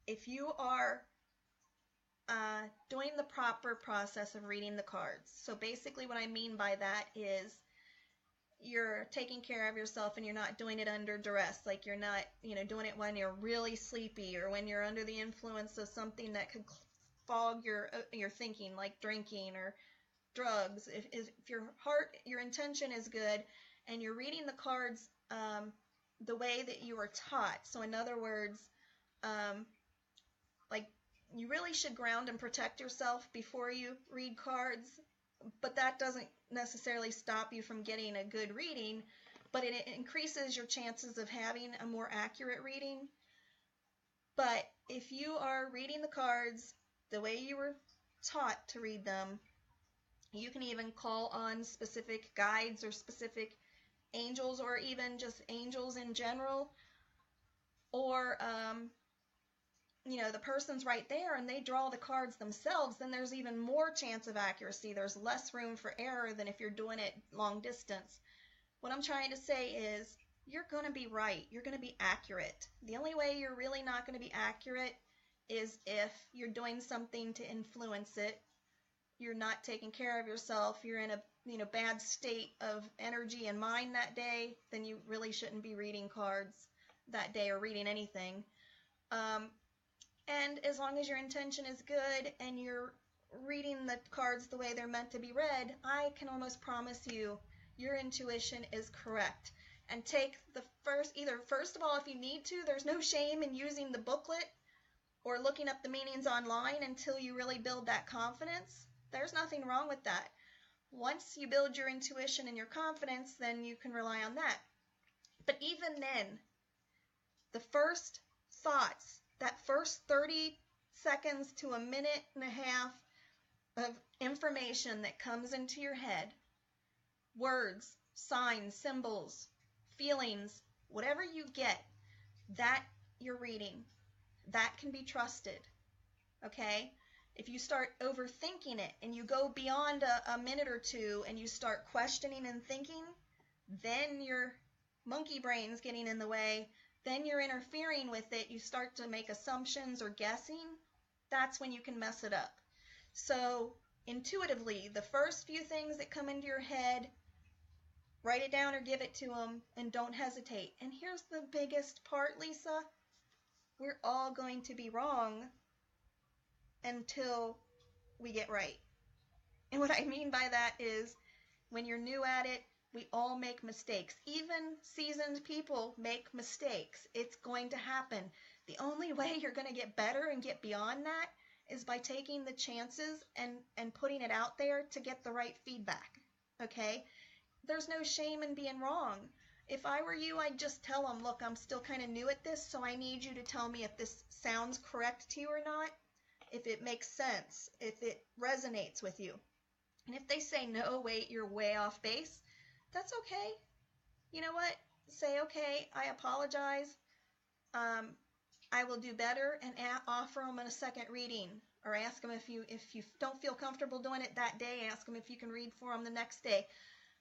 If you are doing the proper process of reading the cards, so basically what I mean by that is you're taking care of yourself and you're not doing it under duress, like you're not, doing it when you're really sleepy or when you're under the influence of something that could fog your thinking, like drinking or drugs. If your heart, your intention is good and you're reading the cards the way that you were taught, so in other words, like you really should ground and protect yourself before you read cards, but that doesn't necessarily stop you from getting a good reading, but it increases your chances of having a more accurate reading. But if you are reading the cards the way you were taught to read them, you can even call on specific guides or specific angels, or even just angels in general, or the person's right there and they draw the cards themselves, then there's even more chance of accuracy. There's less room for error than if you're doing it long distance. What I'm trying to say is you're going to be right. You're going to be accurate. The only way you're really not going to be accurate is if you're doing something to influence it. You're not taking care of yourself. You're in a bad state of energy and mind that day, then you really shouldn't be reading cards that day or reading anything. And as long as your intention is good and you're reading the cards the way they're meant to be read, I can almost promise you your intuition is correct. And take the first of all, if you need to, there's no shame in using the booklet or looking up the meanings online until you really build that confidence. There's nothing wrong with that. Once you build your intuition and your confidence, then you can rely on that. But even then, the first thoughts, that first 30 seconds to a minute and a half of information that comes into your head, words, signs, symbols, feelings, whatever you get, that you're reading, that can be trusted, okay? If you start overthinking it and you go beyond a minute or two and you start questioning and thinking, then your monkey brain's getting in the way. Then you're interfering with it. You start to make assumptions or guessing. That's when you can mess it up. So intuitively, the first few things that come into your head, write it down or give it to them, and don't hesitate. And here's the biggest part, Lisa. We're all going to be wrong until we get right. And what I mean by that is when you're new at it, we all make mistakes. Even seasoned people make mistakes. It's going to happen. The only way you're going to get better and get beyond that is by taking the chances and putting it out there to get the right feedback, okay? There's no shame in being wrong. If I were you, I'd just tell them, look, I'm still kind of new at this, so I need you to tell me if this sounds correct to you or not, if it makes sense, if it resonates with you. And if they say, no, wait, you're way off base, that's okay. You know what? Say, okay, I apologize. I will do better, and offer them a second reading, or ask them if you don't feel comfortable doing it that day, ask them if you can read for them the next day.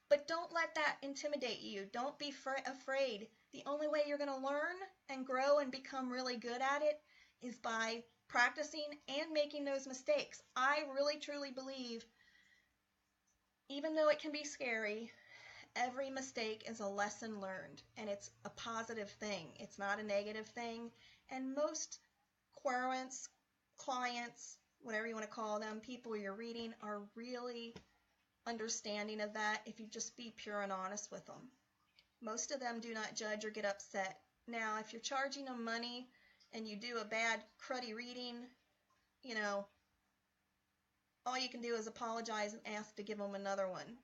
But don't let that intimidate you. Don't be afraid. The only way you're going to learn and grow and become really good at it is by practicing and making those mistakes. I really truly believe, even though it can be scary, every mistake is a lesson learned, and it's a positive thing. It's not a negative thing. And most querents, clients, whatever you want to call them, people you're reading, are really understanding of that if you just be pure and honest with them. Most of them do not judge or get upset. Now, if you're charging them money and you do a bad, cruddy reading, you know, all you can do is apologize and ask to give them another one.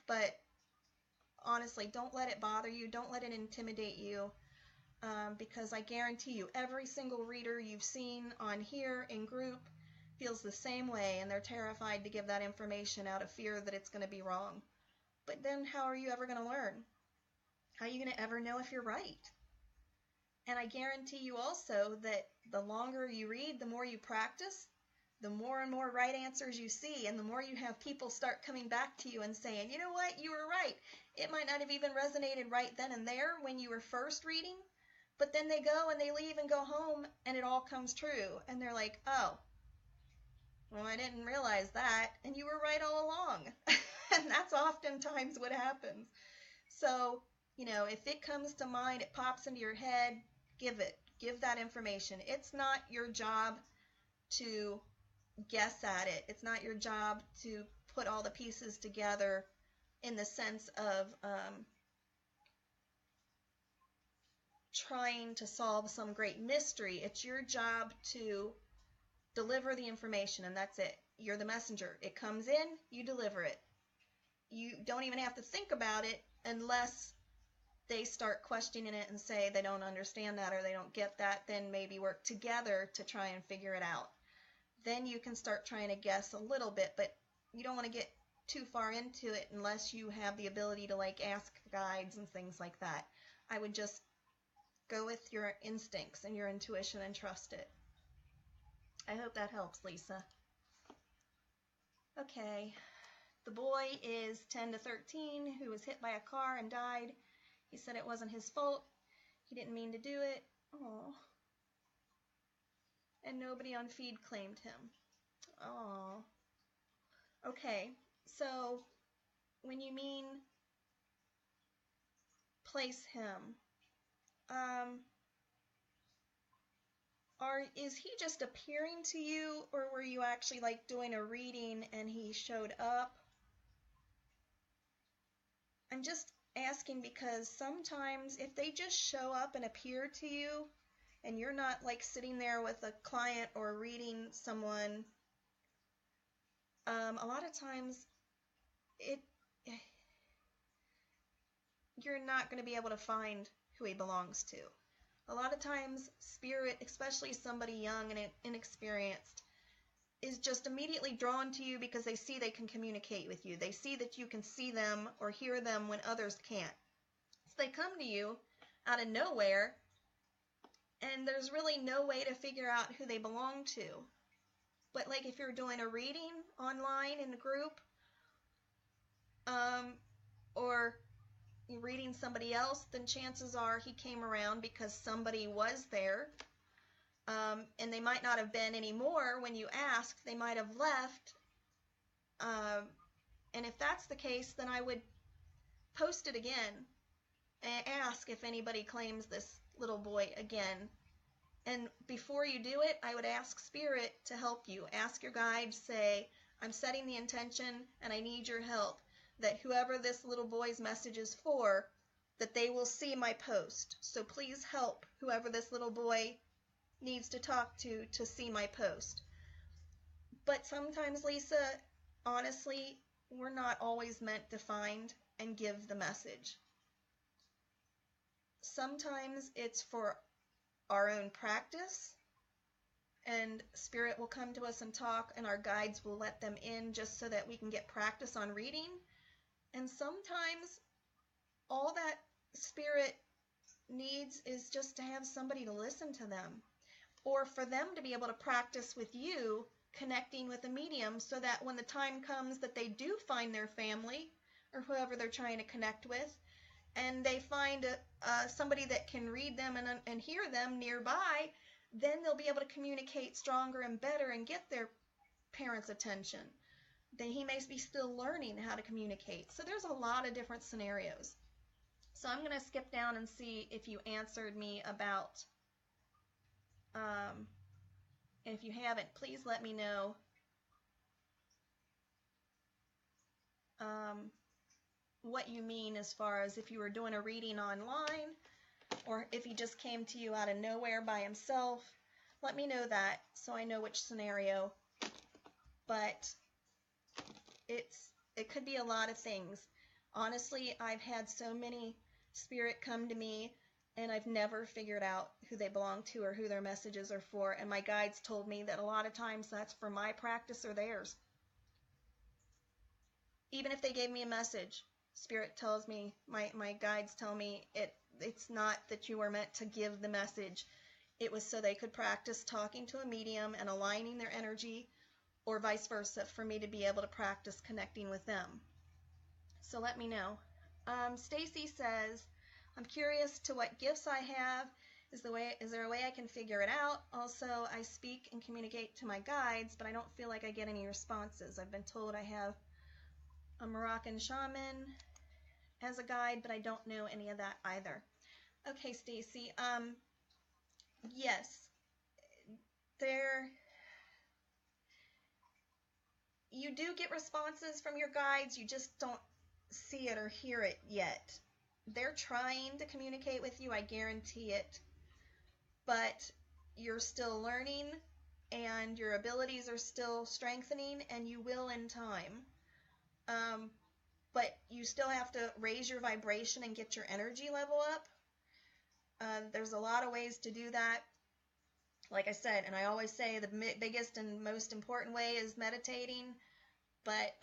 But honestly, don't let it bother you. Don't let it intimidate you. Because I guarantee you, every single reader you've seen on here in group feels the same way, and they're terrified to give that information out of fear that it's going to be wrong. But then how are you ever going to learn? How are you going to ever know if you're right? And I guarantee you also that the longer you read, the more you practice, the more and more right answers you see, and the more you have people start coming back to you and saying, you know what, you were right. It might not have even resonated right then and there when you were first reading, but then they go and they leave and go home, and it all comes true. And they're like, oh, well, I didn't realize that, and you were right all along. And that's oftentimes what happens. So, you know, if it comes to mind, it pops into your head, give it. Give that information. It's not your job to guess at it. It's not your job to put all the pieces together in the sense of trying to solve some great mystery. It's your job to deliver the information, and that's it. You're the messenger. It comes in, you deliver it. You don't even have to think about it unless they start questioning it and say they don't understand that or they don't get that. Then maybe work together to try and figure it out. Then you can start trying to guess a little bit, but you don't want to get too far into it unless you have the ability to like ask guides and things like that. I would just go with your instincts and your intuition and trust it. I hope that helps, Lisa. Okay, the boy is 10 to 13 who was hit by a car and died. He said it wasn't his fault. He didn't mean to do it. Aww. And nobody on feed claimed him. Aww. Okay, so when you mean place him, is he just appearing to you, or were you actually like doing a reading and he showed up? I'm just asking because sometimes if they just show up and appear to you and you're not like sitting there with a client or reading someone, a lot of times you're not going to be able to find who he belongs to. A lot of times spirit, especially somebody young and inexperienced, is just immediately drawn to you because they see they can communicate with you. They see that you can see them or hear them when others can't. So they come to you out of nowhere, and there's really no way to figure out who they belong to. But like if you're doing a reading online in a group, or you're reading somebody else, then chances are he came around because somebody was there. And they might not have been anymore when you asked. They might have left. And if that's the case, then I would post it again and ask if anybody claims this little boy again. And before you do it, I would ask Spirit to help you. Ask your guide, say, I'm setting the intention and I need your help, that whoever this little boy's message is for, that they will see my post. So please help whoever this little boy needs to talk to see my post. But sometimes, Lisa, honestly, we're not always meant to find and give the message. Sometimes it's for our own practice, and Spirit will come to us and talk, and our guides will let them in just so that we can get practice on reading. And sometimes all that Spirit needs is just to have somebody to listen to them, or for them to be able to practice with you connecting with a medium, so that when the time comes that they do find their family or whoever they're trying to connect with, and they find somebody that can read them and hear them nearby, then they'll be able to communicate stronger and better and get their parents' attention. Then he may be still learning how to communicate. So there's a lot of different scenarios. So I'm going to skip down and see if you answered me about, if you haven't, please let me know. What you mean as far as if you were doing a reading online, or if he just came to you out of nowhere by himself. Let me know that so I know which scenario. But it could be a lot of things. Honestly, I've had so many spirit come to me, and I've never figured out who they belong to or who their messages are for, and my guides told me that a lot of times that's for my practice or theirs. Even if they gave me a message, Spirit tells me, my guides tell me, it's not that you were meant to give the message. It was so they could practice talking to a medium and aligning their energy, or vice versa, for me to be able to practice connecting with them. So let me know. Stacy says, I'm curious to what gifts I have. Is there a way I can figure it out? Also, I speak and communicate to my guides, but I don't feel like I get any responses. I've been told I have a Moroccan shaman as a guide, but I don't know any of that either. Okay, Stacy. Yes, you do get responses from your guides. You just don't see it or hear it yet. They're trying to communicate with you, I guarantee it. But you're still learning, and your abilities are still strengthening, and you will in time. But you still have to raise your vibration and get your energy level up. There's a lot of ways to do that. Like I said, and I always say the biggest and most important way is meditating, but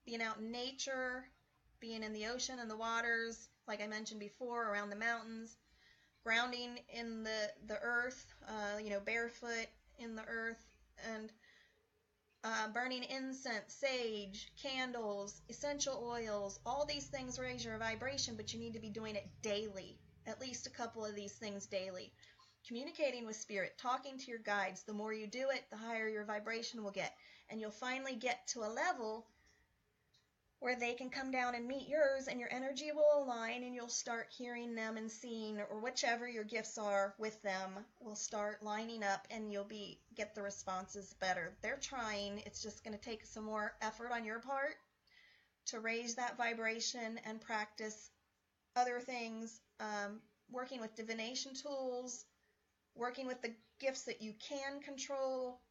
being out in nature, being in the ocean and the waters, like I mentioned before, around the mountains, grounding in the earth, barefoot in the earth, and burning incense, sage, candles, essential oils. All these things raise your vibration, but you need to be doing it daily, at least a couple of these things daily. Communicating with Spirit, talking to your guides, the more you do it, the higher your vibration will get. And you'll finally get to a level where they can come down and meet yours, and your energy will align, and you'll start hearing them and seeing, or whichever your gifts are with them will start lining up, and you'll get the responses better. They're trying. It's just going to take some more effort on your part to raise that vibration and practice other things, working with divination tools, working with the gifts that you can control.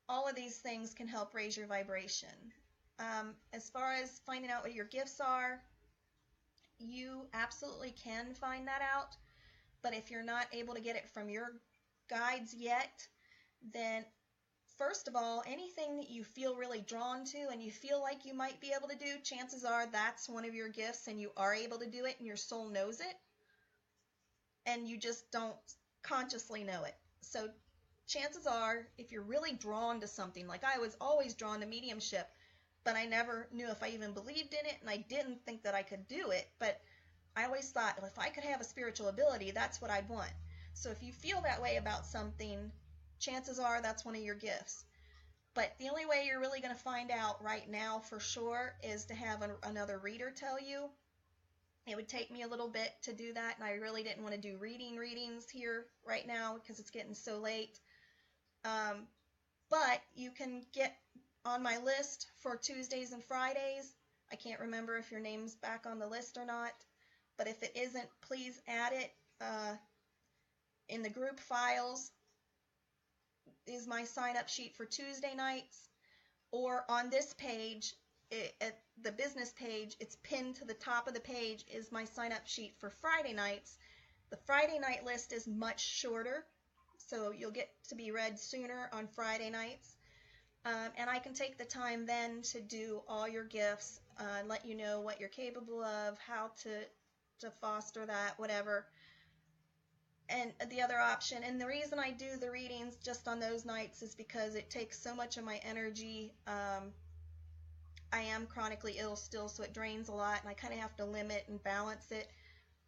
All of these things can help raise your vibration. As far as finding out what your gifts are, you absolutely can find that out. But if you're not able to get it from your guides yet, then first of all, anything that you feel really drawn to and you feel like you might be able to do, chances are that's one of your gifts and you are able to do it and your soul knows it. And you just don't consciously know it. So chances are, if you're really drawn to something, like I was always drawn to mediumship, but I never knew if I even believed in it, and I didn't think that I could do it, but I always thought, well, if I could have a spiritual ability, that's what I'd want. So if you feel that way about something, chances are that's one of your gifts. But the only way you're really going to find out right now for sure is to have another reader tell you. It would take me a little bit to do that, and I really didn't want to do readings here right now because it's getting so late. But you can get on my list for Tuesdays and Fridays. I can't remember if your name's back on the list or not, but if it isn't, please add it in the group files is my sign-up sheet for Tuesday nights, or on this page, at the business page, it's pinned to the top of the page, is my sign-up sheet for Friday nights. The Friday night list is much shorter, so you'll get to be read sooner on Friday nights. And I can take the time then to do all your gifts, let you know what you're capable of, how to foster that, whatever. And the other option, and the reason I do the readings just on those nights is because it takes so much of my energy. I am chronically ill still, so it drains a lot, and I kind of have to limit and balance it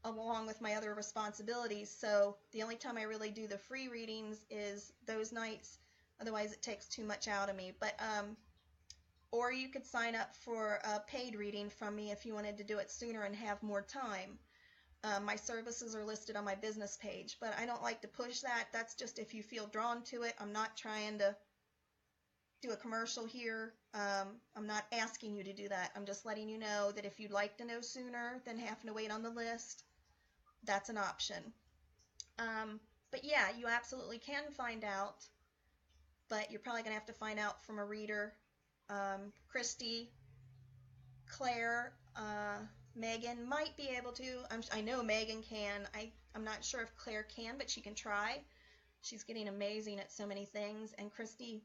along with my other responsibilities. So the only time I really do the free readings is those nights. Otherwise, it takes too much out of me. But or you could sign up for a paid reading from me if you wanted to do it sooner and have more time. My services are listed on my business page, but I don't like to push that. That's just if you feel drawn to it. I'm not trying to do a commercial here. I'm not asking you to do that. I'm just letting you know that if you'd like to know sooner than having to wait on the list, that's an option. But yeah, you absolutely can find out, but you're probably going to have to find out from a reader. Christy, Claire, Megan might be able to. I know Megan can. I'm not sure if Claire can, but she can try. She's getting amazing at so many things, and Christy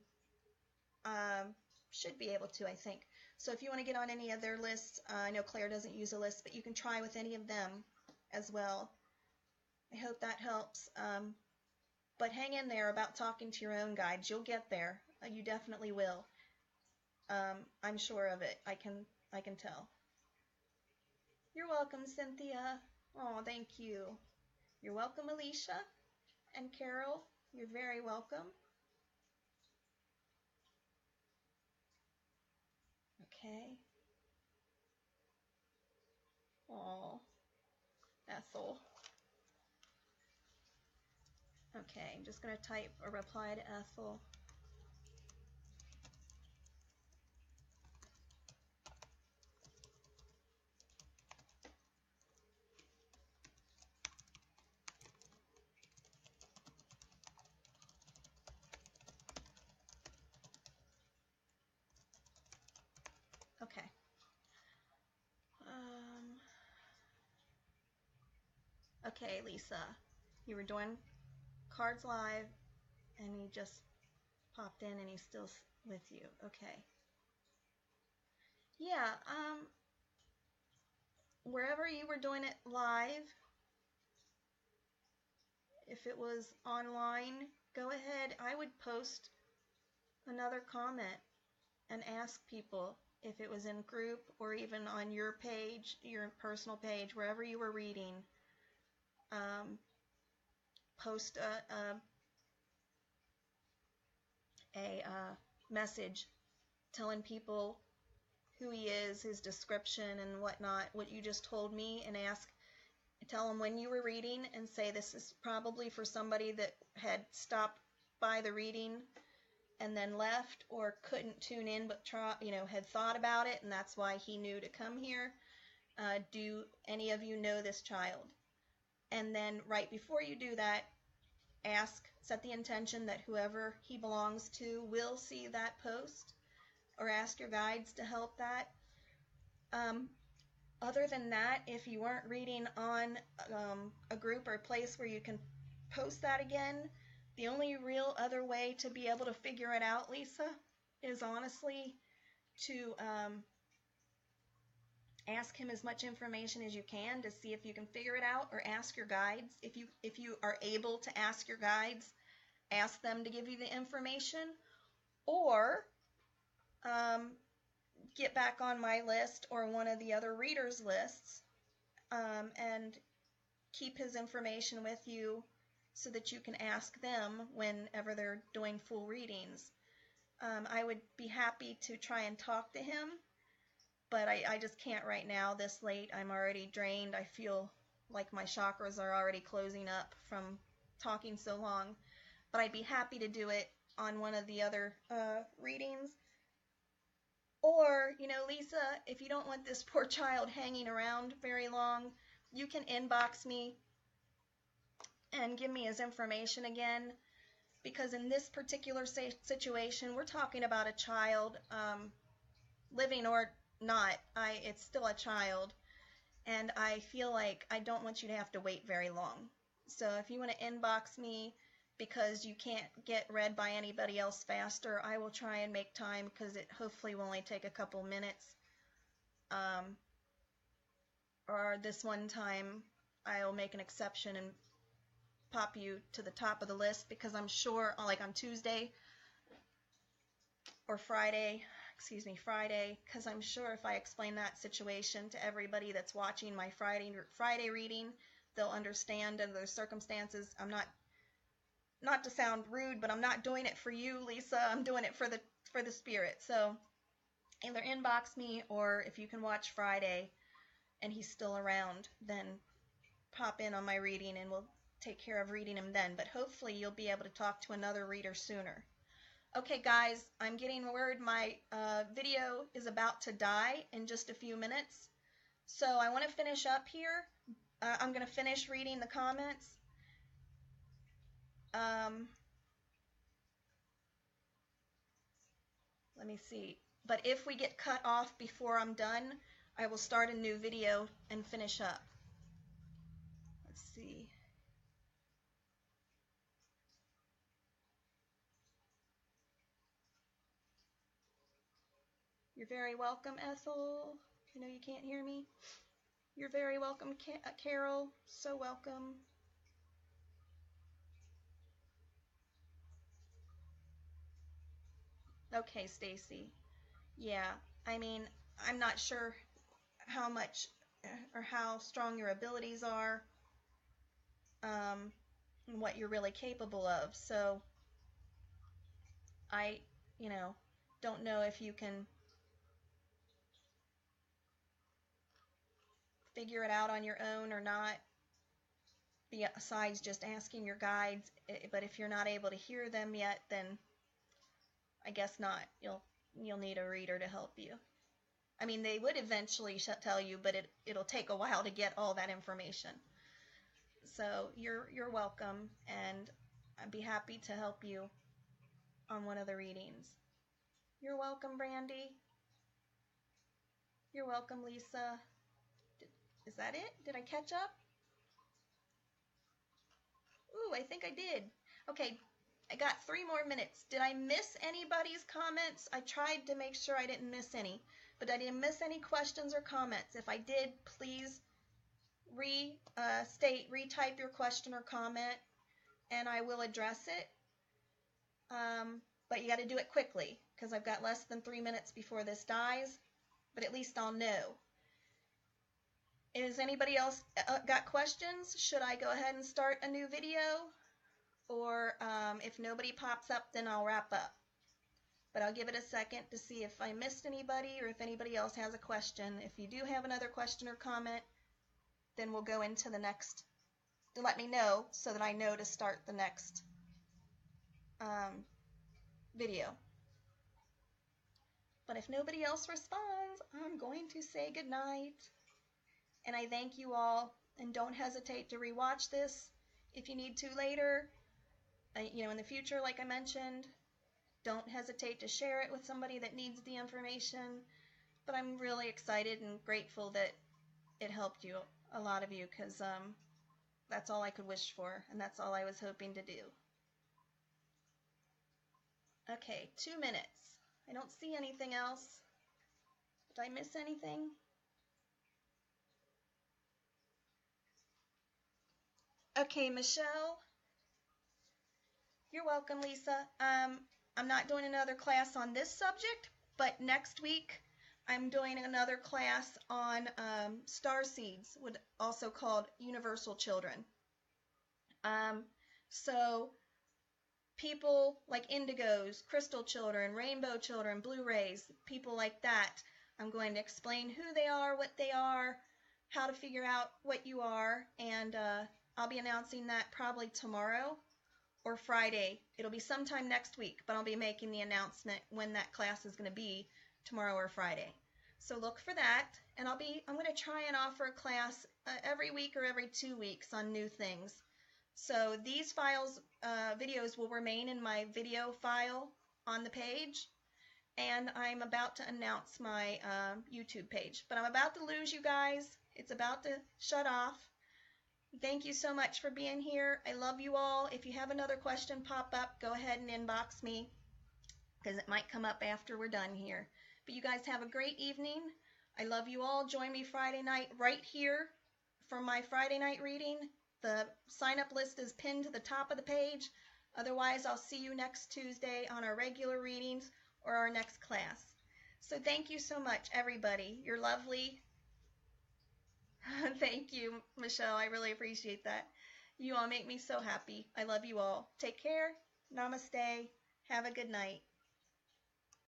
should be able to, I think. So if you want to get on any of their lists, I know Claire doesn't use a list, but you can try with any of them as well. I hope that helps. But hang in there about talking to your own guides. You'll get there. You definitely will. I'm sure of it. I can tell. You're welcome, Cynthia. Oh, thank you. You're welcome, Alicia and Carol. You're very welcome. Okay. Oh, Ethel. Okay, I'm just going to type a reply to Ethel. Okay. Okay, Lisa, you were doing Cards Live, and he just popped in, and he's still with you. Okay. Yeah, wherever you were doing it live, if it was online, go ahead. I would post another comment and ask people if it was in group or even on your page, your personal page, wherever you were reading. Post a message telling people who he is, his description and whatnot, what you just told me, and tell them when you were reading and say this is probably for somebody that had stopped by the reading and then left or couldn't tune in but had thought about it, and that's why he knew to come here. Do any of you know this child? And then right before you do that, set the intention that whoever he belongs to will see that post, or ask your guides to help that. Other than that, if you weren't reading on a group or a place where you can post that again, the only real other way to be able to figure it out, Lisa, is honestly to ask him as much information as you can to see if you can figure it out, or ask your guides. If you are able to ask your guides, ask them to give you the information, or get back on my list or one of the other readers' lists and keep his information with you so that you can ask them whenever they're doing full readings. I would be happy to try and talk to him, but I just can't right now this late. I'm already drained. I feel like my chakras are already closing up from talking so long, but I'd be happy to do it on one of the other readings. Or, Lisa, if you don't want this poor child hanging around very long, you can inbox me and give me his information again. because in this particular situation, we're talking about a child, living or not, it's still a child, and I feel like I don't want you to have to wait very long. So if you want to inbox me because you can't get read by anybody else faster, I will try and make time, because it hopefully will only take a couple minutes. Or this one time I'll make an exception and pop you to the top of the list, because I'm sure, like on Tuesday or Friday, because I'm sure if I explain that situation to everybody that's watching my Friday reading, they'll understand under those circumstances. I'm not to sound rude, but I'm not doing it for you, Lisa. I'm doing it for the spirit. So either inbox me, or if you can watch Friday and he's still around, then pop in on my reading and we'll take care of reading him then. But hopefully you'll be able to talk to another reader sooner. Okay, guys, I'm getting word my video is about to die in just a few minutes. So I want to finish up here. I'm going to finish reading the comments. Let me see. But if we get cut off before I'm done, I will start a new video and finish up. Let's see. You're very welcome, Ethel. I know you can't hear me. You're very welcome, Carol. So welcome. Okay, Stacy. Yeah, I mean, I'm not sure how much or how strong your abilities are, and what you're really capable of. So I, don't know if you can figure it out on your own or not, besides just asking your guides. But if you're not able to hear them yet, then I guess not. You'll need a reader to help you. I mean, they would eventually tell you, but it'll take a while to get all that information. So you're welcome, and I'd be happy to help you on one of the readings. You're welcome, Brandy. You're welcome, Lisa. Is that it? Did I catch up? Ooh, I think I did. Okay, I got 3 more minutes. Did I miss anybody's comments? I tried to make sure I didn't miss any, but I didn't miss any questions or comments. If I did, please retype your question or comment, and I will address it. But you got to do it quickly, because I've got less than 3 minutes before this dies, but at least I'll know. Is anybody else got questions? Should I go ahead and start a new video? Or if nobody pops up, then I'll wrap up. But I'll give it a second to see if I missed anybody or if anybody else has a question. If you do have another question or comment, then we'll go into the next. Let me know so that I know to start the next video. But if nobody else responds, I'm going to say goodnight. And I thank you all, and don't hesitate to rewatch this if you need to later. In the future, like I mentioned, don't hesitate to share it with somebody that needs the information. But I'm really excited and grateful that it helped you, a lot of you, because that's all I could wish for, and that's all I was hoping to do. Okay, 2 minutes. I don't see anything else. Did I miss anything? Okay, Michelle. You're welcome, Lisa. I'm not doing another class on this subject, but next week I'm doing another class on star seeds, also called universal children. So people like indigos, crystal children, rainbow children, blue rays, people like that, I'm going to explain who they are, what they are, how to figure out what you are, and I'll be announcing that probably tomorrow or Friday. It'll be sometime next week, but I'll be making the announcement when that class is going to be, tomorrow or Friday. So look for that, and I'm going to try and offer a class every week or every 2 weeks on new things. So these videos will remain in my video file on the page, and I'm about to announce my YouTube page. But I'm about to lose you guys. It's about to shut off. Thank you so much for being here. I love you all. If you have another question pop up, go ahead and inbox me, because it might come up after we're done here. But you guys have a great evening. I love you all. Join me Friday night right here for my Friday night reading. The sign-up list is pinned to the top of the page. Otherwise, I'll see you next Tuesday on our regular readings or our next class. So thank you so much, everybody. You're lovely. Thank you, Michelle. I really appreciate that. You all make me so happy. I love you all. Take care. Namaste. Have a good night.